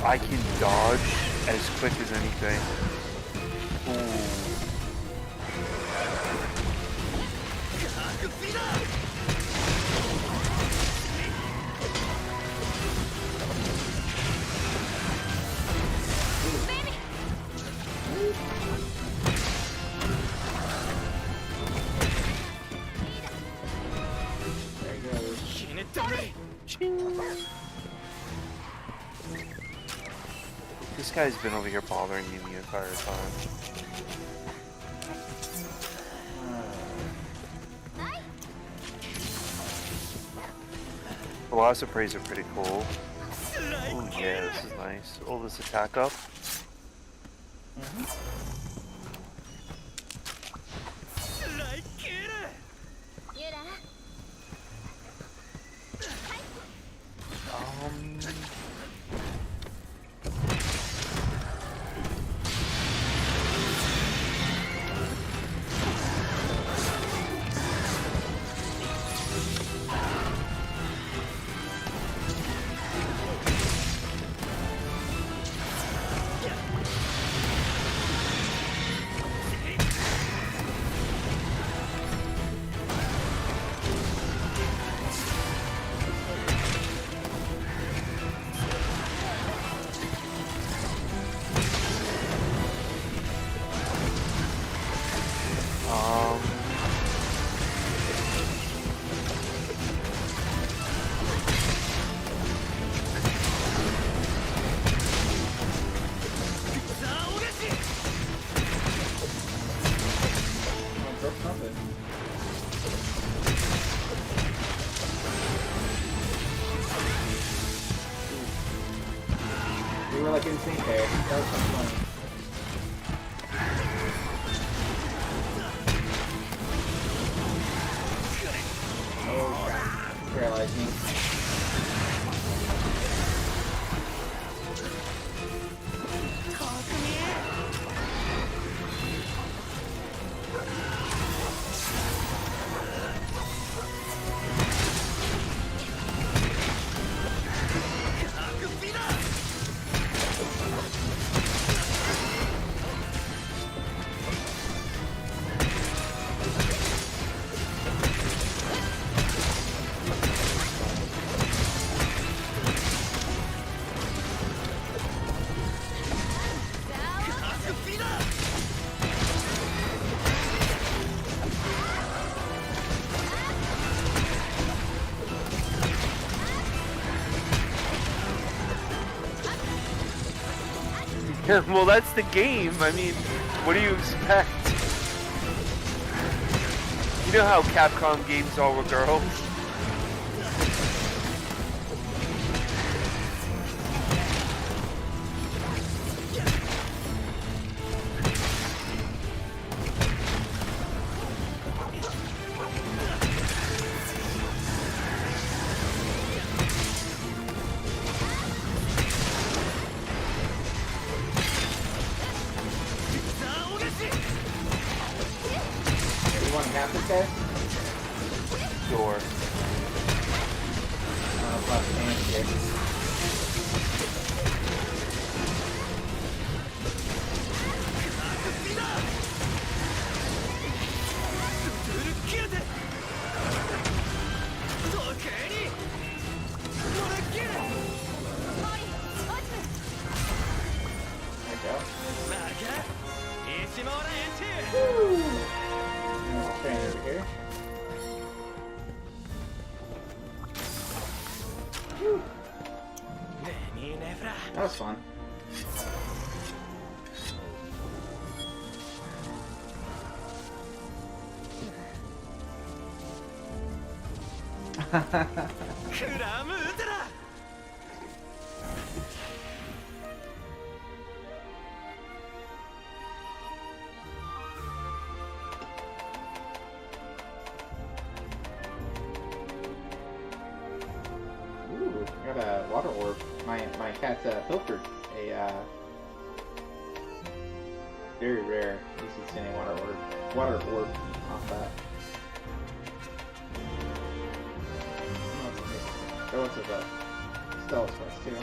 I can dodge as quick as anything. Ooh. There he goes. This guy's been over here bothering me the entire time. Velociprays are pretty cool. Oh yeah, this is nice. Oh, this attack up. Um, Oh, broke something. We were like in sync there. That was kind of fun. Oh crap. Paralyzed me. well, that's the game. I mean, what do you expect? You know how Capcom games are with girls? You want to cap this guy? Sure. Plus damage here. There we go. Woo! I'll stand over here. Whew. That was fun. Ooh. I got a water orb. My cat pilfered a very rare UC water orb off that. There was a Stella's Quest too.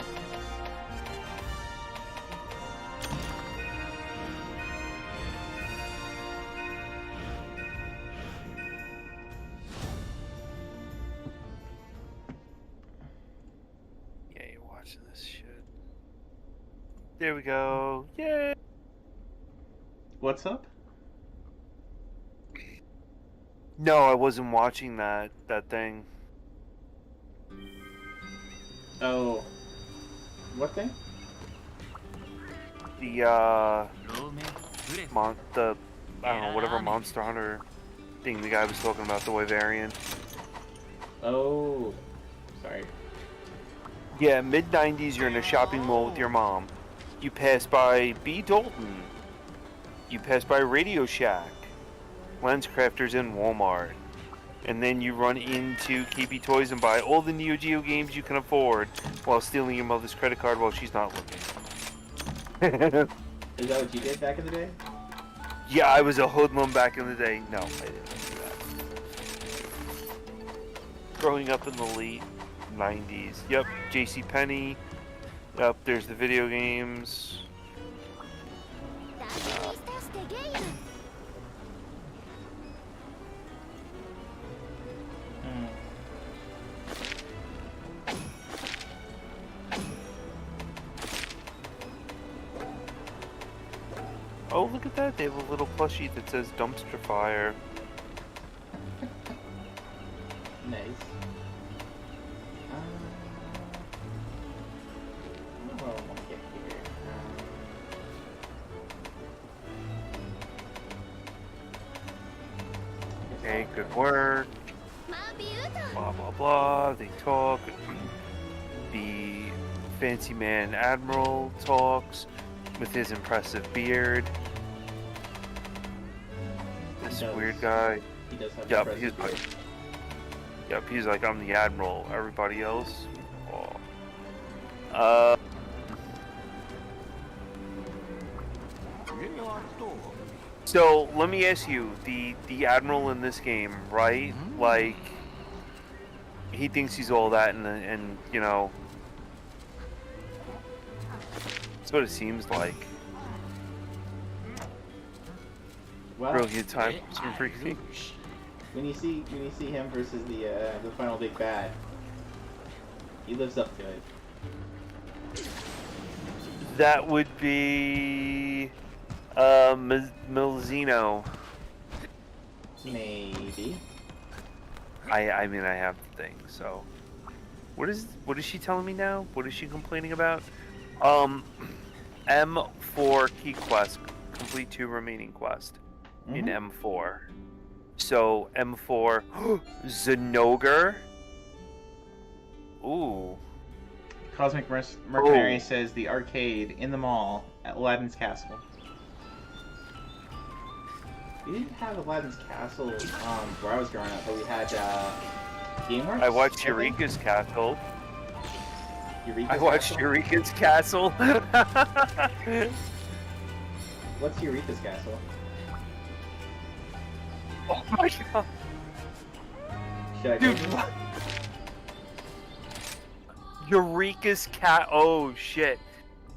Yeah, you're watching this shit. There we go. Yay! What's up? No, I wasn't watching that thing. Oh, what thing? The I don't know, whatever Monster Hunter thing the guy was talking about, the Wyverian. Oh, sorry. Yeah, mid-90s, you're in a shopping mall with your mom. You pass by B. Dalton. You pass by Radio Shack, Lenscrafters, and Walmart. And then you run into KB Toys and buy all the Neo Geo games you can afford while stealing your mother's credit card while she's not looking. Is that what you did back in the day? Yeah, I was a hoodlum back in the day. No, I didn't do that. Growing up in the late 90s. Yep, JCPenney. Yep, there's the video games. Oh, look at that. They have a little plushie that says dumpster fire. Nice. Oh, I want to get here. Okay, good work. Blah, blah, blah. They talk. The fancy man admiral talks with his impressive beard. This weird guy. He does have Yep, impressive he's beard. like, yep, he's like, I'm the admiral. Everybody else. Oh. So let me ask you, the admiral in this game, right? Like, he thinks he's all that, and you know, that's what it seems like. Well, Real good time for briefing. when you see him versus the final big bad, he lives up to it. That would be Milzino. Maybe. I mean, I have the thing. So, what is she telling me now? What is she complaining about? M4 key quest, complete 2 remaining quest in M4. So M4 Zenogre. Ooh. Cosmic Mercenary says the arcade in the mall at Aladdin's Castle. We didn't have Aladdin's Castle where I was growing up, but we had GameWorks. I watched Eureka's Castle. Eureka's I watched Castle? Eureka's Castle. What's Eureka's Castle? Oh my god. Should I Dude, Google it? what? Eureka's Cat. Oh shit.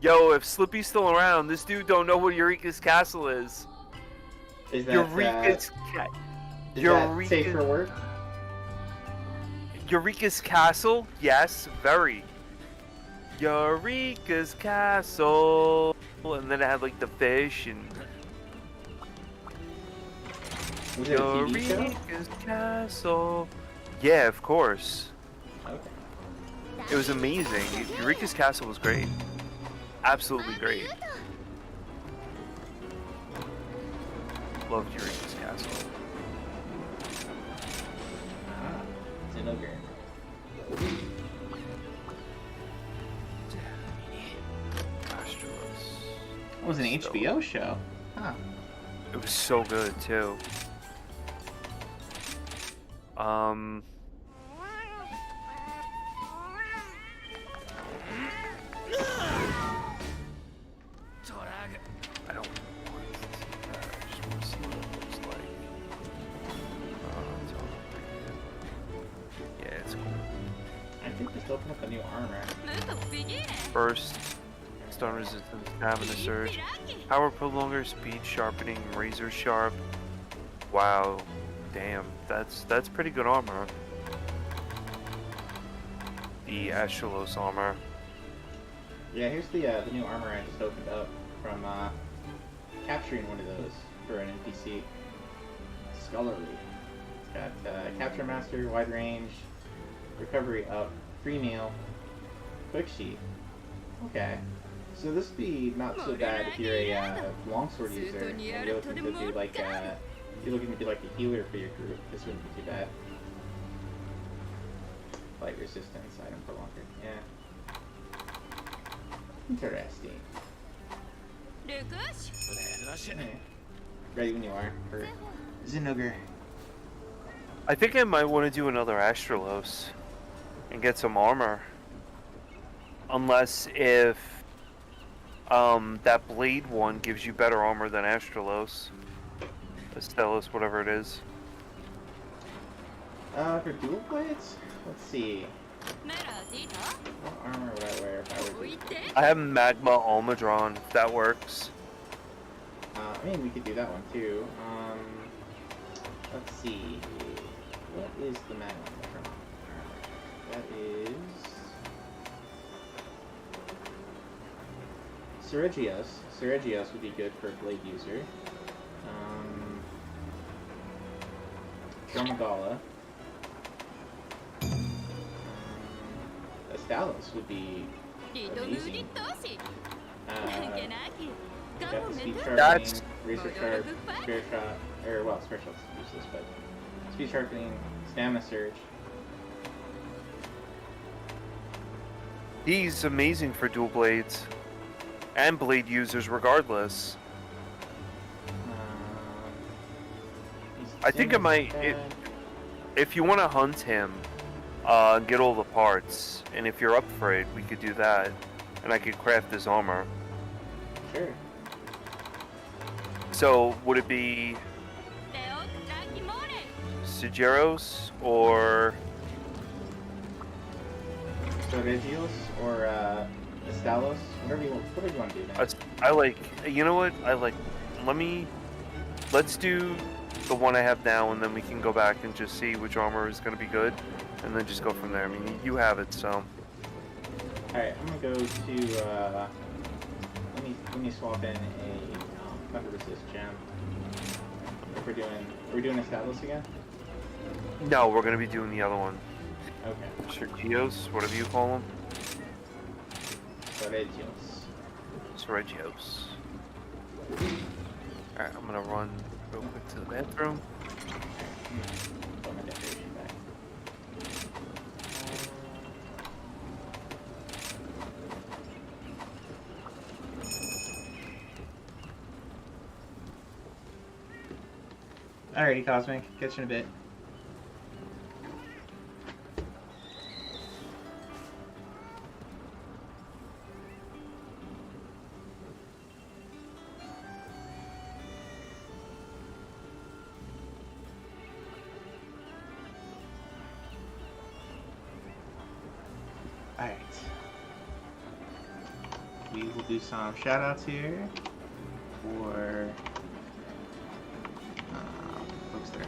Yo, if Slippy's still around, this dude don't know what Eureka's Castle is. Is that, Eureka's Cat. is that safe for work? Eureka's Castle? Yes, very. Eureka's Castle. And then it had like the fish and Was it a TV show? Eureka's Castle. Yeah, of course. Okay. It was amazing. Eureka's Castle was great. Absolutely great. Loved Eureka's Castle. Zenogre. It was an HBO show. Huh. It was so good too. open up a new armor. Burst, stun resistance, stamina surge, power prolonger, speed sharpening, razor sharp. Wow, damn, that's pretty good armor. The Astralos armor. Yeah, here's the new armor I just opened up from capturing one of those for an NPC. Scullery. It's got Capture Master, wide range, recovery up, free meal, quick sheet. Okay. So this would be not so bad if you're a longsword user and you're looking to do like you're looking to be like a healer for your group. This wouldn't be too bad. Light resistance, item prolonger. Yeah. Interesting. Okay. Ready when you are for Zinogre. I think I might want to do another Astralos and get some armor. Unless if that blade one gives you better armor than Astralos. Astellos, whatever it is. For dual blades? Let's see. What armor would I wear if I were to... I have Magma Almadron, if that works. I mean, we could do that one too. Let's see. What is the Magma armor? That is... Seregios. Seregios would be good for a blade user. Dromagala. Astalos would be amazing. Got the speed sharpening, razor sharp, spear shot, or well, spear shot's useless, but speed sharpening, stamina surge. He's amazing for dual blades and blade users regardless. I think I might, if you want to hunt him, get all the parts, and if you're up for it, we could do that, and I could craft his armor. Sure. So, would it be Sigeros or Seregios or Astalos? Whatever you want to do now. I like, you know what, let's do the one I have now, and then we can go back and just see which armor is going to be good, and then just go from there. I mean, you have it, so. Alright, I'm gonna go to, let me swap in a thunder resist gem. If are we doing Astalos again? No, we're going to be doing the other one. Okay. Sergios, whatever you call them. Seregios. Alright, I'm going to run real quick to the bathroom. Put my decoration back. Alrighty, Cosmic. Catch you in a bit. Alright. We will do some shoutouts here for folks that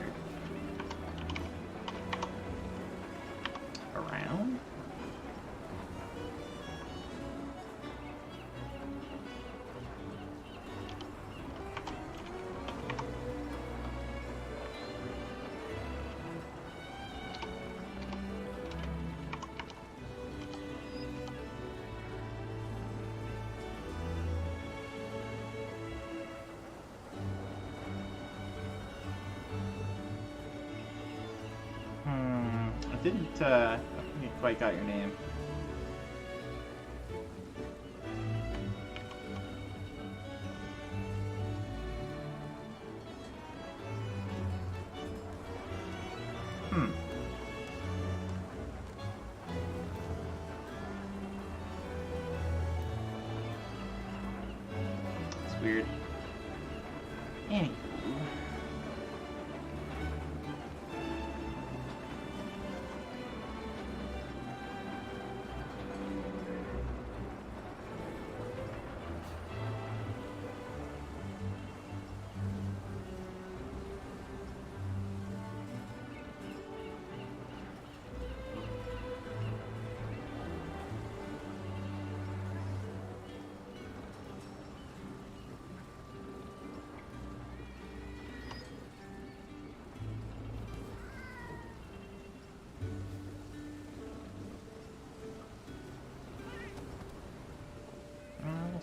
are around. I didn't quite got your name. It's weird. Anywho.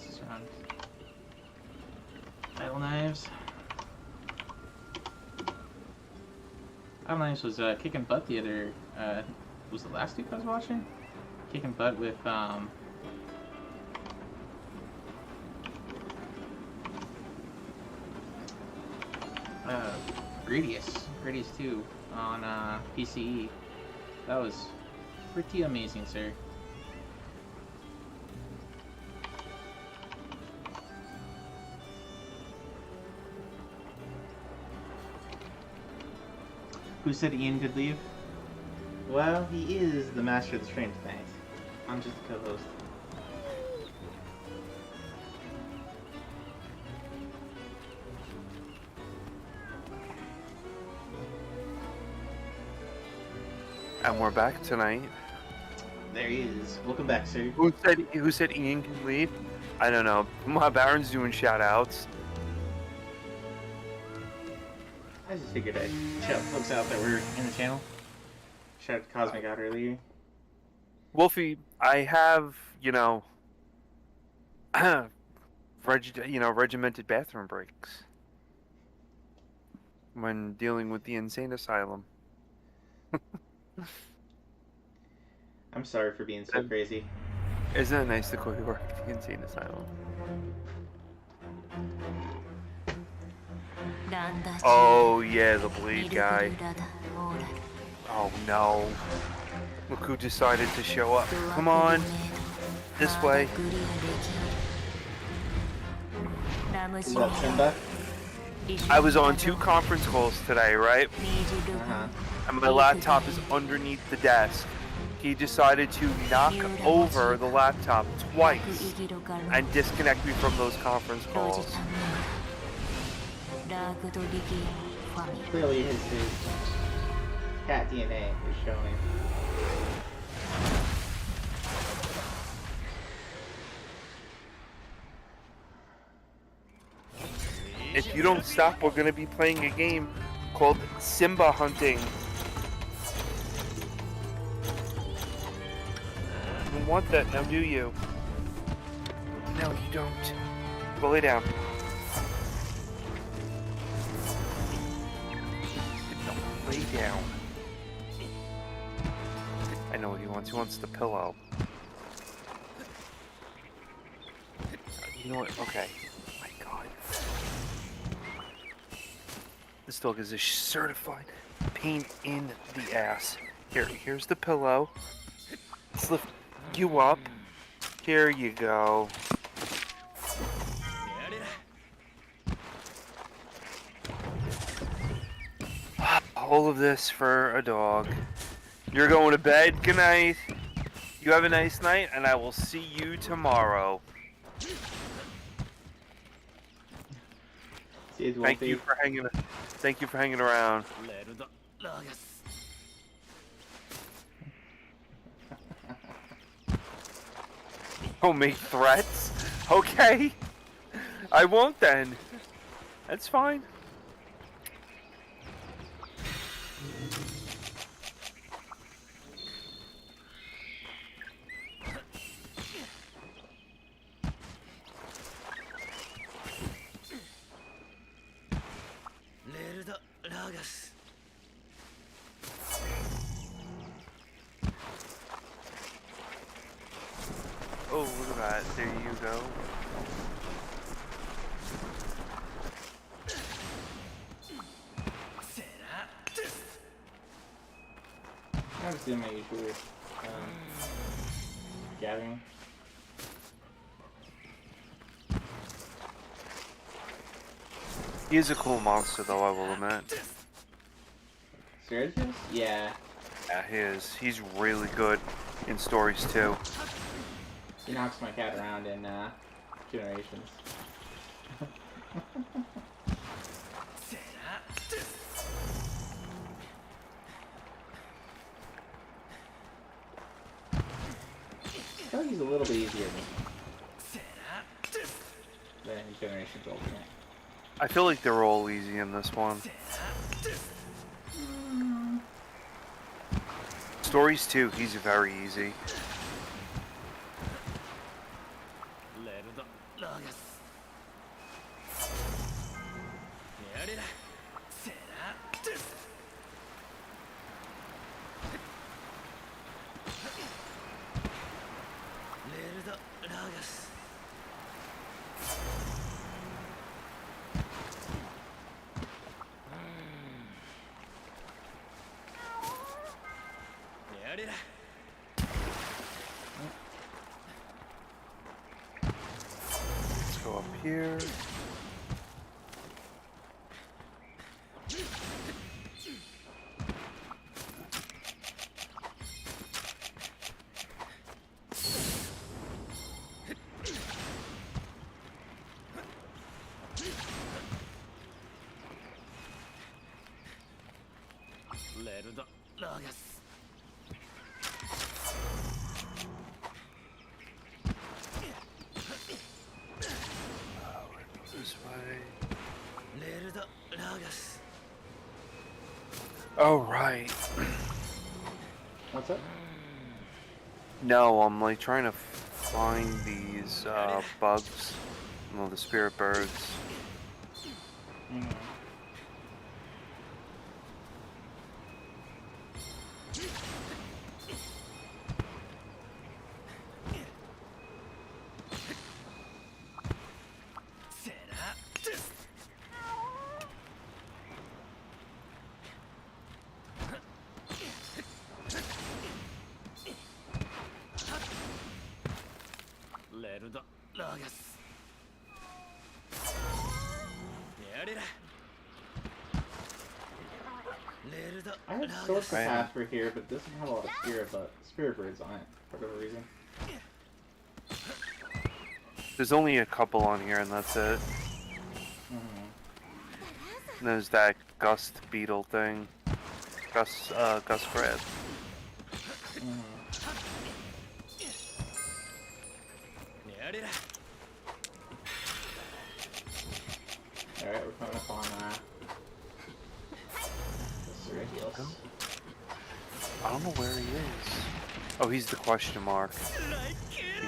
else is around? Battle Knives. Battle Knives was kicking butt the other. Was the last week I was watching? Kicking butt with Gradius 2 on PCE. That was pretty amazing, sir. Who said Ian could leave? Well, he is the master of the stream tonight. I'm just the co-host. And we're back tonight. There he is. Welcome back, sir. Who said Ian can leave? I don't know. My Baron's doing shout outs. I just figured I'd shout folks out that were in the channel. Shout out to Cosmic out earlier. Wolfie, I have, regimented bathroom breaks when dealing with the insane asylum. I'm sorry for being so crazy. Isn't it nice to call you work at the insane asylum? Oh yeah, the bleed guy. Oh no. Look who decided to show up. Come on. This way. Is that Simba? I was on 2 conference calls today, right? Uh-huh. And my laptop is underneath the desk. He decided to knock over the laptop twice and disconnect me from those conference calls. Clearly his cat DNA is showing. If you don't stop, we're going to be playing a game called Simba Hunting. You don't want that now, do you? No, you don't. Go lay down. No, lay down. I know what he wants. He wants the pillow. You know what? Okay. Oh my God. This dog is a certified pain in the ass. Here's the pillow. Let's lift you up. Here you go. All of this for a dog. You're going to bed. Good night. You have a nice night, and I will see you tomorrow. Thank you for hanging around. Don't make threats. Okay. I won't then. That's fine. Oh, look at that. There you go. I'm just doing my usual gathering. He is a cool monster, though, I will admit. Serious? Yeah. Yeah, he is. He's really good in stories, too. He knocks my cat around in Generations. I feel like he's a little bit easier than Generations Ultimate. I feel like they're all easy in this one. Stories too, he's very easy. Let's go up here. This way. Oh, right. What's up? No, I'm like trying to find these bugs. No, the spirit birds. Mm. I have source the path for here, but it doesn't have a lot of spirit birds on it for whatever reason. There's only a couple on here, and that's it. And there's that gust beetle thing. Gust crab. Alright, we're coming up on Heels. I don't know where he is. Oh, he's the question mark.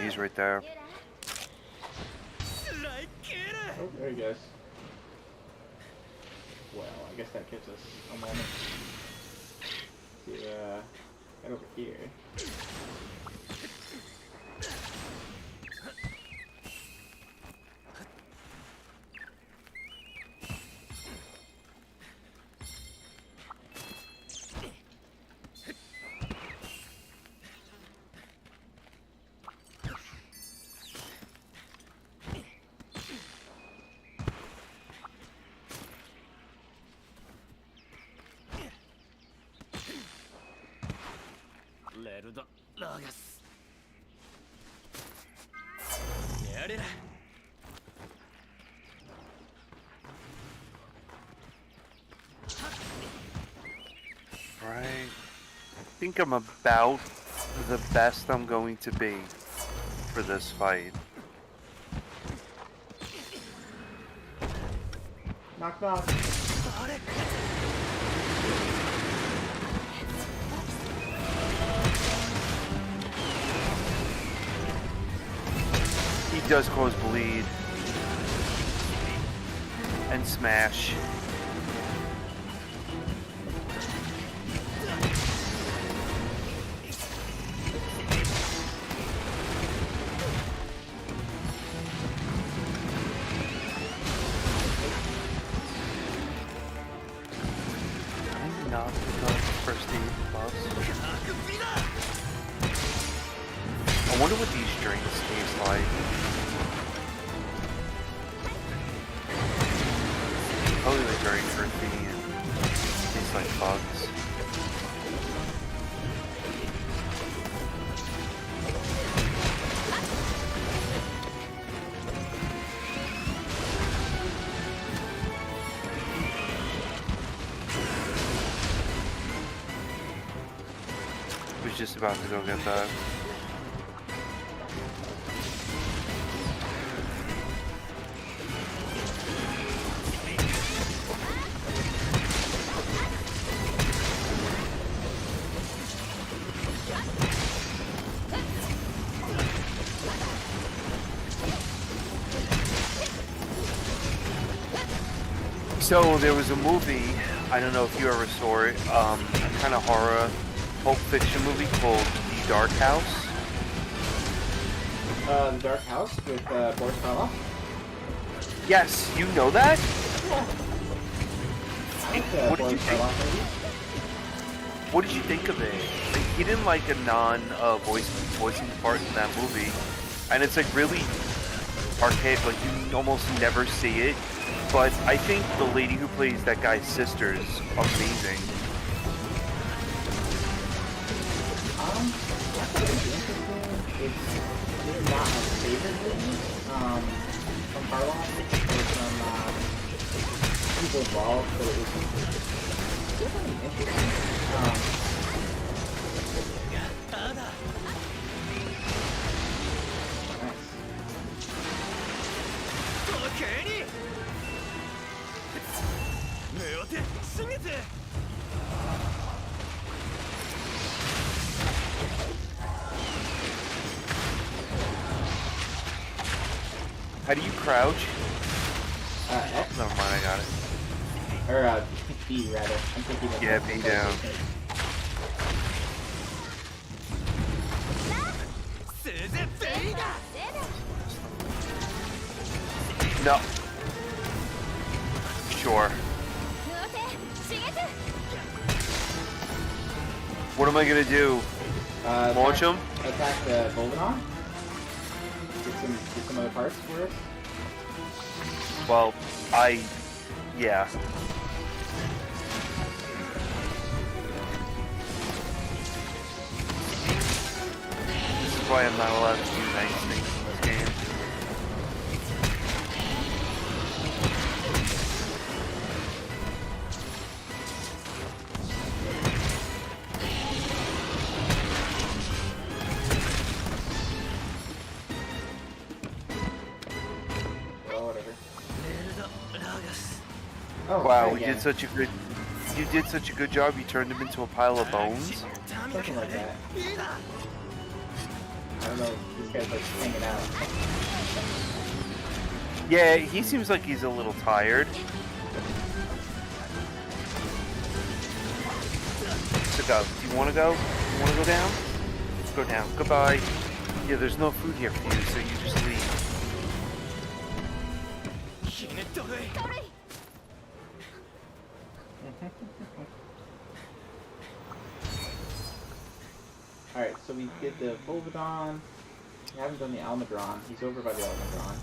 He's right there. Oh, there he goes. Well, I guess that gives us a moment to head over here. Right. I think I'm about the best I'm going to be for this fight. Knock knock. He does cause bleed and smash. Not the first aid plus. I wonder what these drinks taste like. Probably like very earthy and tastes like bugs. Was just about to go get that. So there was a movie, I don't know if you ever saw it, a kind of horror Pulp Fiction movie called The Dark House. The Dark House with Boris Karloff. Yes, you know that? I like What did you Boris think? Karloff movies. What did you think of it? Like, he didn't like a voicing part in that movie, and it's like really archaic. Like you almost never see it. But I think the lady who plays that guy's sister is amazing. That's interesting. It's not my favorite movie. From Karloff or from people involved, but it was definitely interesting. How do you crouch? X? Never mind, I got it. Or, B, rather. I'm thinking of... Yeah, B down. No. Sure. What am I gonna do? Launch him? Attack the Volvanon? Get some other parts for us? Well, yeah. This is why I'm not allowed to do nice things in this game. Oh, Wow, okay, you did such a good job. You turned him into a pile of bones. Something like that. I don't know. This guy's like hanging out. Yeah, he seems like he's a little tired. So go. Do you want to go? You want to go down? Let's go down. Goodbye. Yeah, there's no food here for you, so you just leave. Alright, so we did the Volvadon. We haven't done the Almudron. He's over by the Almudron.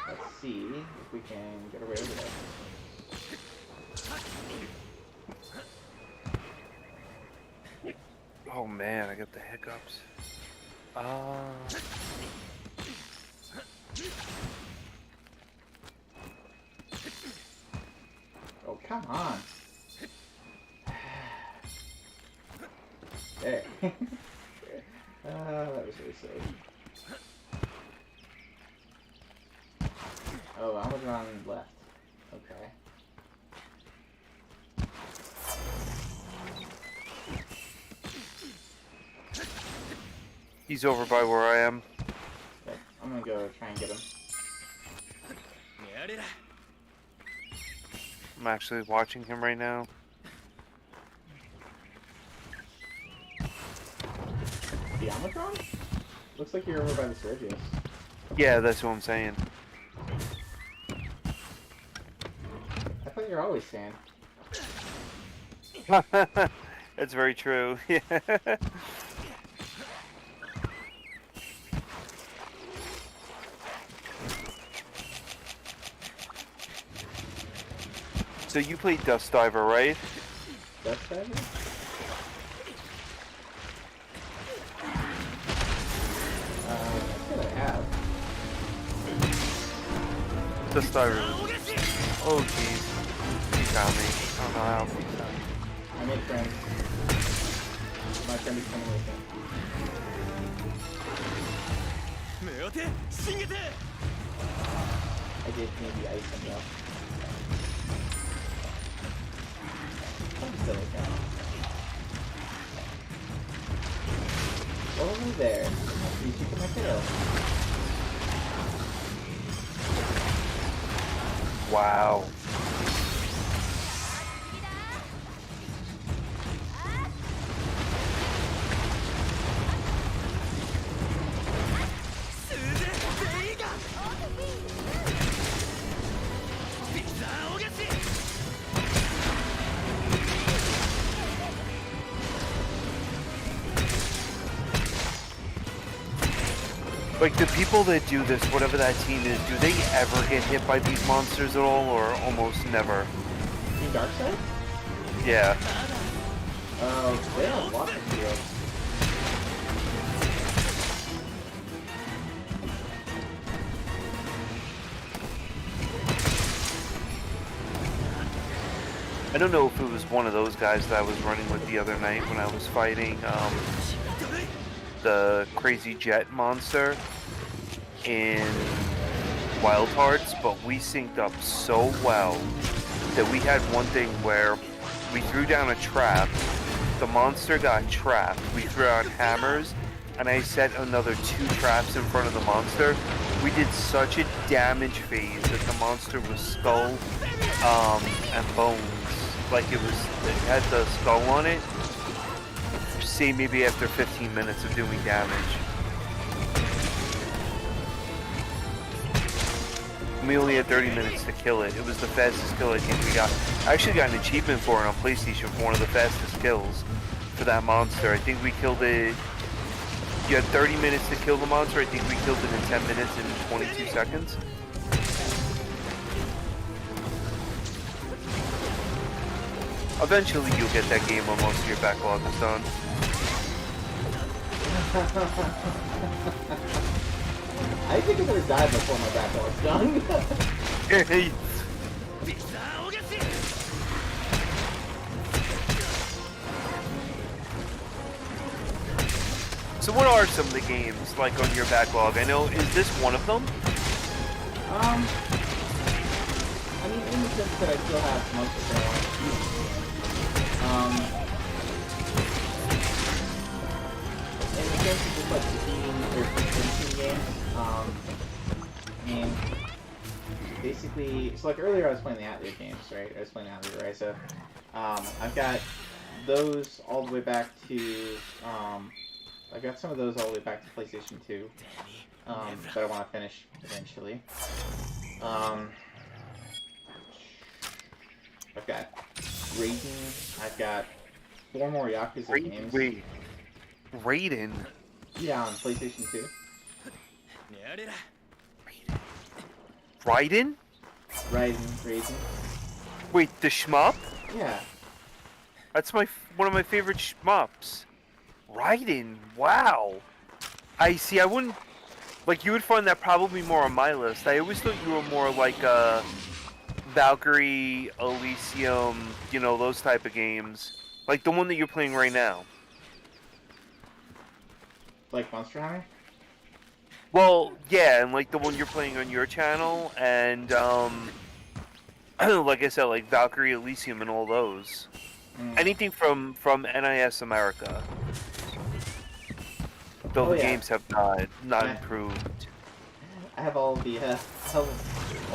Let's see if we can get our way over there. Oh man, I got the hiccups. Oh, come on. There. That was really silly. Oh, Almudron left. Okay. He's over by where I am. Okay, I'm gonna go try and get him. I'm actually watching him right now. The Almudron? Looks like you're over by the Sergius. Yeah, that's what I'm saying. I thought you were always saying. That's very true. Yeah. So you played Dust Diver, right? Dust Diver? That's what I have. Dust Diver. Oh jeez. He found me. I don't know how. I made friends. My friend is coming with me. I did maybe ice him though. I'm silly guy. Over there. You shoot my tail. Wow. Like, the people that do this, whatever that team is, do they ever get hit by these monsters at all, or almost never? Team Darkseid? Yeah. They have lots of heals. I don't know if it was one of those guys that I was running with the other night when I was fighting the crazy jet monster in Wild Hearts, but we synced up so well that we had one thing where we threw down a trap, the monster got trapped, we threw out hammers, and I set another 2 traps in front of the monster. We did such a damage phase that the monster was skull and bones. Like it had the skull on it. Say maybe after 15 minutes of doing damage. And we only had 30 minutes to kill it. It was the fastest kill I think we got. I actually got an achievement for it on PlayStation for one of the fastest kills for that monster. I think we killed it. You had 30 minutes to kill the monster. I think we killed it in 10 minutes and 22 seconds. Eventually you'll get that game when most of your backlog is done. I think I'm gonna die before my backlog's done. So what are some of the games like on your backlog? I know, is this one of them? I mean, in the sense that I still have most of them I want to keep. In the sense of just like competing or finishing games, and basically, so like earlier I was playing the Atelier games, right? I was playing Atelier, right? So, I've got those all the way back to, I've got some of those all the way back to PlayStation 2, that I want to finish eventually. I've got Raiden. I've got 4 more Yakuza games. Wait. Raiden? Yeah, on PlayStation 2. Raiden? Raiden. Wait, the shmup? Yeah. That's one of my favorite shmups. Raiden, wow. I see, I wouldn't... Like, you would find that probably more on my list. I always thought you were more like Valkyrie, Elysium, you know, those type of games. Like the one that you're playing right now. Like Monster Hunter? Well, yeah, and like the one you're playing on your channel, and like I said, like Valkyrie, Elysium, and all those. Anything from NIS America. Though the games have not improved. I have all the a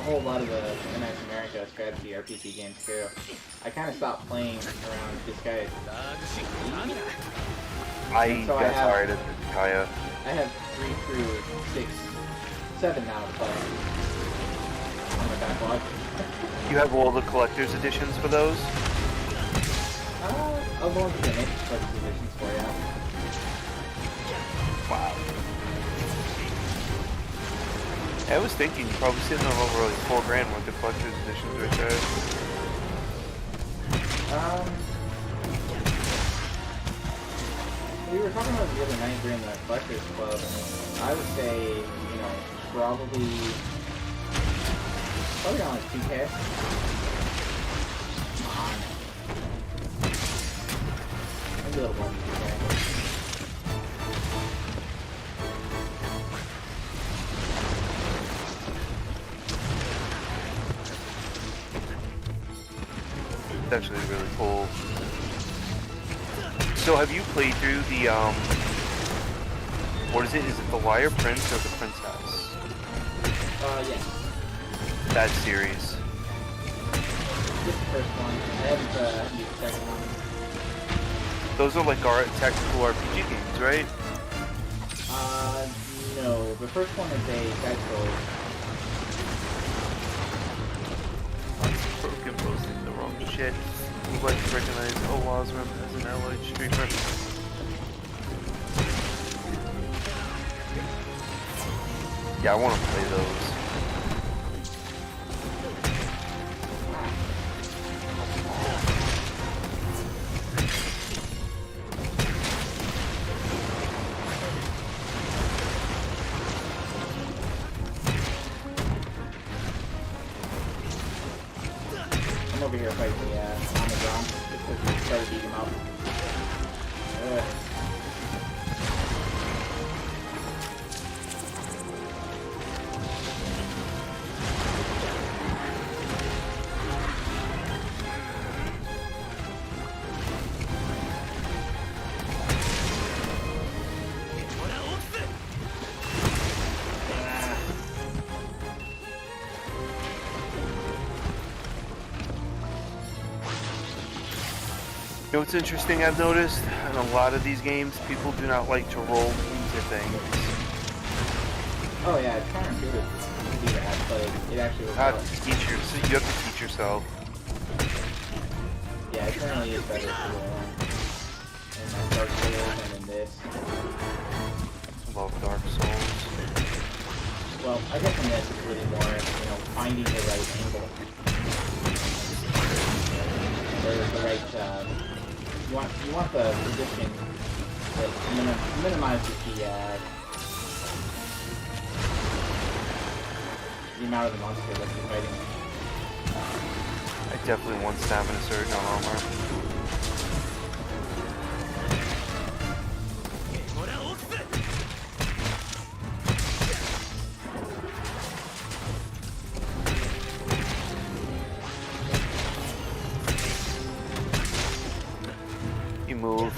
whole lot of the NIS America strategy RPG games too. I kind of stopped playing around this guy. I got tired of Kaya. I have 3 through 6, 7 now to play on my backlog. You have all the collector's editions for those? I'll go into the next collector's editions for you. Wow. I was thinking you're probably sitting on over like $4 grand worth of collector's editions right there. We were talking about the other night during the collector's club, and I would say, you know, probably around like 2K. Come on. Maybe a little more than 2K. It's actually really cool. So have you played through the, what is it? Is it the Liar Prince or the Princess? Yes. That series. Just the first one. I haven't used the second one. Those are like our tactical RPG games, right? No. The first one is a side scroller. Broken posting the wrong shit. Would like to recognize Owazram as an allied streamer. Yeah, I want to play those. I'm over here fighting the Amazon just because we started to beat him up. You know what's interesting I've noticed? In a lot of these games, people do not like to roll into things. Oh yeah, it's counterintuitive to do that, but it actually You works have out. to teach yourself. Yeah, it currently is better to roll in Dark Souls and in this. Love Dark Souls. Well, I guess in this it's really more, finding the right angle. Or the right, you want the position that minimizes the amount of the monster that you're fighting. I definitely want Stamina Surge on armor. He moved.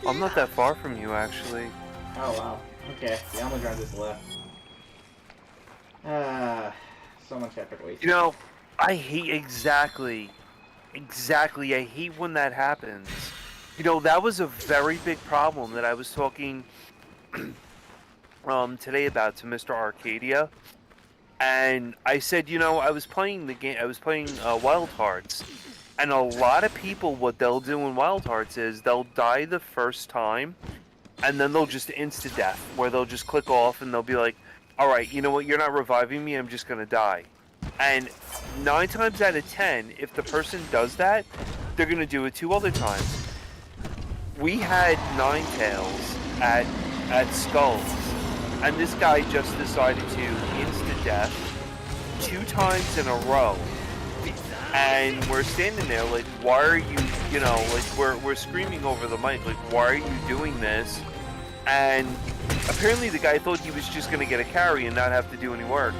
I'm not that far from you, actually. Oh wow. Okay, the Almudron just left. So much effort wasted. You know, I hate exactly. I hate when that happens. You know, that was a very big problem that I was talking today about to Mr. Arcadia. And I said, I was playing the game, I was playing Wild Hearts. And a lot of people, what they'll do in Wild Hearts is they'll die the first time, and then they'll just insta-death, where they'll just click off and they'll be like, alright, you know what, you're not reviving me, I'm just gonna die. And 9 times out of 10, if the person does that, they're gonna do it 2 other times. We had Ninetales at Skulls, and this guy just decided to insta-death 2 times in a row. And we're standing there like, why are you, we're screaming over the mic, like, why are you doing this? And apparently the guy thought he was just going to get a carry and not have to do any work. I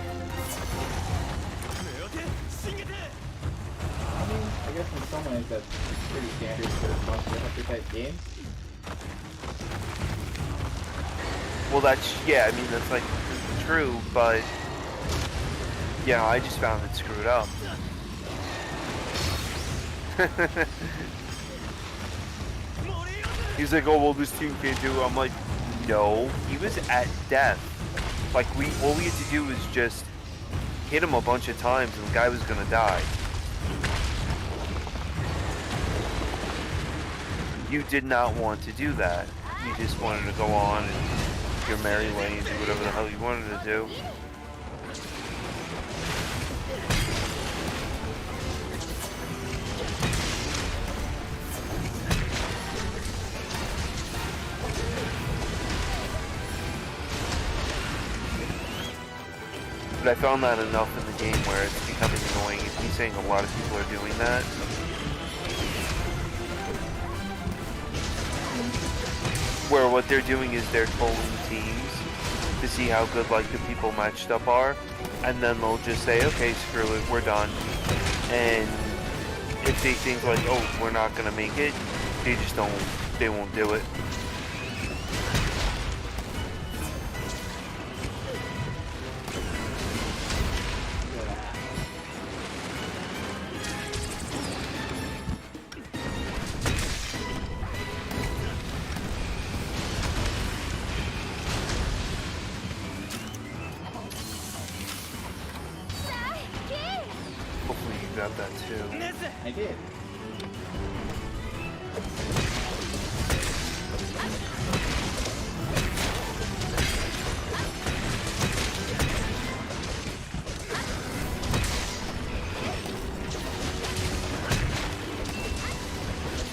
mean, I guess in some ways that's pretty standard for Monster Hunter type games. Well, that's like true, but yeah, I just found it screwed up. He's like, oh well, this team can't do it. I'm like, no, he was at death. Like, all we had to do was just hit him a bunch of times and the guy was gonna die. You did not want to do that. You just wanted to go on and your merry way and do whatever the hell you wanted to do. But I found that enough in the game where it's becoming annoying. It's me saying a lot of people are doing that. Where what they're doing is they're trolling teams to see how good like the people matched up are, and then they'll just say, okay, screw it, we're done. And if they think like, oh, we're not gonna make it, they won't do it. Hopefully you got that too. I did.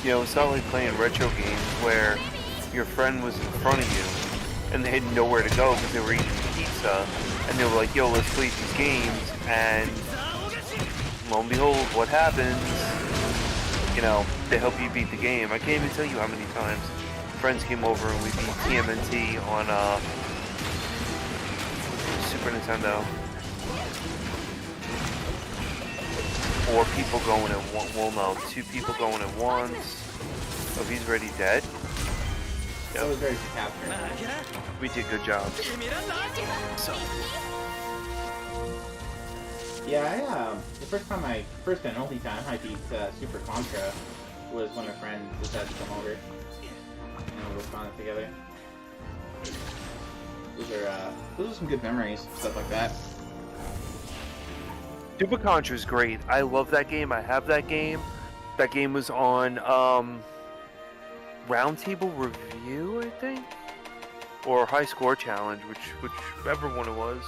You know, it's not like playing retro games where your friend was in front of you and they had nowhere to go because they were eating pizza, and they were like, yo, let's play these games, and lo and behold, what happens? You know, they help you beat the game. I can't even tell you how many times friends came over and we beat TMNT on Super Nintendo. Or people going at one, well no, 2 people going at once. Oh, he's already dead? That was very captured. We did good job. So. Yeah, the first and only time I beat Super Contra was when a friend decided to come over. And we worked on it together. Those are some good memories, stuff like that. Super Contra is great. I love that game. I have that game. That game was on Roundtable Review, I think, or High Score Challenge, whichever one it was.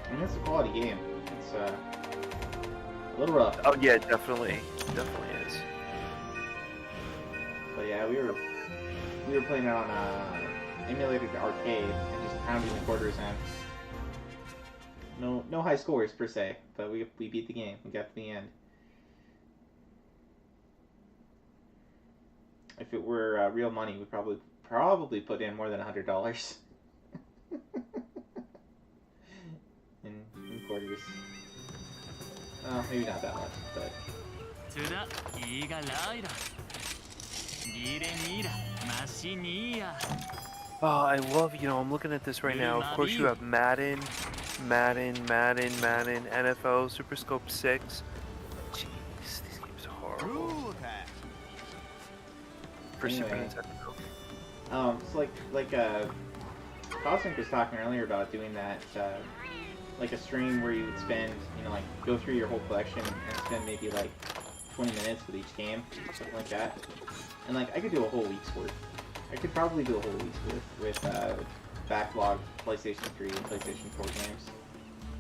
I mean, it's a quality game. It's a little rough. Oh yeah, definitely is. But yeah, we were playing it on emulated arcade and just pounding the quarters in. No high scores per se, but we beat the game. We got to the end. If it were real money, we'd probably put in more than $100 in quarters. Well, maybe not that much, but. Oh, I love, I'm looking at this right now. Of course, you have Madden, NFL, Super Scope 6. Jeez, these games are horrible. For Super Nintendo. So Cosmic was talking earlier about doing that, like a stream where you would spend, like go through your whole collection and spend maybe like 20 minutes with each game, something like that. And like I could do a whole week's worth. I could probably do a whole week's worth with backlog PlayStation 3 and PlayStation 4 games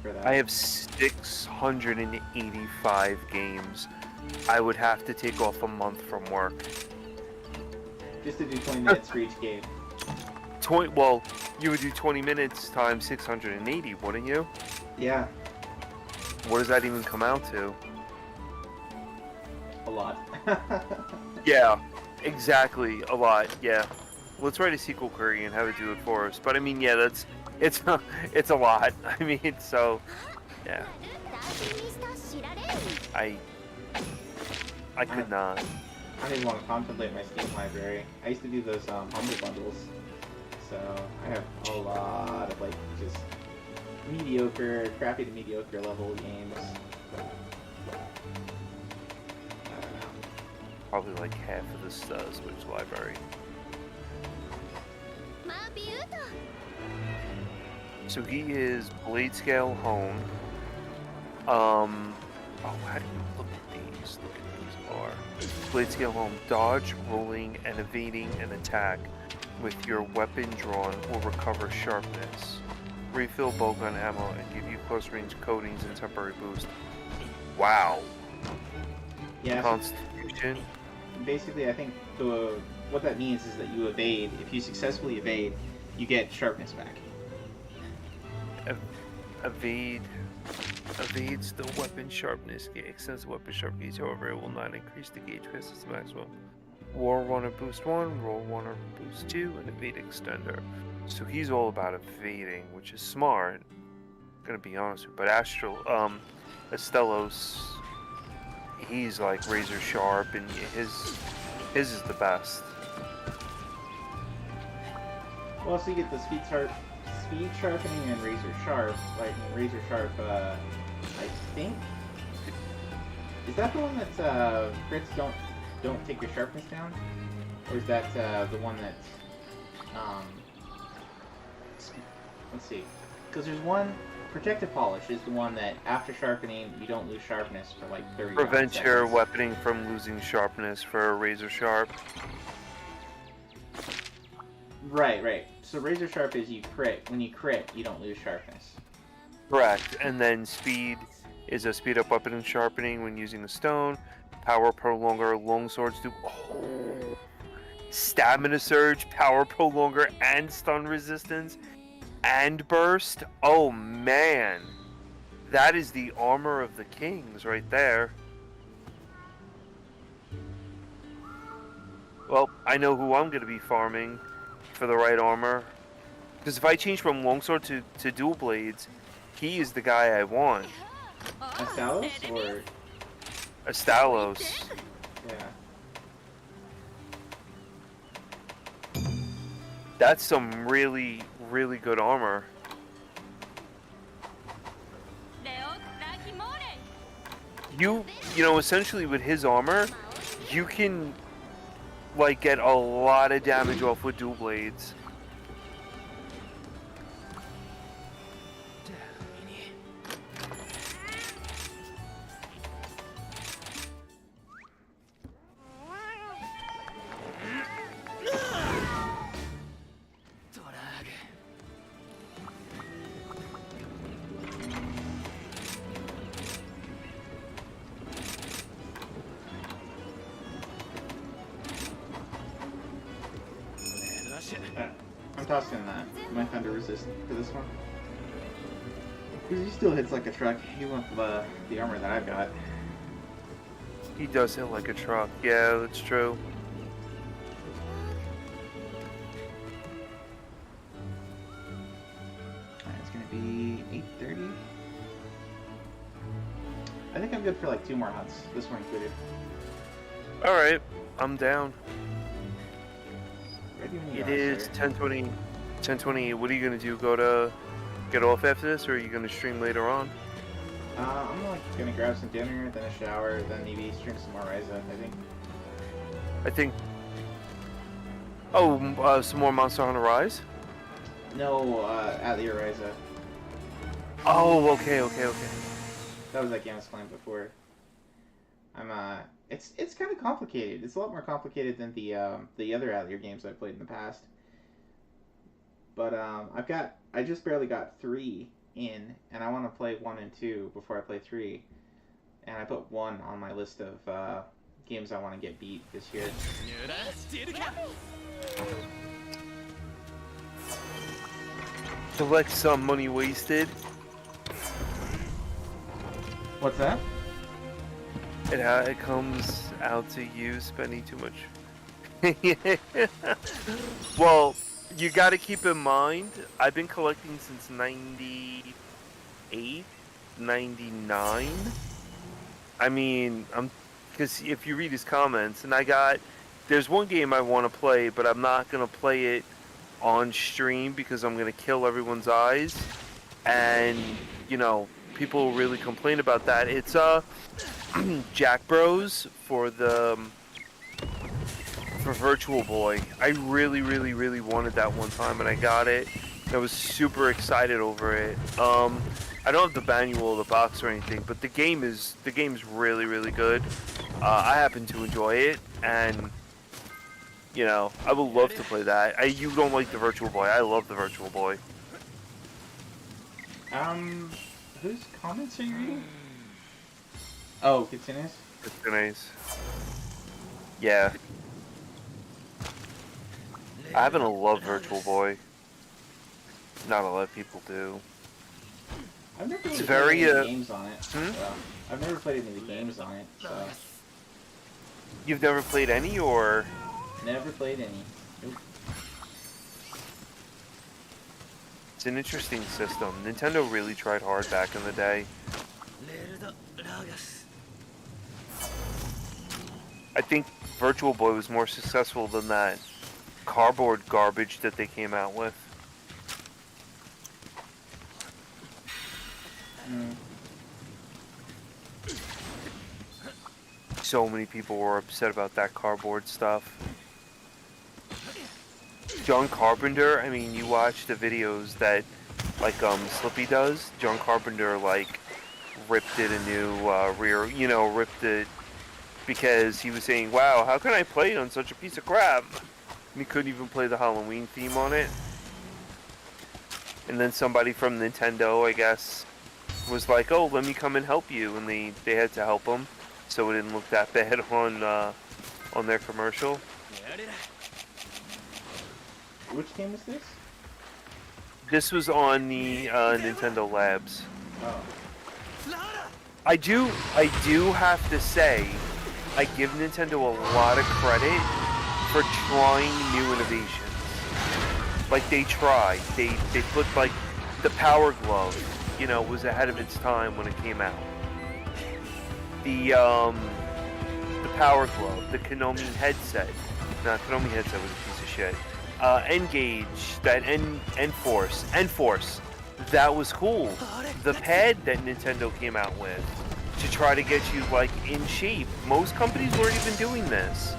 for that. I have 685 games. I would have to take off a month from work. Just to do 20 minutes for each game. Well, you would do 20 minutes times 680, wouldn't you? Yeah. What does that even come out to? A lot. Yeah, exactly, a lot, yeah. Let's write a sequel query and have it do it for us. But I mean, yeah, it's a lot. I mean, so, yeah. I could not. I don't even want to contemplate my Steam library. I used to do those humble bundles. So I have a lot of like just crappy to mediocre level games. I don't know. Probably like half of the Switch library. So he is blade scale hone. Oh, how do you look at these? Look at these are blade scale home. Dodge, rolling, and evading an attack with your weapon drawn will recover sharpness. Refill bowgun ammo and give you close range coatings and temporary boost. Wow. Yeah. Constitution. Basically, I think what that means is that you evade. If you successfully evade, you get sharpness back. Evades the weapon sharpness gauge. Extends the weapon sharpness gauge, however, it will not increase the gauge past its maximum. War Runner Boost 1, Roll Runner Boost 2, and Evade Extender. So he's all about evading, which is smart. I'm gonna be honest with you. But Estelos, he's like razor sharp, and his is the best. Well, so you get the speed sharpening and razor sharp. Like razor sharp, I think. Is that the one that crits don't take your sharpness down, or is that the one that let's see, because there's one protective polish is the one that after sharpening you don't lose sharpness for like 30 Prevent seconds. your weaponing from losing sharpness for a razor sharp. Right. So razor sharp is you crit. When you crit, you don't lose sharpness. Correct. And then speed is a speed up weapon and sharpening when using a stone. power prolonger, longswords do. Oh, stamina surge, power prolonger, and stun resistance, and burst. Oh man, that is the armor of the kings right there. Well, I know who I'm going to be farming for the right armor. Because if I change from longsword to dual blades, he is the guy I want. A Salos or A Stalos. yeah. That's some really, really good armor. You know, essentially with his armor, you can, like, get a lot of damage off with dual blades. I'm tossing my thunder resist for this one. Because he still hits like a truck, even with the armor that I've got. He does hit like a truck. Yeah, that's true. Alright, it's gonna be 8:30. I think I'm good for like 2 more hunts, this one included. Alright, I'm down. Ready when you It are, is sir. 10:20. 10:20. What are you gonna do? Go to get off after this, or are you gonna stream later on? I'm like gonna grab some dinner, then a shower, then maybe stream some more Ryza, I think. I think. Oh, some more Monster Hunter Rise. No, Atelier Ryza. Oh, okay. That was that game I was playing before. It's kind of complicated. It's a lot more complicated than the other Atelier games I've played in the past. But I just barely got 3 in, and I want to play 1 and 2 before I play 3. And I put 1 on my list of games I want to get beat this year. Collect some money wasted. What's that? It comes out to you spending too much. Well, you got to keep in mind, I've been collecting since 98, 99. I mean, because if you read his comments, and there's one game I want to play, but I'm not going to play it on stream because I'm going to kill everyone's eyes. And, you know, people really complain about that. It's, Jack Bros for Virtual Boy. I really wanted that one time, and I got it. I was super excited over it. I don't have the manual or the box or anything, but the game is really good. I happen to enjoy it, and you know, I would love to play that. You don't like the Virtual Boy? I love the Virtual Boy. Whose comments are you reading? Oh, Kitsune's? Kitsune's. Yeah. I happen to love Virtual Boy. Not a lot of people do. I've never really It's played very, any of the games on it. hmm? So. I've never played any of the games on it, so. You've never played any, or? Never played any. Nope. It's an interesting system. Nintendo really tried hard back in the day. I think Virtual Boy was more successful than that cardboard garbage that they came out with. So many people were upset about that cardboard stuff. John Carpenter, I mean, you watch the videos that, like, Slippy does. John Carpenter, like, ripped it a new ripped it because he was saying, wow, how can I play on such a piece of crap? And he couldn't even play the Halloween theme on it. And then somebody from Nintendo, I guess, was like, oh, let me come and help you. And they had to help him. so it didn't look that bad on their commercial. Which game is this? This was on the Nintendo Labs. Oh. I do have to say, I give Nintendo a lot of credit for trying new innovations. Like they tried. They put like the Power Glove, you know, was ahead of its time when it came out. The Power Glove, the Konami headset. No, Konami headset was a piece of shit. N-Gage, that N-Force, that was cool. The pad that Nintendo came out with to try to get you like in shape. Most companies weren't even doing this.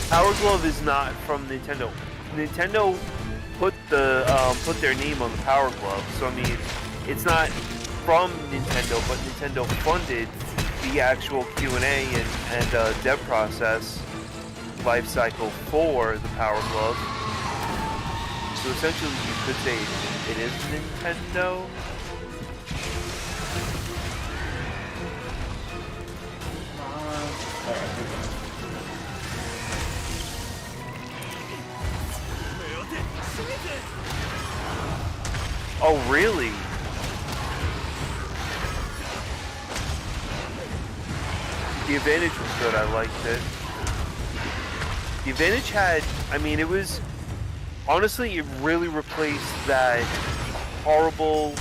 Power Glove is not from Nintendo. Nintendo put their name on the Power Glove, so I mean, it's not from Nintendo, but Nintendo funded the actual Q&A and dev process life cycle for the Power Glove. So essentially, you could say it is Nintendo. Oh, really? The Advantage was good, I liked it. The Advantage had, I mean, it was, honestly, it really replaced that horrible,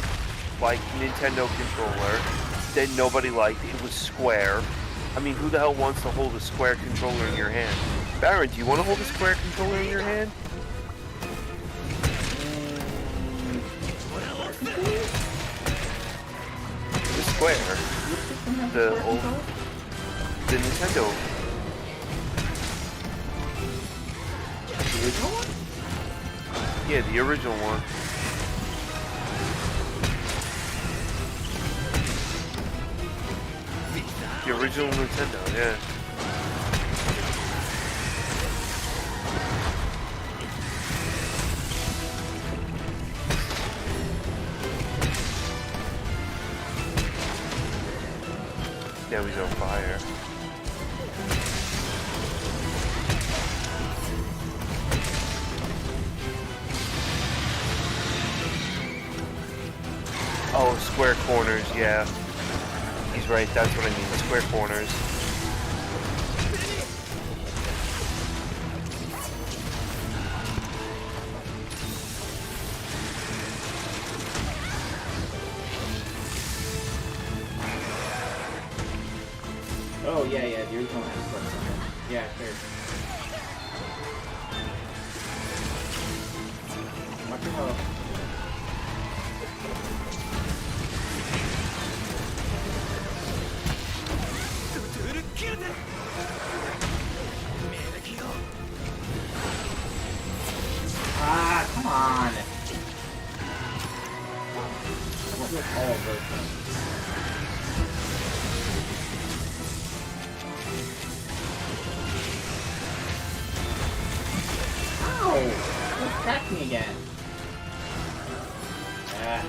like, Nintendo controller that nobody liked. It was square. I mean, who the hell wants to hold a square controller in your hand? Baron, do you want to hold a square controller in your hand? The square. The old... The Nintendo. The original one? Yeah, the original one. The original Nintendo, yeah. Yeah, he's on fire. Oh, square corners, yeah. He's right, that's what I mean, square corners. Oh, yeah, the original has squares on it. Yeah, sure. Watch your health. Ah, come on! I went with all of those things. Ow! It cracked me again. Ah.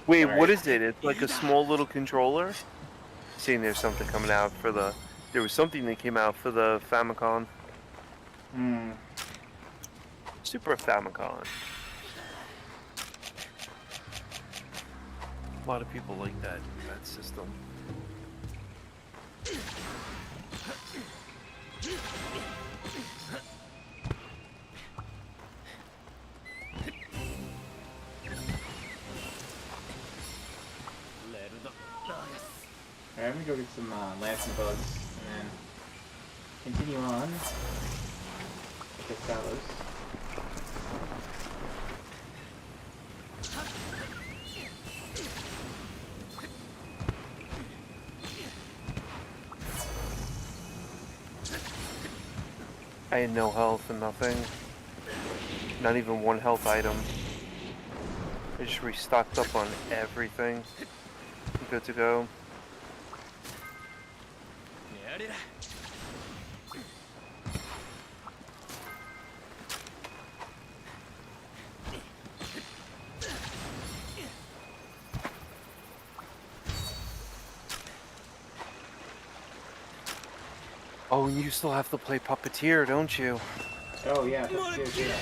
Wait, Sorry. what is it? It's like a small little controller? Seeing there's something coming out for the... There was something that came out for the Famicom. Super Famicom. A lot of people like that system. Alright, I'm gonna go get some lance and bugs, and then continue on with the fellows. I had no health and nothing. Not even one health item. I just restocked up on everything. Good to go. Oh, and you still have to play Puppeteer, don't you? Oh yeah, that's good.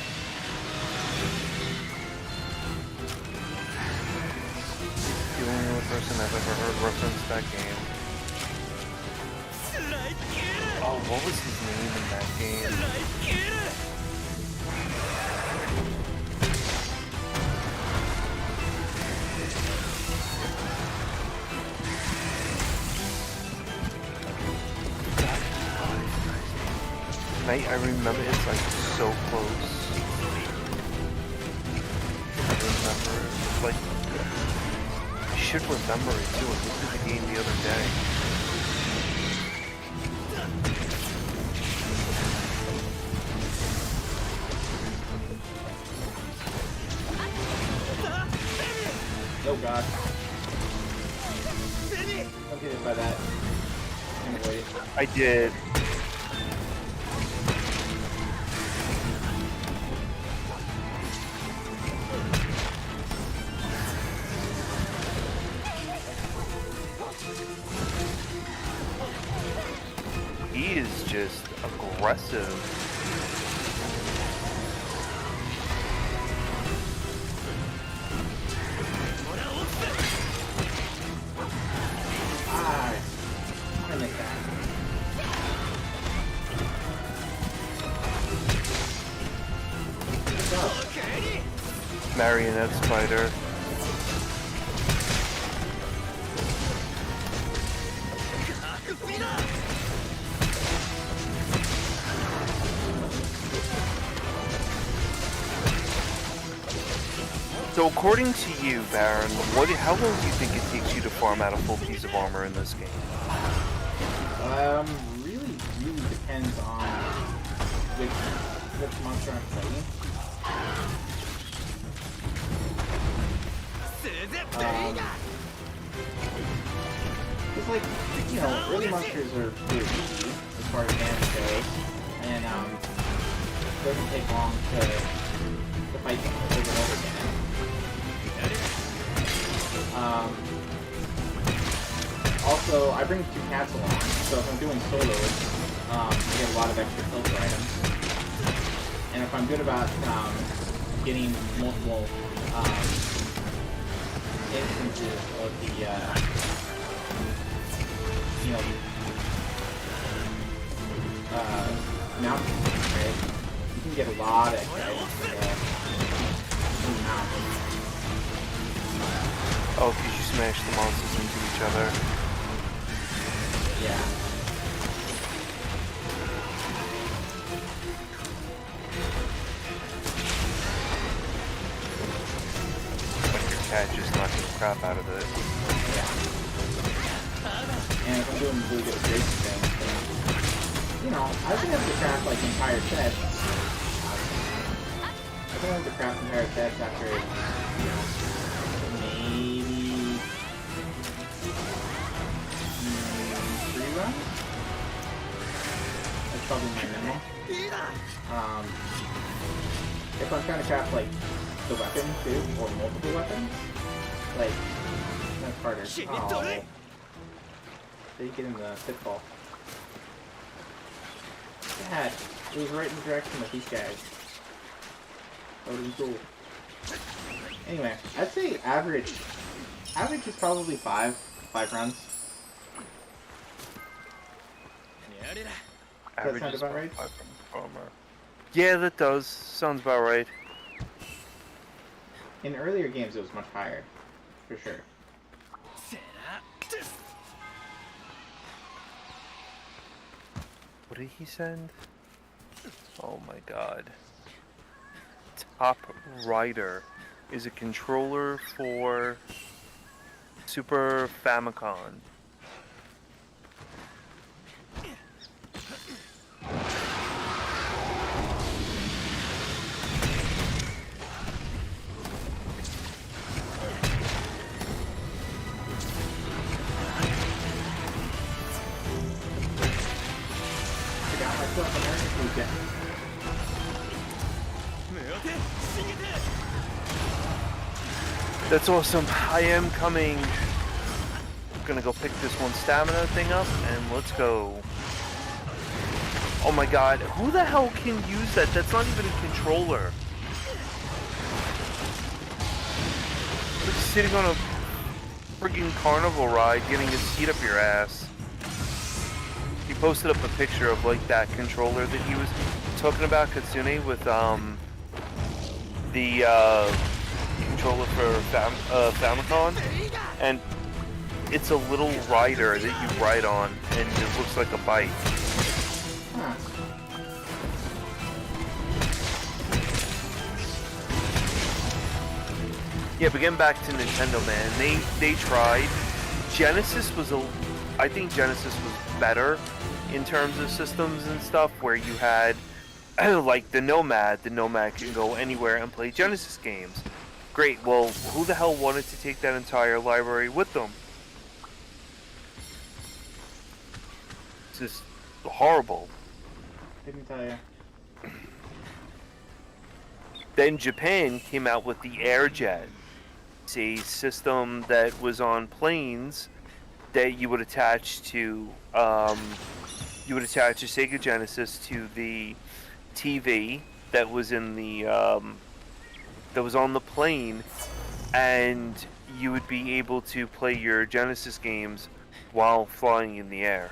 The only other person I've ever heard reference that game. Oh, what was his name in that game? Mate, I remember it's like so close. I remember, like, I should remember it too. I looked at the game the other day. Oh god. Don't get hit by that. I'm gonna wait. I did. He is just aggressive. Ah, I like that. Good job. Marionette spider. So according to you, Baron, how long do you think it takes you to farm out a full piece of armor in this game? Really depends on which monster I'm playing. It's like, you know, early monsters are pretty easy as far as damage goes, and it doesn't take long to fight them over and over again. Also, I bring 2 cats along, so if I'm doing solos, I get a lot of extra filter items. And if I'm good about getting multiple instances of the, you know, mountain, right? You can get a lot of extra items from the mountain. Oh, because you smash the monsters into each other. Yeah. Like your cat just knocking the crap out of it. Yeah. And if I'm doing really good racing things, then, you know, I've been able to craft like entire sets. I've been able to craft entire sets after, you know, maybe 3 runs? That's probably my minimum. If I'm trying to craft like the weapon too, or multiple weapons, like that's harder. Oh. Did you get in the pitfall? God, it was right in the direction of these guys. That would've been cool. Anyway, I'd say average is probably 5 runs. Does that sound about right? Yeah, that does. Sounds about right. In earlier games, it was much higher, for sure. What did he send? Oh my god. Top Rider is a controller for Super Famicom. That's awesome. I am coming. I'm gonna go pick this one stamina thing up and let's go. Oh my god, who the hell can use that? That's not even a controller. Like sitting on a friggin' carnival ride, getting a seat up your ass. He posted up a picture of like that controller that he was talking about, Katsune, with the controller for Famicom, and it's a little rider that you ride on, and it looks like a bike. Yeah, but getting back to Nintendo, man, they tried. Genesis was I think Genesis was better in terms of systems and stuff, where you had like the Nomad can go anywhere and play Genesis games. Great, well, who the hell wanted to take that entire library with them? It's just horrible. Didn't tell you. Then Japan came out with the Airjet. It's a system that was on planes that you would attach to a Sega Genesis to the TV that was in the that was on the plane, and you would be able to play your Genesis games while flying in the air.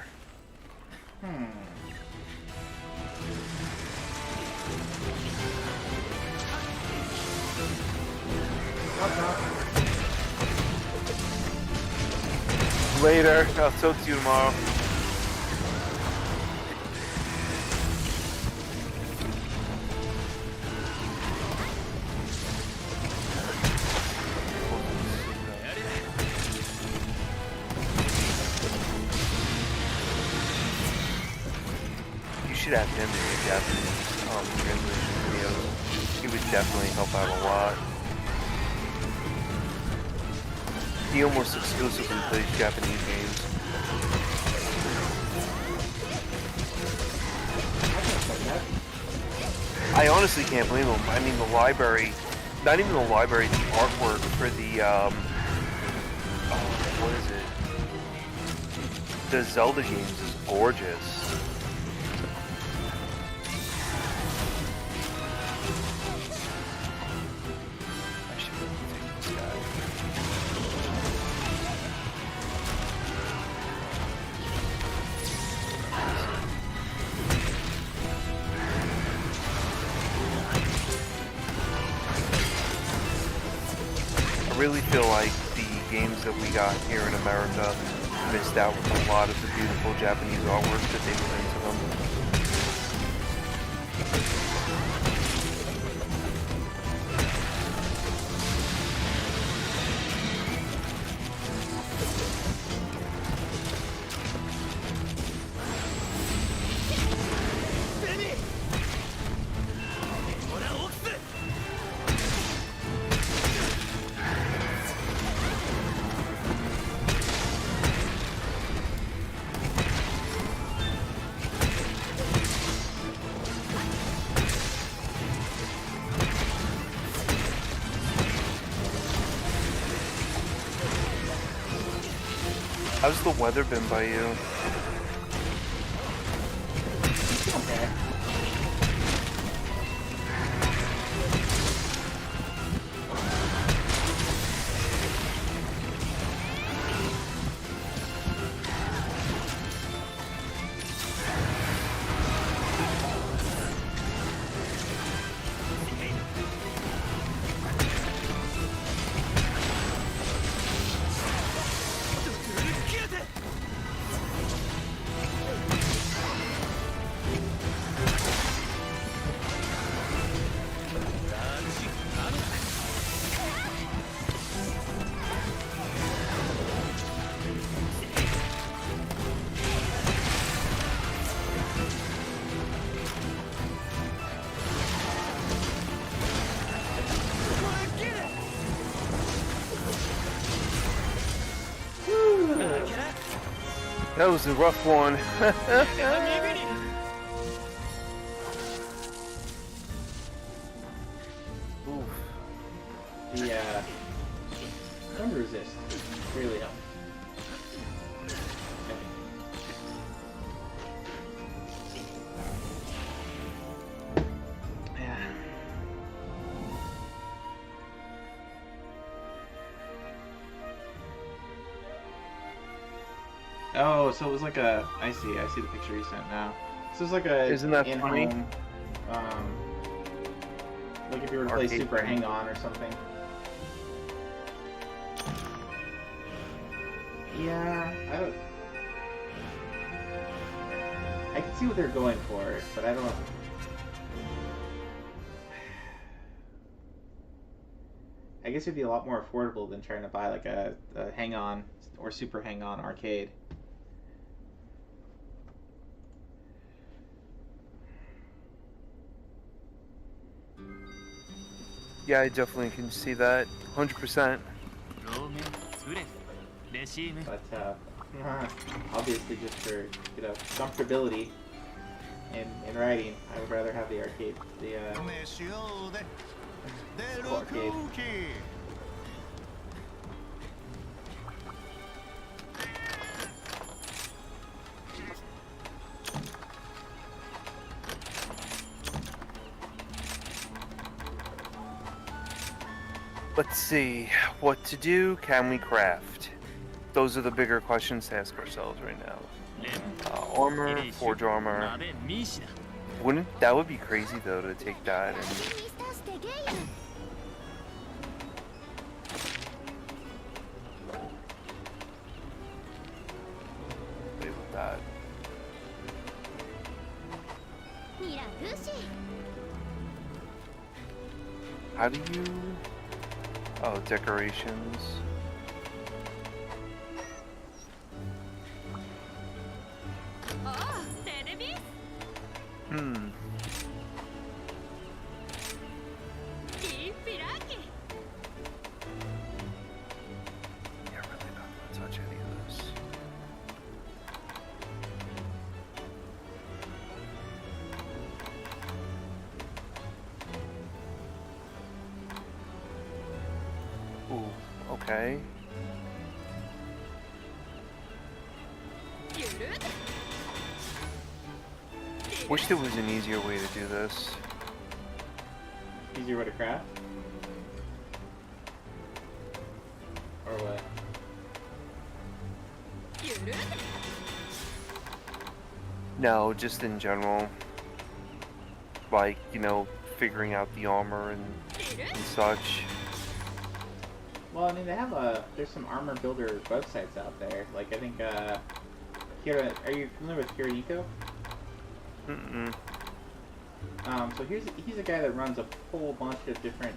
Later. I'll talk to you tomorrow. You should have him in your Japanese translation videos. He would definitely help out a lot. He almost exclusively plays Japanese games. I honestly can't blame him. I mean, the library, not even the library, the artwork for the, what is it? The Zelda games is gorgeous. I really feel like the games that we got here in America missed out with a lot of the beautiful Japanese artwork that they put into them. How's the weather been by you? Okay. That was a rough one. Oof. The thunder resist really helped. Oh, so it was like a. I see the picture you sent now. So it's like a. Isn't that in-home, like if you were to play Arcade Super thing. Hang On or something. Yeah, I can see what they're going for, but I don't. I guess it'd be a lot more affordable than trying to buy like a Hang On or Super Hang On arcade. Yeah, I definitely can see that. 100%. 両面作れレシーム But obviously, just for comfortability in riding, I would rather have the arcade, the full arcade. Let's see. What to do? Can we craft? Those are the bigger questions to ask ourselves right now. Armor, forge armor. 鍋ミシだ Wouldn't that would be crazy though to take that and ミスターしてゲイル play with that? ミラルーシ How do you? Oh, decorations. おうテレビ Hmm. いいピラーキ Yeah, really not gonna touch any of this. Ooh, okay. ゆる Wish there was an easier way to do this. Easier way to craft? Or what? ゆる No, just in general. Like, you know, figuring out the armor and such. Well, I mean, they have there's some armor builder websites out there. Like, I think, Kira, are you familiar with Kiriko? Mm-mm. So he's a guy that runs a whole bunch of different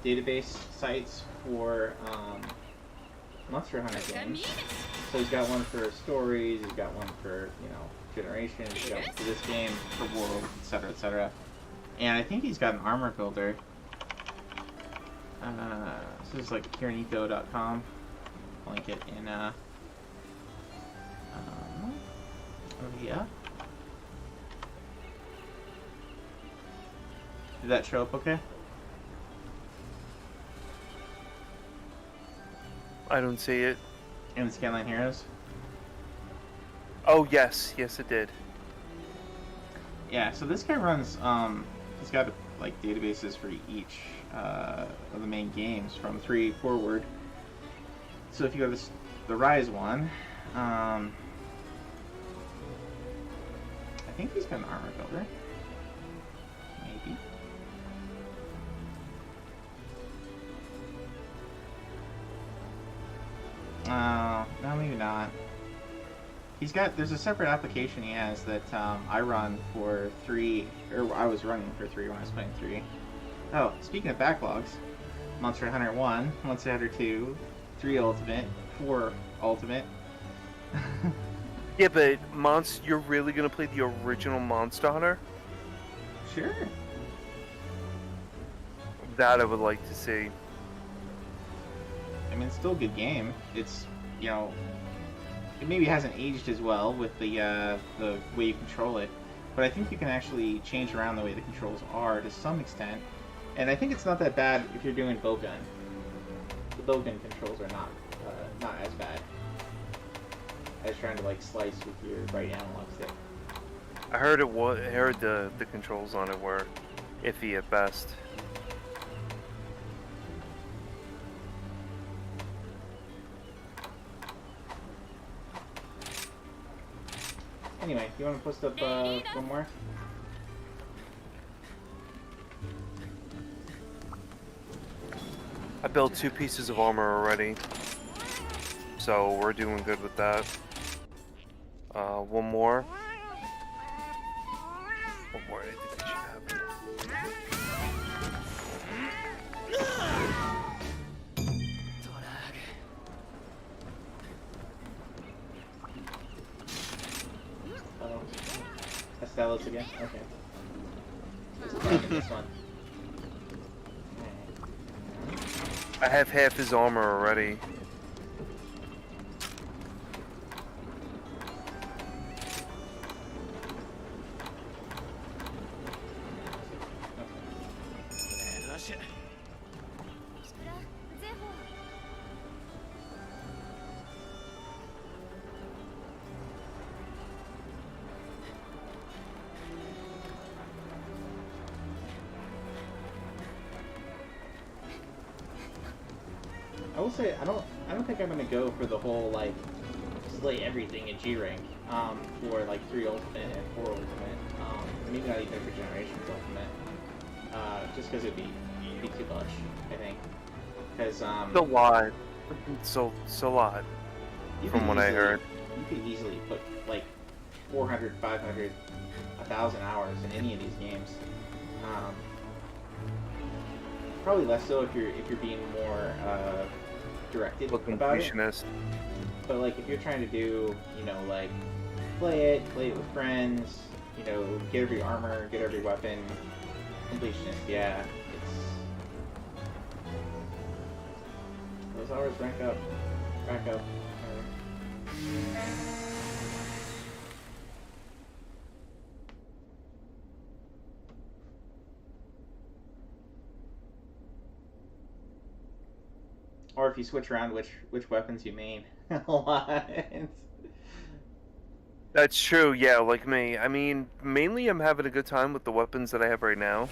database sites for Monster Hunter games. So he's got one for stories, he's got one for generations, he's got one for this game, for world, etc., etc. And I think he's got an armor builder. This is like kiraniko.com. Link it in oh yeah. Did that show up okay? I don't see it. In the Scanline Heroes? Oh, yes. Yes, it did. Yeah, so this guy runs, he's got like databases for each of the main games from 3 forward. So if you go to the Rise one, I think he's got an armor builder. Maybe. No, maybe not. There's a separate application he has that I run for 3, or I was running for 3 when I was playing 3. Oh, speaking of backlogs, Monster Hunter 1, Monster Hunter 2, 3 Ultimate, 4 Ultimate. Yeah, but you're really gonna play the original Monster Hunter? Sure. That I would like to see. I mean, it's still a good game. It's, it maybe hasn't aged as well with the way you control it, but I think you can actually change around the way the controls are to some extent, and I think it's not that bad if you're doing bowgun. The bowgun controls are not as bad as trying to like slice with your right analog stick. I heard the controls on it were iffy at best. Anyway, you want to post up one more? I built 2 pieces of armor already, so we're doing good with that. One more. One more. I think I should have. Oh, Estella's again. Okay. Just attacking this one. I have half his armor already. I will say I don't think I'm gonna go for the whole like slay everything in G rank for like 3 ultimate and 4 ultimate. Maybe not even for Generations ultimate. Just because it'd be too much, I think. Because It's a lot. So a lot. From what I heard. You could easily put like 400, 500, 1,000 hours in any of these games. Probably less so if you're being more directed about it. But like if you're trying to do, you know, like play it with friends, you know, get every armor, get every weapon, completionist, yeah, it's those hours rack up. Or if you switch around which weapons you main a lot. That's true, yeah, like me. I mean, mainly I'm having a good time with the weapons that I have right now.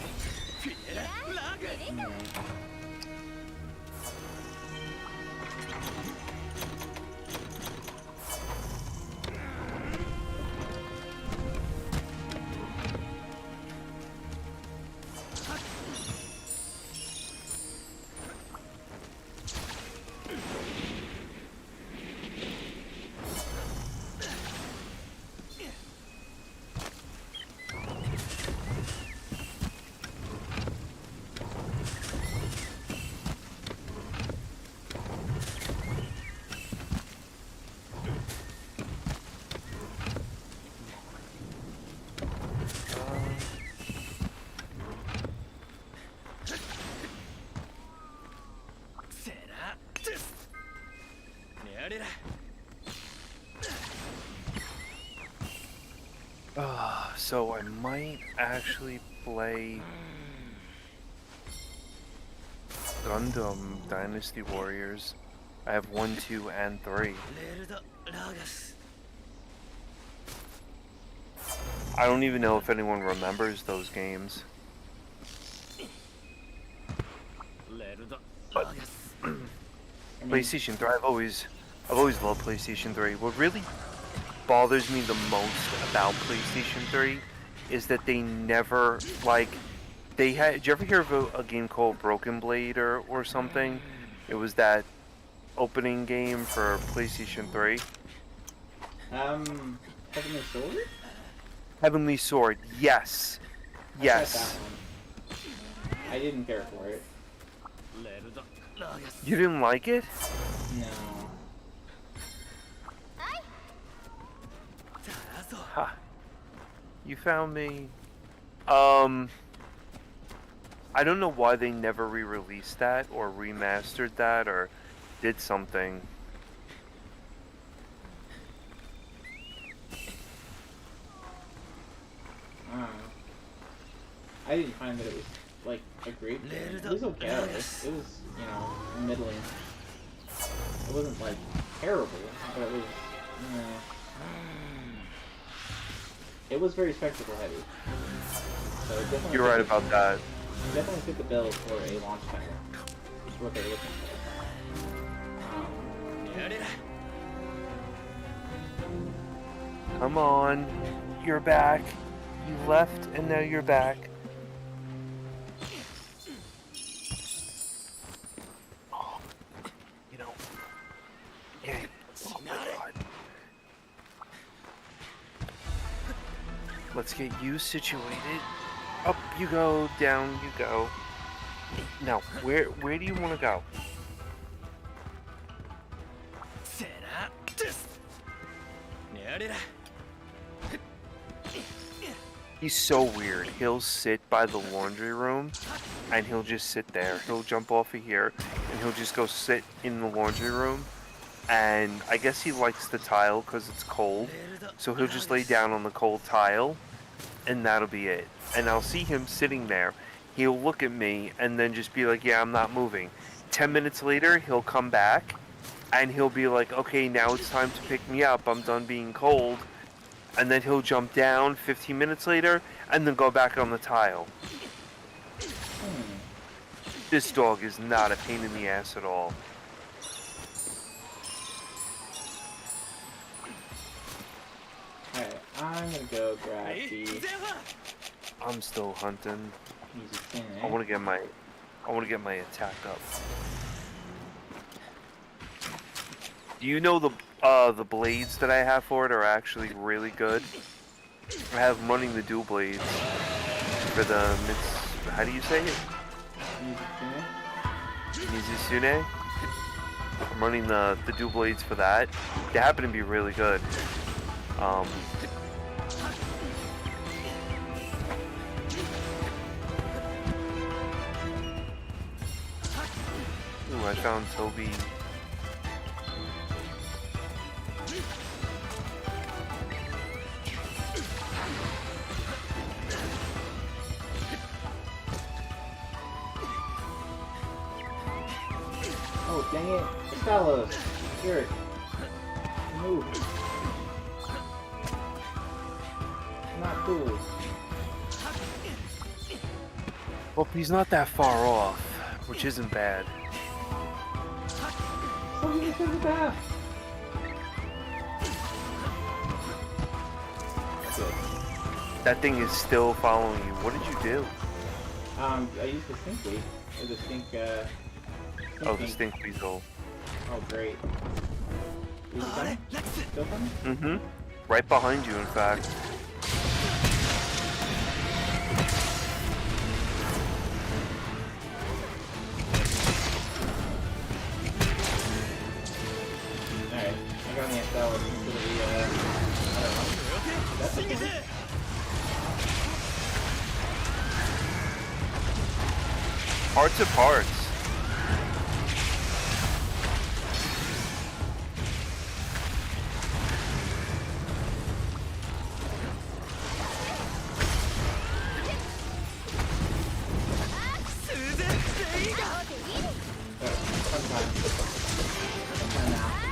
So I might actually play Gundam Dynasty Warriors. I have 1, 2, and 3. I don't even know if anyone remembers those games. But PlayStation 3, I've always loved PlayStation 3. What really bothers me the most about PlayStation 3 is that they never, like, they had, did you ever hear of a game called Broken Blade or something? It was that opening game for PlayStation 3. Heavenly Sword? Heavenly Sword, yes. Yes. I didn't care for it. You didn't like it? No. Ha. You found me. I don't know why they never re-released that or remastered that or did something. I didn't find that it was like a great game. It was okay. It was, you know, middling. It wasn't like terrible, but it was, you know, it was very spectacle heavy. So it definitely You're right about that. Definitely fit the bill for a launch title. That's what they're looking for. Come on. You're back. You left and now you're back. Oh, you know. Yeah. Oh my God. Let's get you situated. Up you go, down you go. Now, where do you want to go? He's so weird. He'll sit by the laundry room and he'll just sit there. He'll jump off of here and he'll just go sit in the laundry room. And I guess he likes the tile because it's cold. So he'll just lay down on the cold tile and that'll be it. And I'll see him sitting there. He'll look at me and then just be like, yeah, I'm not moving. 10 minutes later, he'll come back and he'll be like, okay, now it's time to pick me up. I'm done being cold. And then he'll jump down 15 minutes later and then go back on the tile. This dog is not a pain in the ass at all. Alright, I'm gonna go grab the I'm still hunting. easy spin. I want to get my attack up. Do you know the blades that I have for it are actually really good? I have running the dual blades for the Metz. How do you say it? Mizusune? I'm running the dual blades for that. They happen to be really good. Ooh, I found Toby. Oh, dang it. Estella! Here. Move. Not cool. Well, he's not that far off, which isn't bad. So he to the bath. That thing is still following you. What did you do? I used the stink leaf. Or the stink, Oh, the stink weasel. Oh, great. Is it coming? Still coming? Mm-hmm. Right behind you, in fact. Alright, I got the Estella into the, I don't know. That's okay. Hearts of hearts. Sometime now.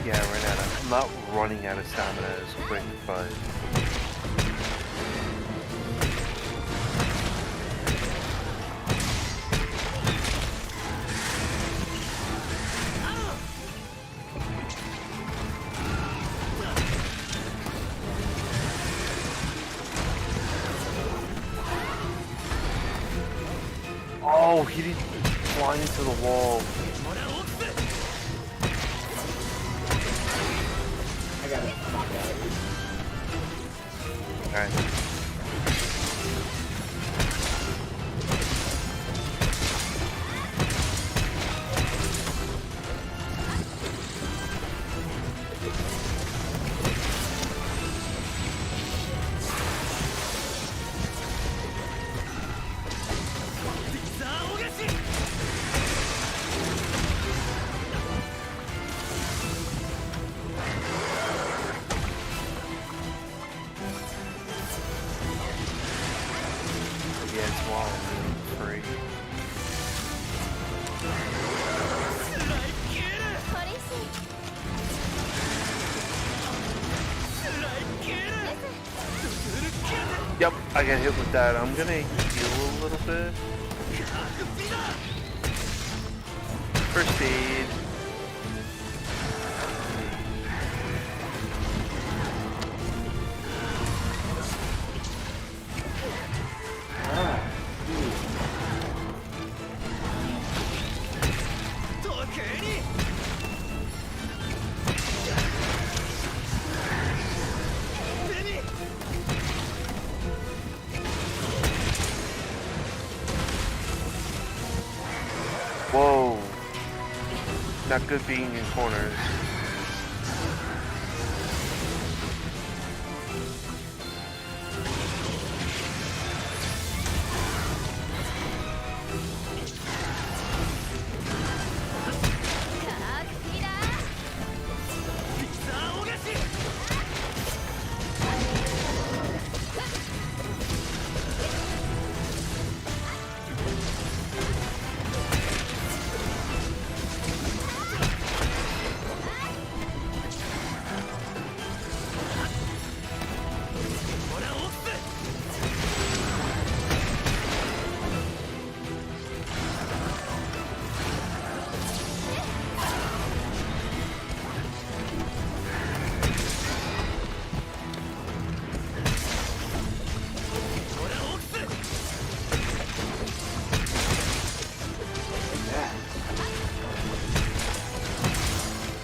Yeah, I ran out of. I'm not running out of stamina as quick, but. Oh, he didn't fly into the wall. I got it. I'm not bad. Alright. Yep, I got hit with that. I'm gonna heal a little bit. First aid. Whoa. Not good being in corners.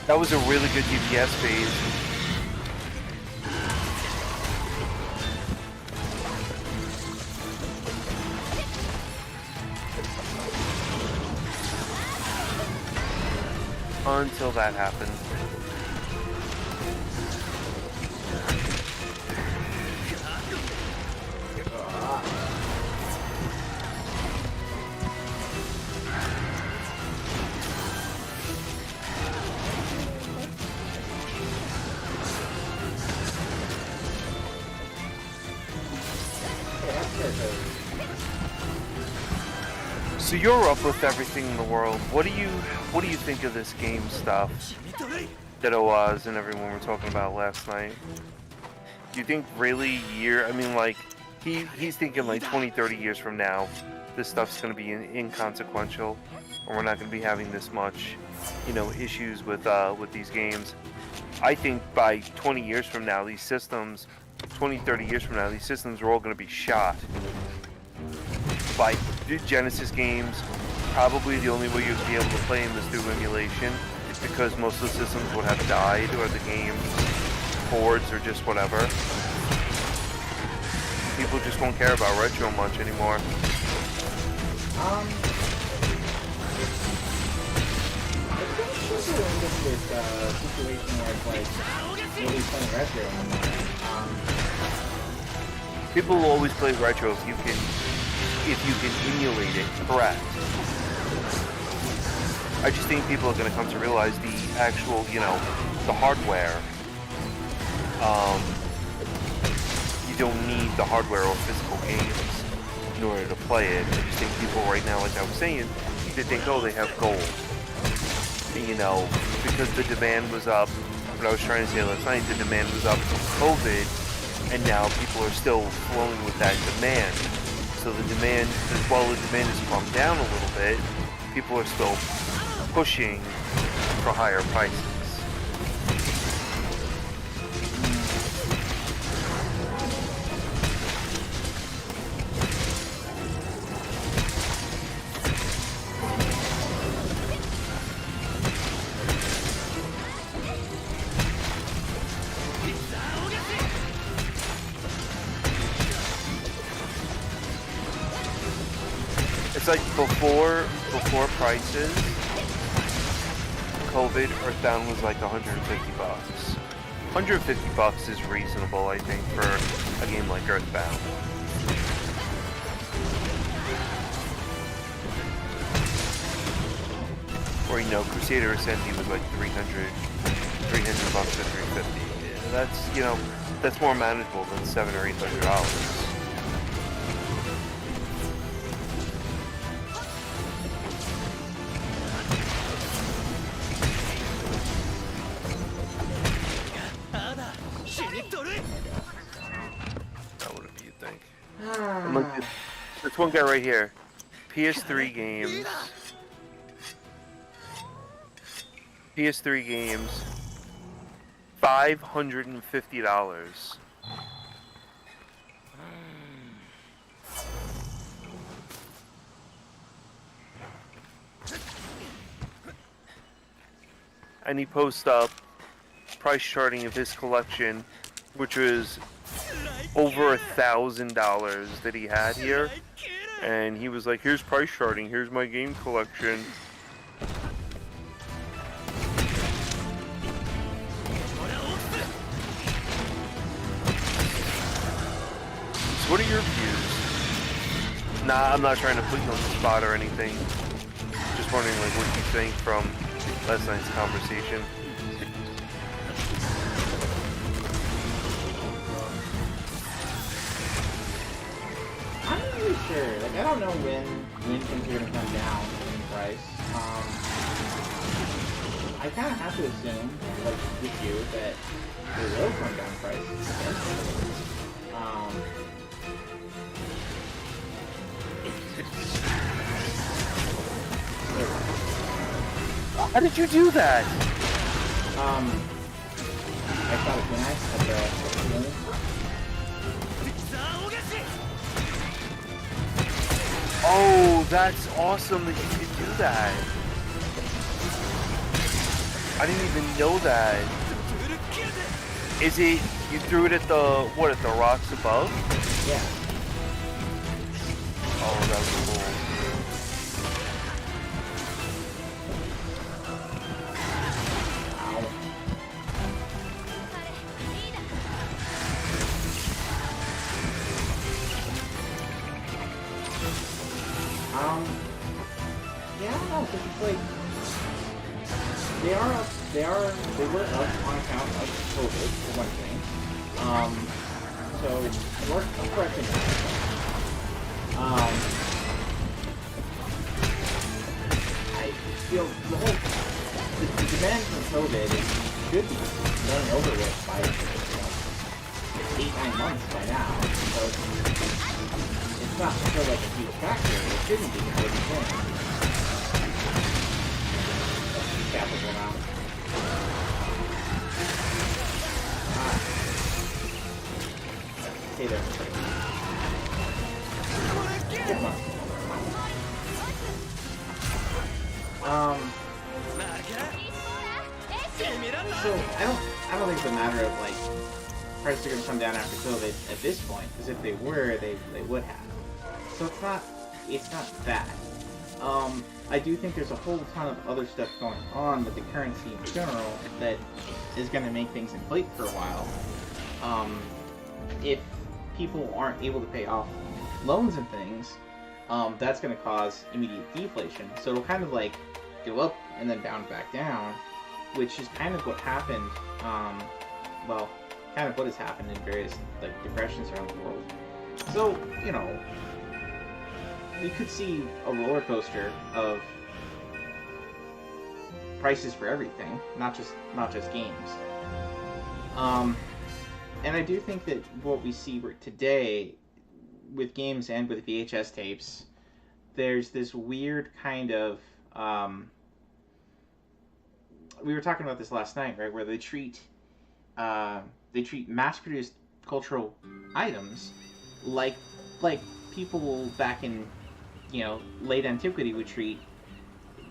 That was a really good DPS phase. Until that happened. So you're up with everything in the world. What do you think of this game stuff that Oaz and everyone were talking about last night? Do you think really he's thinking like 20, 30 years from now, this stuff's going to be inconsequential, or we're not going to be having this much, issues with these games. I think by 20 years from now, these systems, 20, 30 years from now, these systems are all going to be shot. By Genesis games, probably the only way you'd be able to play them is through emulation, because most of the systems would have died, or the game boards, or just whatever. People just won't care about retro much anymore. It's been in this situation where it's like nobody's playing retro anymore. People will always play retro if you can emulate it correct. I just think people are going to come to realize the actual, the hardware. You don't need the hardware or physical games in order to play it. I just think people right now, like I was saying, they think, oh, they have gold. Because the demand was up. What I was trying to say last night, the demand was up from COVID, and now people are still flowing with that demand. So the demand, while the demand has calmed down a little bit, people are still pushing for higher prices. It's like before prices, COVID, Earthbound was like $150. $150 is reasonable, I think, for a game like Earthbound. Or Crusader Ascendi was like $300 to $350. That's that's more manageable than $700 or $800. That wouldn't be, you think? This one guy right here. PS3 games. PS3 games. $550. And he posts up price charting of his collection, which was over $1,000 that he had here. And he was like, here's price charting, here's my game collection. So what are your views? Nah, I'm not trying to put you on the spot or anything. Just wondering like what you think from last night's conversation. I'm not really sure. Like, I don't know when things are gonna come down in price. I kind of have to assume, like with you, that they will come down in price eventually. How did you do that? I thought it was nice at the beginning. Oh, that's awesome that you could do that. I didn't even know that. Is it, you threw it at the, what, at the rocks above? Yeah. Oh, that was cool. Yeah, I don't know, because it's like, they were up on account of COVID, for one thing. So, we're correcting that. I feel the demand from COVID should be done over with by, 8-9 months by now. So, it's not still like a huge factor. It shouldn't be a big thing. Capital now. Hey there. Good one. So I don't think it's a matter of like prices are gonna come down after COVID at this point, because if they were, they would have. So it's not that. I do think there's a whole ton of other stuff going on with the currency in general that is going to make things inflate for a while. If people aren't able to pay off loans and things, that's going to cause immediate deflation. So it'll kind of like go up and then bounce back down, which is kind of what happened. Well, kind of what has happened in various like depressions around the world. So we could see a roller coaster of prices for everything, not just games. And I do think that what we see today with games and with VHS tapes, there's this weird kind of we were talking about this last night, right? Where they treat mass-produced cultural items like people back in late antiquity would treat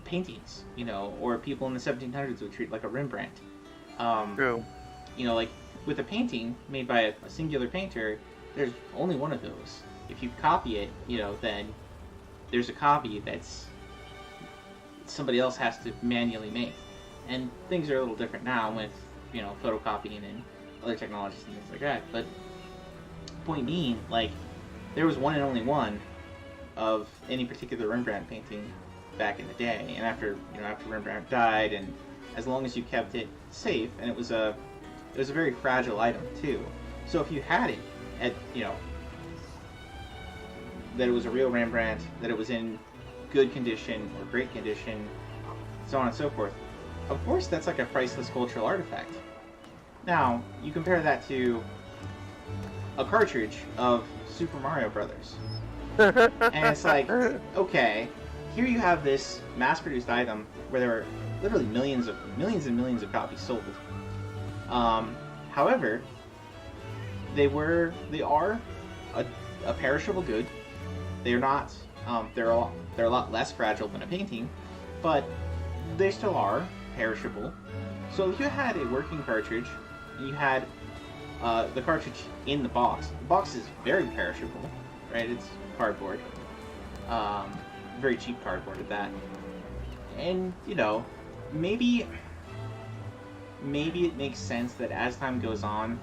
paintings, or people in the 1700s would treat like a Rembrandt. True. Like with a painting made by a singular painter, there's only one of those. If you copy it, then there's a copy that's somebody else has to manually make. And things are a little different now with, photocopying and other technologies and things like that. But point being, like, there was one and only one of any particular Rembrandt painting back in the day. And after Rembrandt died, and as long as you kept it safe, and it was a very fragile item too. So if you had it at, that it was a real Rembrandt, that it was in good condition or great condition, so on and so forth, of course that's like a priceless cultural artifact. Now, you compare that to a cartridge of Super Mario Brothers. And it's like, okay, here you have this mass-produced item where there are literally millions and millions of copies sold. However, they are a perishable good. They're not. They're a lot less fragile than a painting, but they still are perishable. So if you had a working cartridge, and you had the cartridge in the box is very perishable, right? It's cardboard, very cheap cardboard at that. And you know, maybe it makes sense that as time goes on,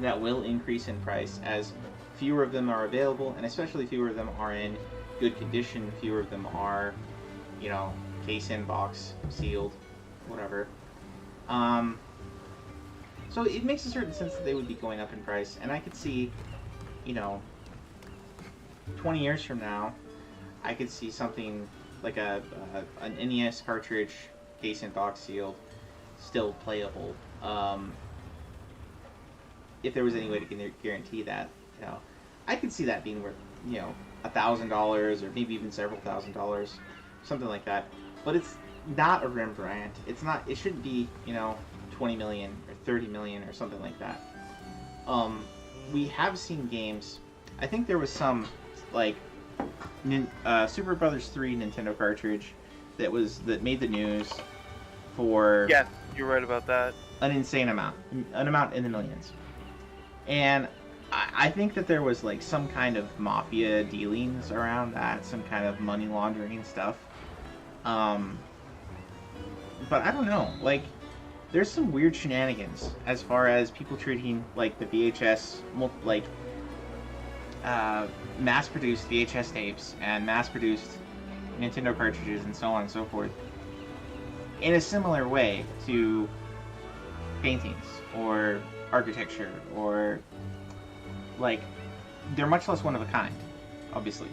that will increase in price as fewer of them are available, and especially fewer of them are in good condition. Fewer of them are, you know, case in, box, sealed, whatever. So it makes a certain sense that they would be going up in price, and I could see, you know, 20 years from now, I could see something like an NES cartridge, case in, box, sealed, still playable. If there was any way to guarantee that, you know, I could see that being worth, you know, $1,000 or maybe even several $1,000s, something like that. But it's not a Rembrandt. It's not. It shouldn't be, you know, 20 million or 30 million or something like that. We have seen games. I think there was some like Super Brothers 3 Nintendo cartridge that made the news for Yeah, you're right about that. an insane amount, an amount in the millions. And I think that there was like some kind of mafia dealings around that, some kind of money laundering stuff. But I don't know, like, there's some weird shenanigans as far as people treating like the VHS, like mass-produced VHS tapes and mass-produced Nintendo cartridges and so on and so forth in a similar way to paintings or architecture, or like they're much less one of a kind, obviously.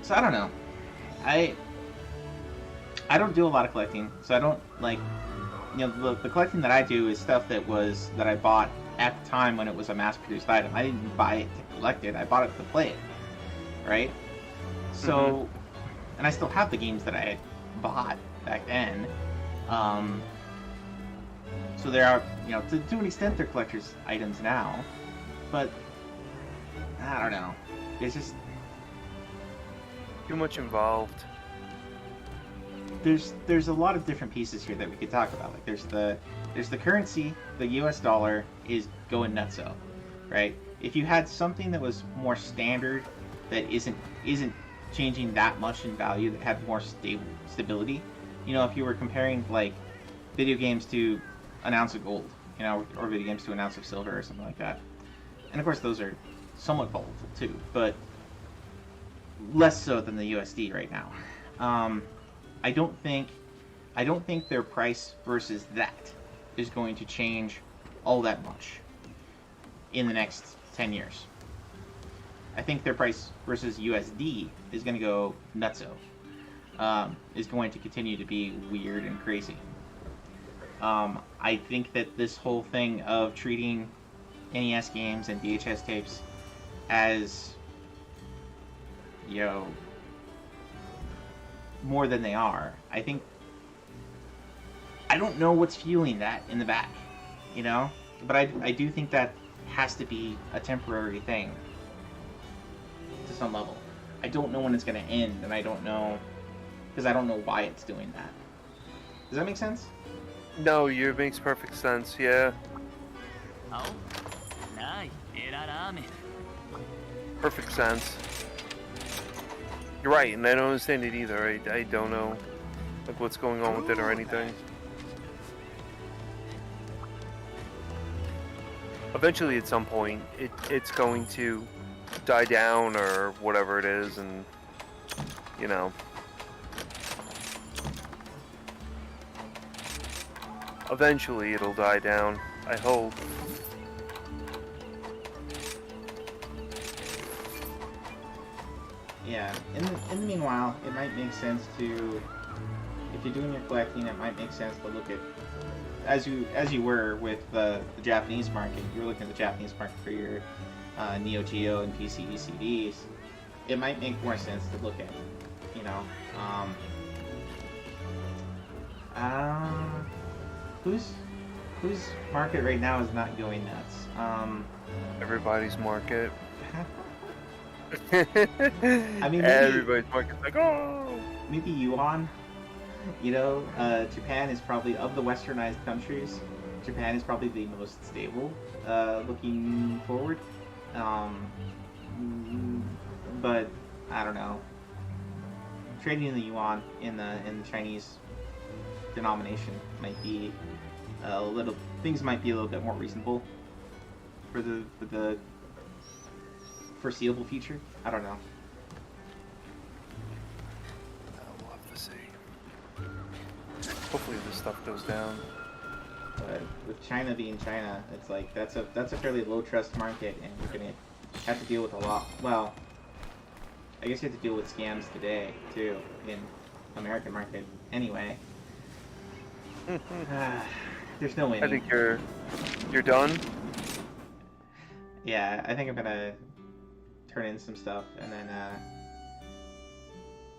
So I don't know. I don't do a lot of collecting, so I don't like, you know, the collecting that I do is stuff that I bought at the time when it was a mass-produced item. I didn't buy it to collect it. I bought it to play it, right? So, and I still have the games that I had bought back then. So there are, you know, to an extent, they're collector's items now, but I don't know. It's just Too much involved. there's a lot of different pieces here that we could talk about. Like there's the currency, the US dollar is going nutso, right? If you had something that was more standard, that isn't changing that much in value, that had more stability, you know, if you were comparing like video games to an ounce of gold, you know, or video games to an ounce of silver or something like that. And of course those are somewhat volatile too, but less so than the USD right now. I don't think their price versus that is going to change all that much in the next 10 years. I think their price versus USD is going to go nutso. Is going to continue to be weird and crazy. I think that this whole thing of treating NES games and VHS tapes as, you know, more than they are, I don't know what's fueling that in the back, you know? But I do think that has to be a temporary thing to some level. I don't know when it's going to end, and I don't know, because I don't know why it's doing that. Does that make sense? No, it makes perfect sense, yeah. Perfect sense. You're right, and I don't understand it either. I don't know like what's going on with it or anything. Eventually, at some point, it's going to die down or whatever it is, and you know. Eventually, it'll die down. I hope. Yeah. In the meanwhile, it might make sense to, if you're doing your collecting, it might make sense to look at, as you were with the Japanese market. You were looking at the Japanese market for your Neo Geo and PC CDs, it might make more sense to look at, you know, whose market right now is not going nuts? Everybody's market. I mean, everybody's market's like, oh. Maybe Yuan. You know, Japan is probably, of the westernized countries, Japan is probably the most stable, looking forward. But I don't know. Trading in the yuan in the Chinese denomination might be a little. Things might be a little bit more reasonable for the foreseeable future. I don't know. We'll have to see. Hopefully this stuff goes down. But with China being China, it's like that's a fairly low trust market, and you're gonna have to deal with a lot. Well, I guess you have to deal with scams today too in American market. Anyway, there's no winning. I think you're done. Yeah, I think I'm gonna turn in some stuff and then,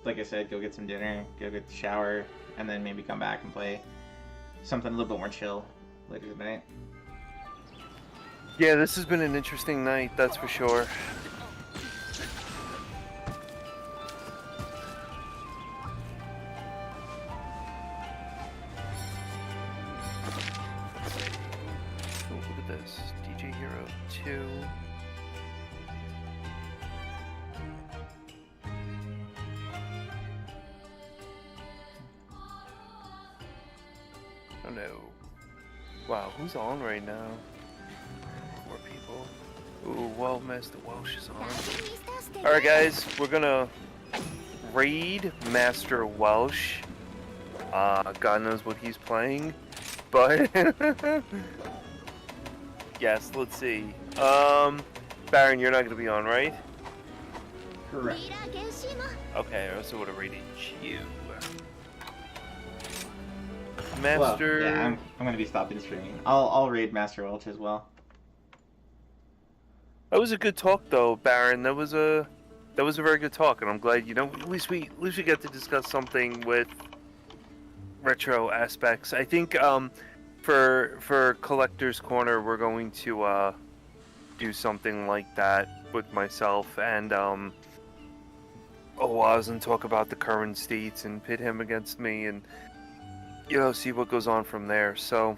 like I said, go get some dinner, go get the shower, and then maybe come back and play something a little bit more chill later tonight. Yeah, this has been an interesting night, that's for sure. Oh, look at this. DJ Hero 2. Oh no. Wow, who's on right now? More people. Ooh, well, Master Welsh is on. Alright guys, we're gonna raid Master Welsh. God knows what he's playing. But yes, let's see. Baron, you're not gonna be on, right? Correct. Okay, I also would have raided you. Master. Well, yeah, I'm gonna be stopping streaming. I'll raid Master Welch as well. That was a good talk, though, Baron. That was a very good talk, and I'm glad. You know, at least we get to discuss something with retro aspects. I think for Collector's Corner, we're going to do something like that with myself and Oaz and talk about the current states and pit him against me and, you know, see what goes on from there. So